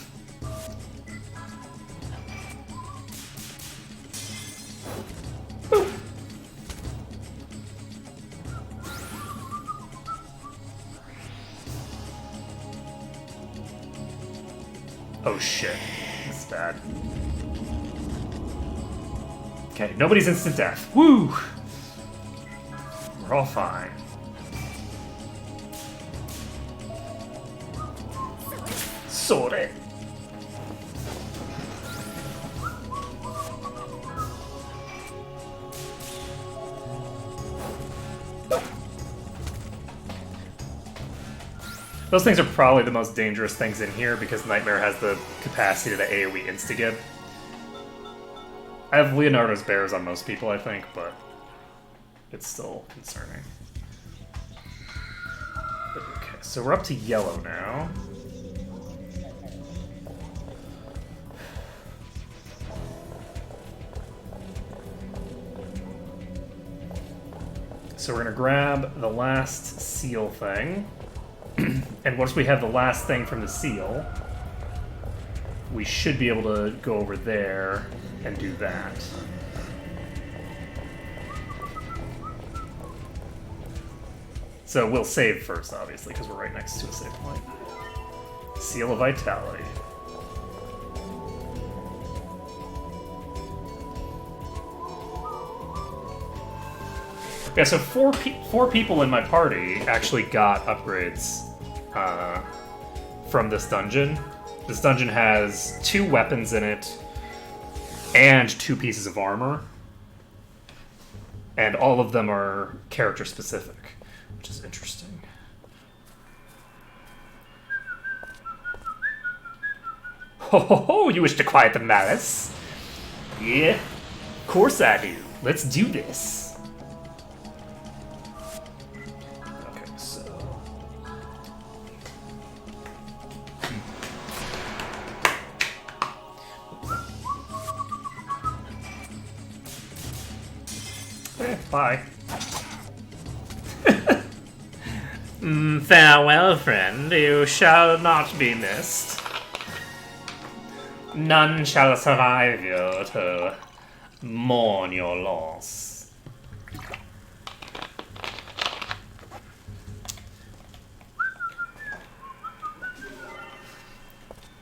Boop. Oh shit, this is bad. Okay, nobody's instant death. Woo! We're all fine. Sorry. Those things are probably the most dangerous things in here because Nightmare has the capacity to AoE insta-gib. I have Leonardo's bears on most people, I think, but it's still concerning. Okay, so we're up to yellow now. So we're gonna grab the last seal thing. And once we have the last thing from the seal, we should be able to go over there and do that. So we'll save first, obviously, because we're right next to a save point. Seal of Vitality. Yeah, so four people in my party actually got upgrades from this dungeon. This dungeon has 2 weapons in it and 2 pieces of armor. And all of them are character specific, which is interesting. Ho ho ho, you wish to quiet the malice? Yeah, of course I do. Let's do this. Bye. Farewell, friend. You shall not be missed. None shall survive you to mourn your loss.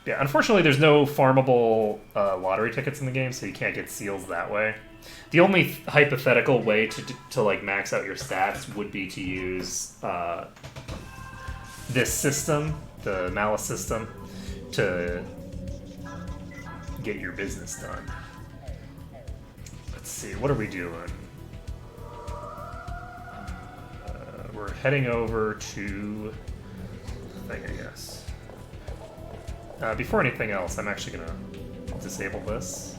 Yeah, unfortunately there's no farmable lottery tickets in the game, so you can't get seals that way. The only hypothetical way to like max out your stats would be to use this system, the malice system, to get your business done. Let's see, what are we doing? We're heading over to the thing, I guess. Before anything else, I'm actually gonna disable this.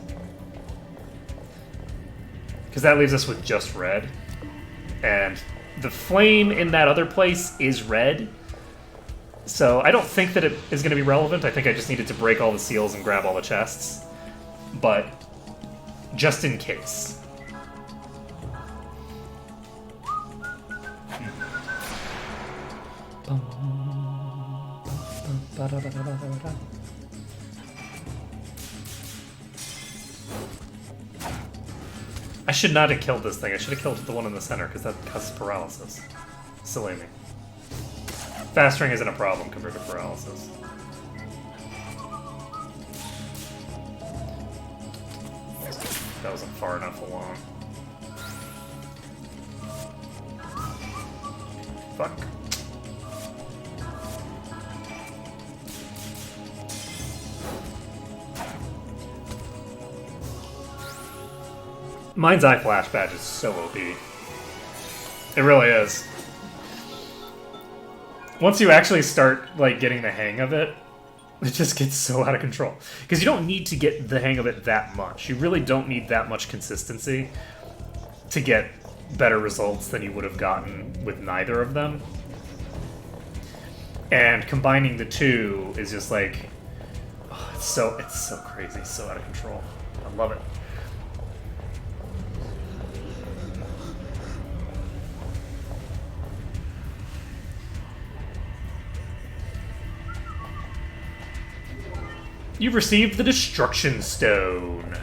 Because that leaves us with just red. And the flame in that other place is red. So I don't think that it is going to be relevant. I think I just needed to break all the seals and grab all the chests. But just in case. I should not have killed this thing. I should have killed the one in the center, because that causes paralysis. Silly me. Fast ring isn't a problem compared to paralysis. That wasn't far enough along. Fuck. Mind's Eye Flash Badge is so OP. It really is. Once you actually start, like, getting the hang of it, it just gets so out of control. Because you don't need to get the hang of it that much. You really don't need that much consistency to get better results than you would have gotten with neither of them. And combining the two is just like, oh, it's so crazy, so out of control. I love it. You've received the Destruction Stone.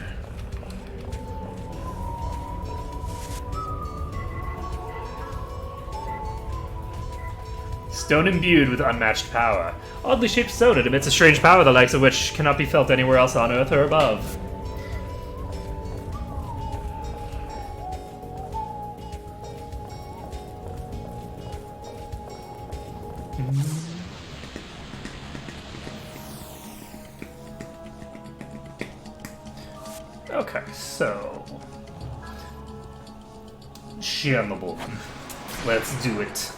Stone imbued with unmatched power. Oddly shaped stone, it emits a strange power the likes of which cannot be felt anywhere else on Earth or above. Okay, so... Shammable. Let's do it.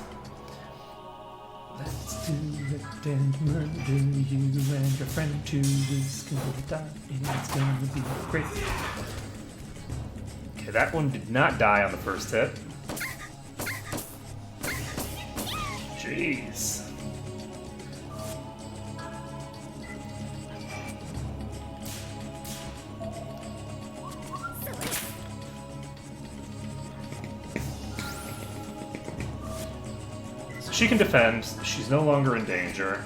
Let's do it and murder you and your friend too is gonna die and it's gonna be great. Okay, that one did not die on the first hit. Jeez. She can defend. She's no longer in danger.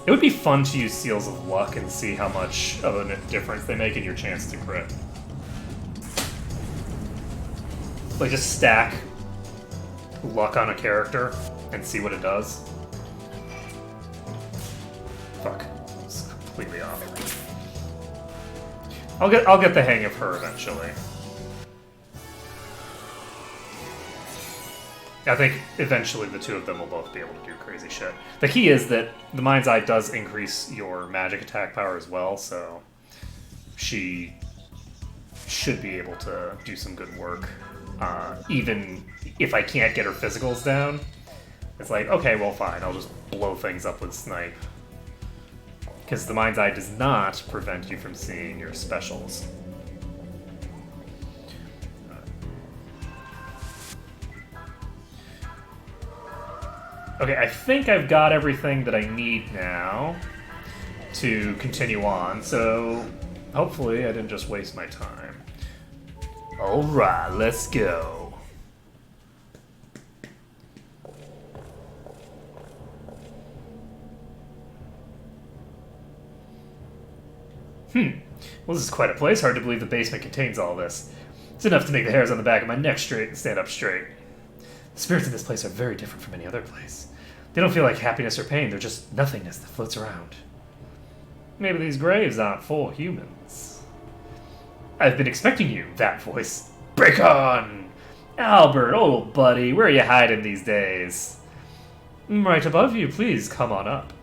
It would be fun to use Seals of Luck and see how much of a difference they make in your chance to crit. Like, just stack luck on a character and see what it does. Fuck. It's completely off. I'll get the hang of her eventually. I think eventually the two of them will both be able to do crazy shit. The key is that the Mind's Eye does increase your magic attack power as well, so she should be able to do some good work. Even if I can't get her physicals down, it's like, okay, well fine, I'll just blow things up with Snipe. Because the Mind's Eye does not prevent you from seeing your specials. Okay, I think I've got everything that I need now to continue on, so hopefully I didn't just waste my time. Alright, let's go. Well, this is quite a place. Hard to believe the basement contains all this. It's enough to make the hairs on the back of my neck straight and stand up straight. The spirits in this place are very different from any other place. They don't feel like happiness or pain, they're just nothingness that floats around. Maybe these graves aren't for humans. I've been expecting you, that voice. Break on! Albert, old buddy, where are you hiding these days? Right above you, please come on up.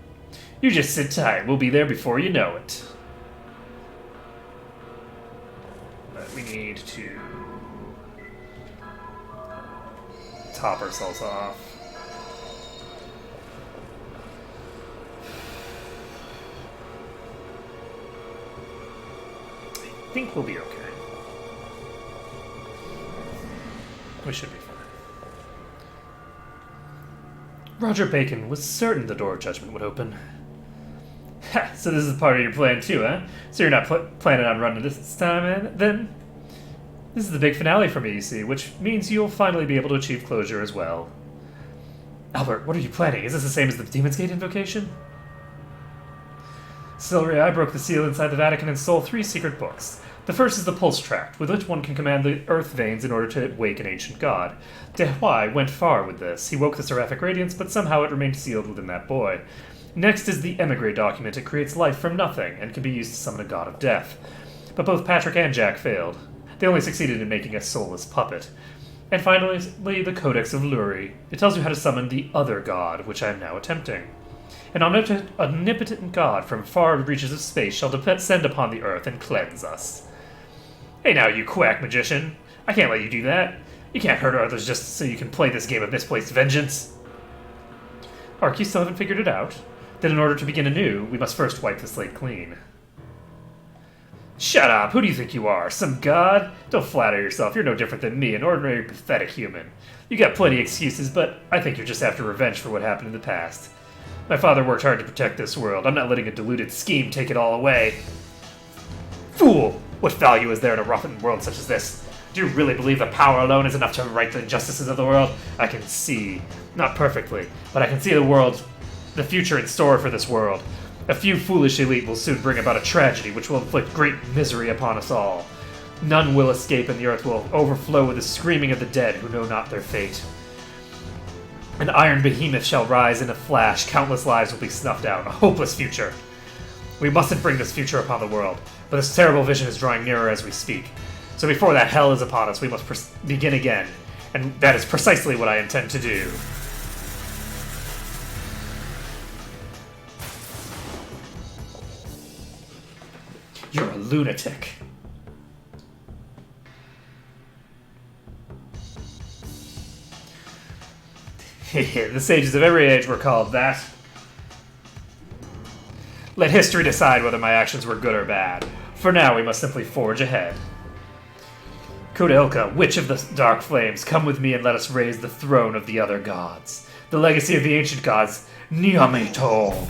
You just sit tight, we'll be there before you know it. But we need to top ourselves off. I think we'll be okay. We should be fine. Roger Bacon was certain the door of judgment would open. Ha! So this is part of your plan too, huh? So you're not planning on running this time, then? This is the big finale for me, you see, which means you'll finally be able to achieve closure as well. Albert, what are you planning? Is this the same as the Demon's Gate invocation? Silvery, I broke the seal inside the Vatican and stole 3 secret books. The first is the Pulse Tract, with which one can command the earth veins in order to wake an ancient god. De Huai went far with this. He woke the seraphic radiance, but somehow it remained sealed within that boy. Next is the Emigre document. It creates life from nothing, and can be used to summon a god of death. But both Patrick and Jack failed. They only succeeded in making a soulless puppet. And finally, the Codex of Luri. It tells you how to summon the other god, which I am now attempting. An omnipotent god from far reaches of space shall descend upon the earth and cleanse us. Hey now, you quack magician. I can't let you do that. You can't hurt others just so you can play this game of misplaced vengeance. Ark, you still haven't figured it out? That in order to begin anew, we must first wipe the slate clean. Shut up! Who do you think you are? Some god? Don't flatter yourself. You're no different than me, an ordinary, pathetic human. You got plenty of excuses, but I think you're just after revenge for what happened in the past. My father worked hard to protect this world. I'm not letting a deluded scheme take it all away. Fool! What value is there in a rotten world such as this? Do you really believe that power alone is enough to right the injustices of the world? I can see. Not perfectly, but I can see the future in store for this world. A few foolish elite will soon bring about a tragedy which will inflict great misery upon us all. None will escape, and the earth will overflow with the screaming of the dead who know not their fate. An iron behemoth shall rise in a flash. Countless lives will be snuffed out. A hopeless future. We mustn't bring this future upon the world, but this terrible vision is drawing nearer as we speak. So before that hell is upon us, we must begin again, and that is precisely what I intend to do. You're a lunatic. The sages of every age were called that. Let history decide whether my actions were good or bad. For now, we must simply forge ahead. Kudelka, witch of the dark flames, come with me and let us raise the throne of the other gods. The legacy of the ancient gods, Nyamito.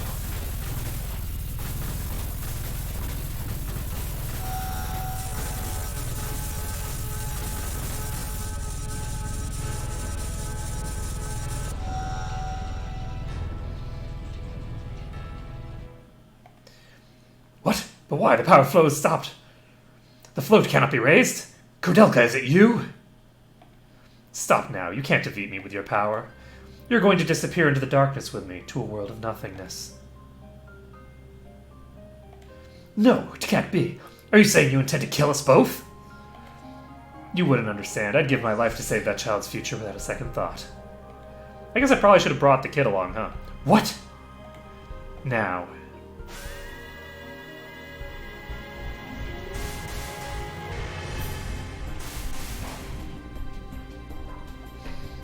What? But why? The power flow is stopped. The float cannot be raised. Kudelka, is it you? Stop now. You can't defeat me with your power. You're going to disappear into the darkness with me, to a world of nothingness. No, it can't be. Are you saying you intend to kill us both? You wouldn't understand. I'd give my life to save that child's future without a second thought. I guess I probably should have brought the kid along, huh? What? Now.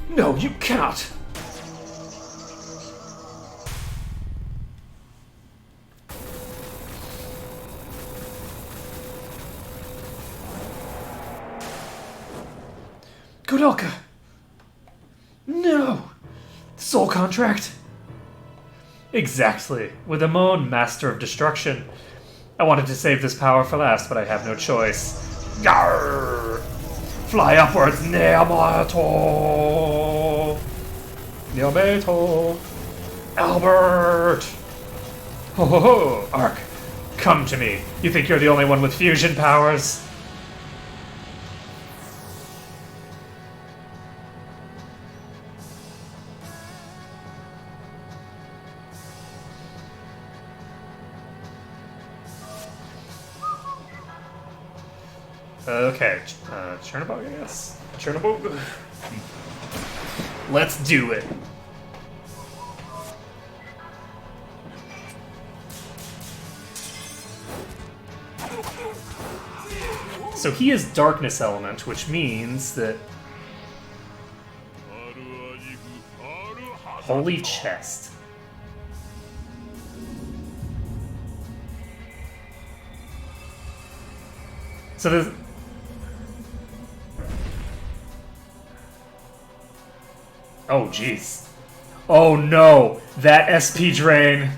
No, you cannot! Kudelka! No! Soul contract? Exactly. With Amon, master of destruction. I wanted to save this power for last, but I have no choice. Yarr! Fly upwards, Nyamato! Nyamato! Albert! Ho ho ho! Ark, come to me. You think you're the only one with fusion powers? Okay, Chernobog, I guess? Chernobog? Let's do it! So he is Darkness Element, which means that... Holy Chest. So there's... Oh, jeez. Oh, no. That SP drain.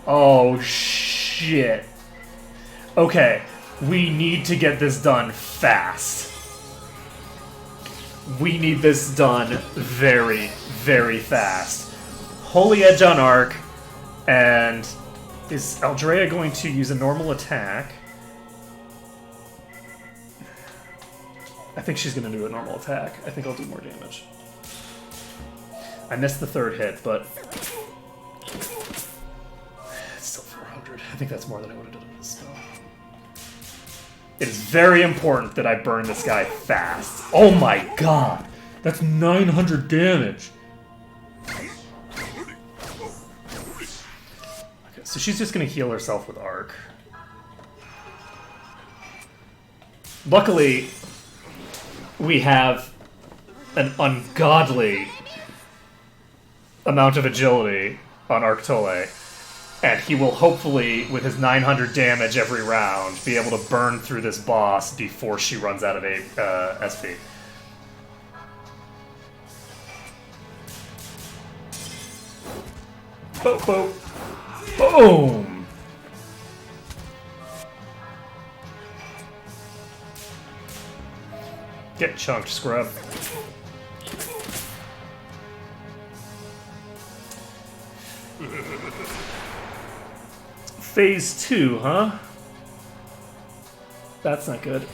Oh, shit. Okay. We need to get this done fast. We need this done very, very fast. Holy Edge on Arc. And... Is Aldrea going to use a normal attack? I think she's going to do a normal attack. I think I'll do more damage. I missed the third hit, but... It's still 400. I think that's more than I would have done with this spell. It is very important that I burn this guy fast. Oh my god! That's 900 damage! Okay, so she's just going to heal herself with Arc. Luckily, we have an ungodly amount of agility on Arctole, and he will hopefully, with his 900 damage every round, be able to burn through this boss before she runs out of SP. Boom, boom, boom! Get chunked, scrub. Phase 2, huh? That's not good.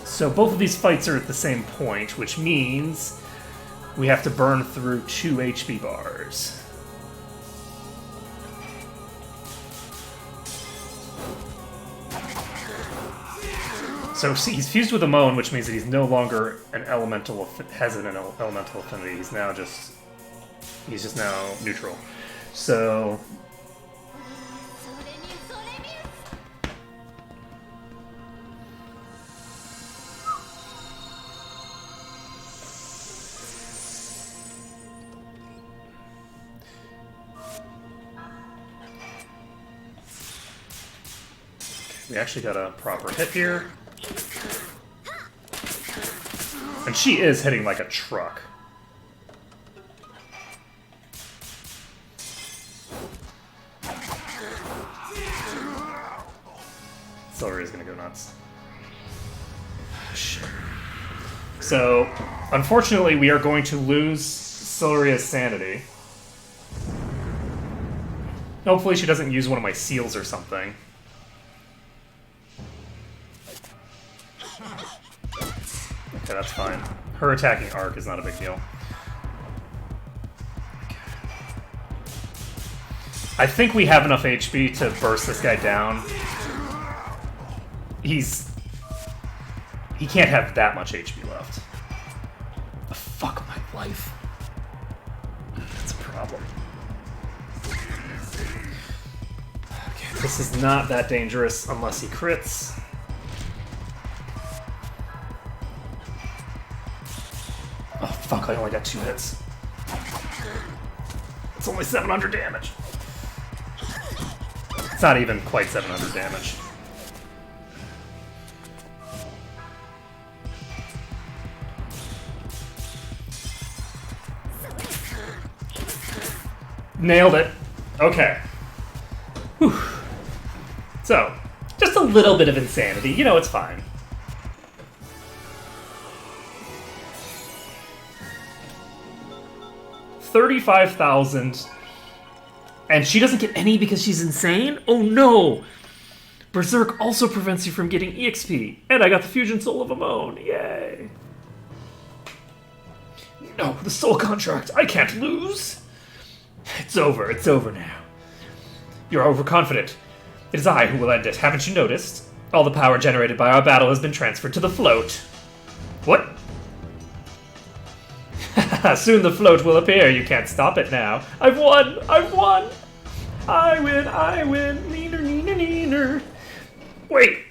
So both of these fights are at the same point, which means we have to burn through 2 HP bars. So see, he's fused with a Moan, which means that he's no longer an elemental, has an elemental affinity. He's just now neutral. So we actually got a proper hit here. And she is hitting like a truck. Celery is gonna go nuts. Shit. So, unfortunately, we are going to lose Celery's sanity. Hopefully she doesn't use one of my seals or something. Okay, that's fine. Her attacking Arc is not a big deal. I think we have enough HP to burst this guy down. He can't have that much HP left. The fuck my life. That's a problem. Okay, this is not that dangerous unless he crits. Oh, fuck, I only got 2 hits. It's only 700 damage. It's not even quite 700 damage. Nailed it. Okay. Whew. So, just a little bit of insanity. You know, it's fine. $35,000, and she doesn't get any because she's insane? Oh no! Berserk also prevents you from getting EXP, and I got the Fusion Soul of Amon, yay! No, the soul contract, I can't lose! It's over now. You're overconfident. It is I who will end it, haven't you noticed? All the power generated by our battle has been transferred to the float. What? Soon the float will appear. You can't stop it now. I've won! I've won! I win! I win! Neener, neener, neener. Wait!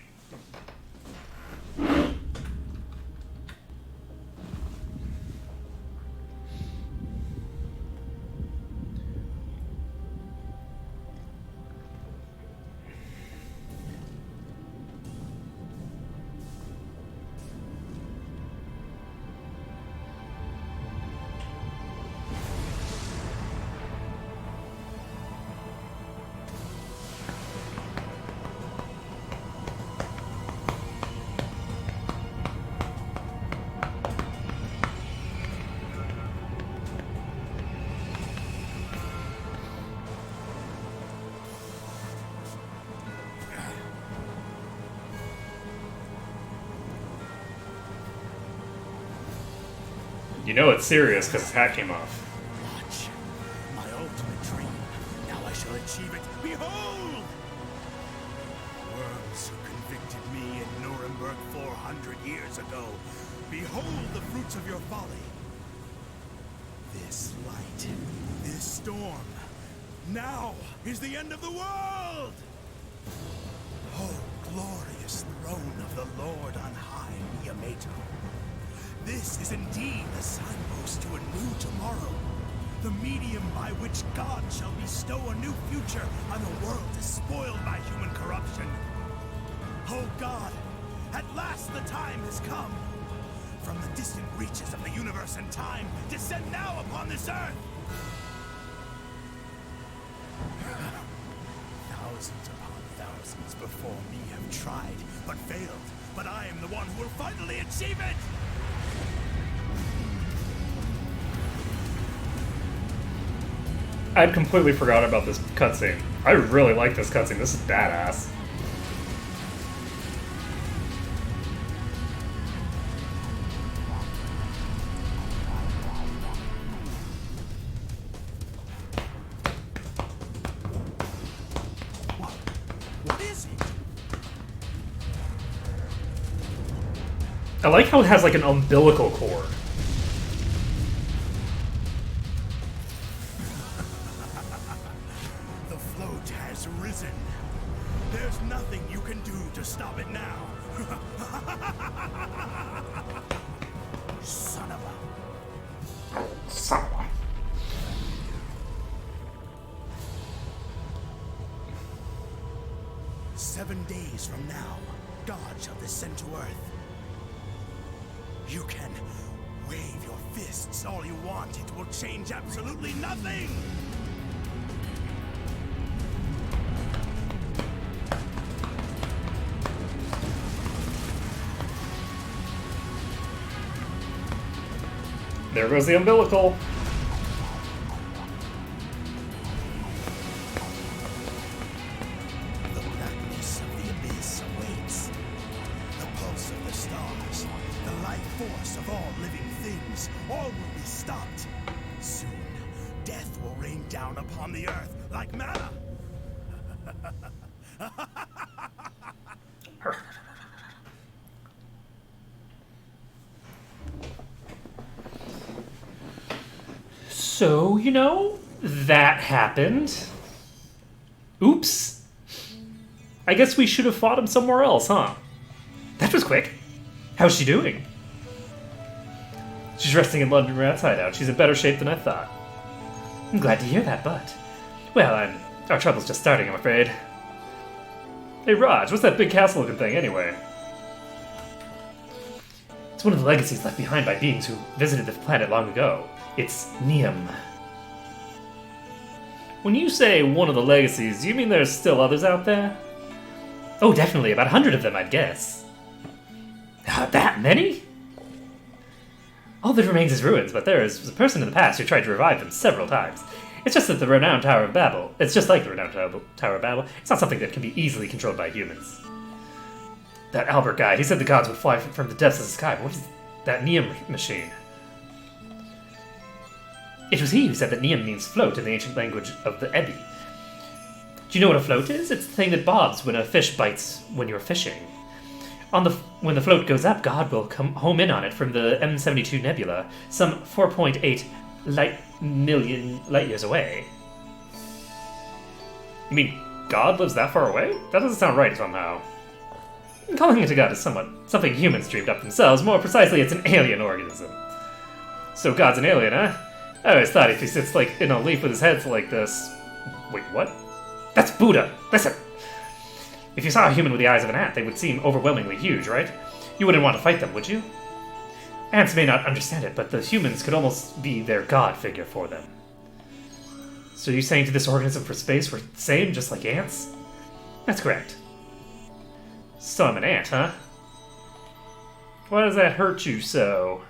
You know it's serious because his hat came off. Watch. My ultimate dream. Now I shall achieve it. Behold! Worms who convicted me in Nuremberg 400 years ago. Behold the fruits of your folly. This light, this storm, now is the end of the world! Oh, glorious throne of the Lord on high, Yamato. This is indeed the signpost to a new tomorrow. The medium by which God shall bestow a new future on a world despoiled by human corruption. Oh God, at last the time has come. From the distant reaches of the universe and time, descend now upon this earth! Thousands upon thousands before me have tried, but failed. But I am the one who will finally achieve it! I'd completely forgotten about this cutscene. I really like this cutscene. This is badass. What is it? I like how it has like an umbilical cord. The float has risen. There's nothing you can do to stop it now. Son of a... 7 days from now, God shall descend to earth. You can wave your fists all you want. It will change absolutely nothing! There goes the umbilical. The blackness of the abyss awaits. The pulse of the stars, the life force of all living things, all will be stopped. Soon, death will rain down upon the earth like manna. So, you know, that happened. Oops. I guess we should have fought him somewhere else, huh? That was quick. How's she doing? She's resting in London Rat's hideout. She's in better shape than I thought. I'm glad to hear that, but... Well, our trouble's just starting, I'm afraid. Hey, Raj, what's that big castle-looking thing, anyway? It's one of the legacies left behind by beings who visited the planet long ago. It's Neum. When you say one of the legacies, do you mean there's still others out there? Oh, definitely. About 100 of them, I'd guess. That many? All that remains is ruins, but there is a person in the past who tried to revive them several times. It's just that the renowned Tower of Babel. It's just like the renowned Tower of Babel. It's not something that can be easily controlled by humans. That Albert guy, he said the gods would fly from the depths of the sky. But what is that Neum machine? It was he who said that Neum means float in the ancient language of the Ebbe. Do you know what a float is? It's the thing that bobs when a fish bites when you're fishing. When the float goes up, God will come home in on it from the M72 nebula, some 4.8 million light years away. You mean God lives that far away? That doesn't sound right somehow. Calling it a god is something humans dreamed up themselves. More precisely, it's an alien organism. So God's an alien, huh? I always thought if he sits like in a leaf with his head like this... Wait, what? That's Buddha! Listen! If you saw a human with the eyes of an ant, they would seem overwhelmingly huge, right? You wouldn't want to fight them, would you? Ants may not understand it, but the humans could almost be their god figure for them. So you're saying to this organism for space we're the same, just like ants? That's correct. So I'm an ant, huh? Why does that hurt you so?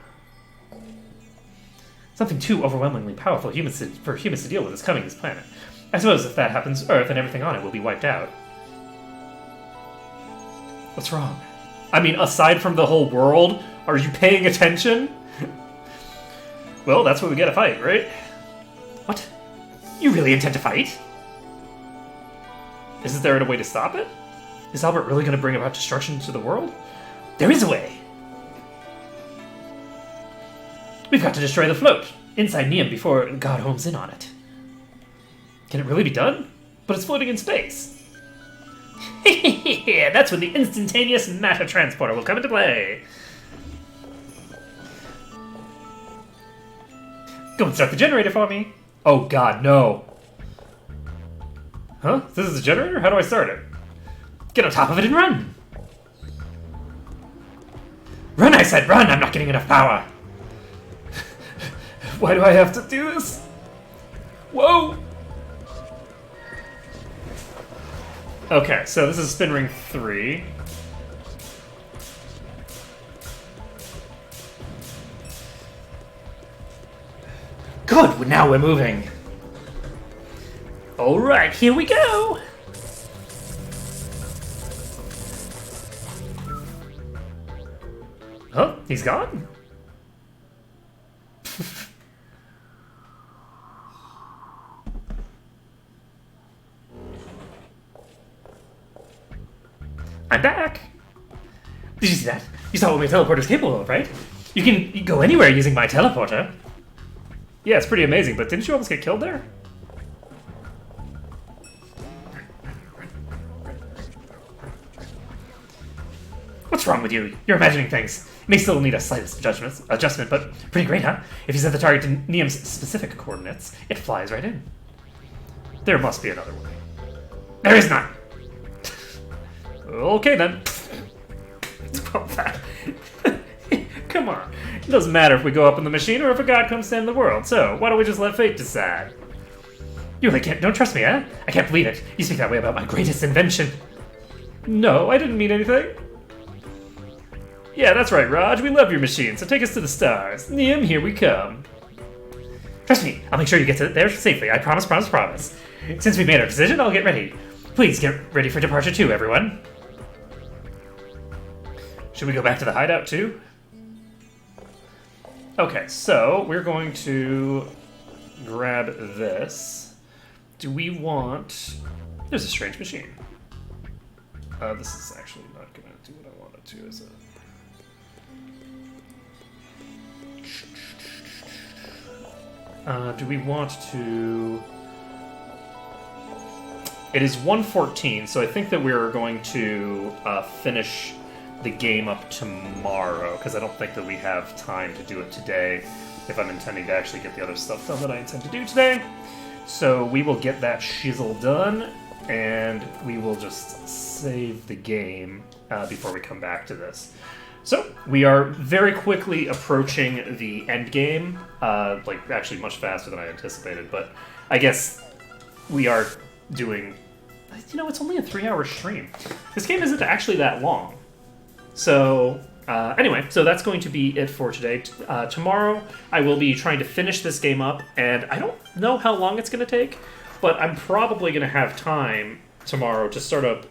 Something too overwhelmingly powerful for humans to deal with is coming to this planet. I suppose if that happens, Earth and everything on it will be wiped out. What's wrong? I mean, aside from the whole world, are you paying attention? Well, that's what we gotta fight, right? What? You really intend to fight? Isn't there a way to stop it? Is Albert really gonna bring about destruction to the world? There is a way! We've got to destroy the float inside Neum before God homes in on it. Can it really be done? But it's floating in space. That's when the instantaneous matter transporter will come into play. Go and start the generator for me. Oh god, no. Huh? This is a generator? How do I start it? Get on top of it and run. Run, I said, run! I'm not getting enough power. Why do I have to do this? Whoa! Okay, so this is spin ring 3. Good, now we're moving. Alright, here we go! Huh? He's gone? I'm back! Did you see that? You saw what my teleporter is capable of, right? You can go anywhere using my teleporter. Yeah, it's pretty amazing, but didn't you almost get killed there? What's wrong with you? You're imagining things. It may still need a slight adjustment, but pretty great, huh? If you set the target to Neum's specific coordinates, it flies right in. There must be another way. There is none! Okay then. Come on. It doesn't matter if we go up in the machine or if a god comes to end the world, so why don't we just let fate decide? You really don't trust me, huh? I can't believe it. You speak that way about my greatest invention. No, I didn't mean anything. Yeah, that's right, Raj. We love your machine, so take us to the stars. Neum, here we come. Trust me, I'll make sure you get there safely. I promise, promise, promise. Since we made our decision, I'll get ready. Please get ready for departure too, everyone. Should we go back to the hideout too? Okay, so we're going to grab this. Do we want... There's a strange machine. This is actually not going to do what I want it to, is it? Do we want to... It is 1:14, so I think that we're going to finish the game up tomorrow, because I don't think that we have time to do it today if I'm intending to actually get the other stuff done that I intend to do today. So we will get that shizzle done, and we will just save the game before we come back to this. So we are very quickly approaching the end game, like actually much faster than I anticipated, but I guess we are doing, you know, it's only a 3-hour stream. This game isn't actually that long. So, anyway, so that's going to be it for today. Tomorrow, I will be trying to finish this game up, and I don't know how long it's going to take, but I'm probably going to have time tomorrow to start up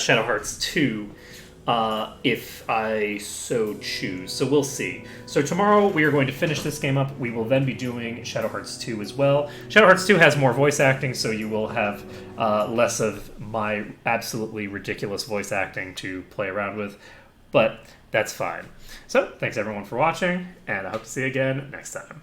Shadow Hearts 2, if I so choose. So we'll see. So tomorrow, we are going to finish this game up. We will then be doing Shadow Hearts 2 as well. Shadow Hearts 2 has more voice acting, so you will have less of my absolutely ridiculous voice acting to play around with, but that's fine. So, thanks everyone for watching, and I hope to see you again next time.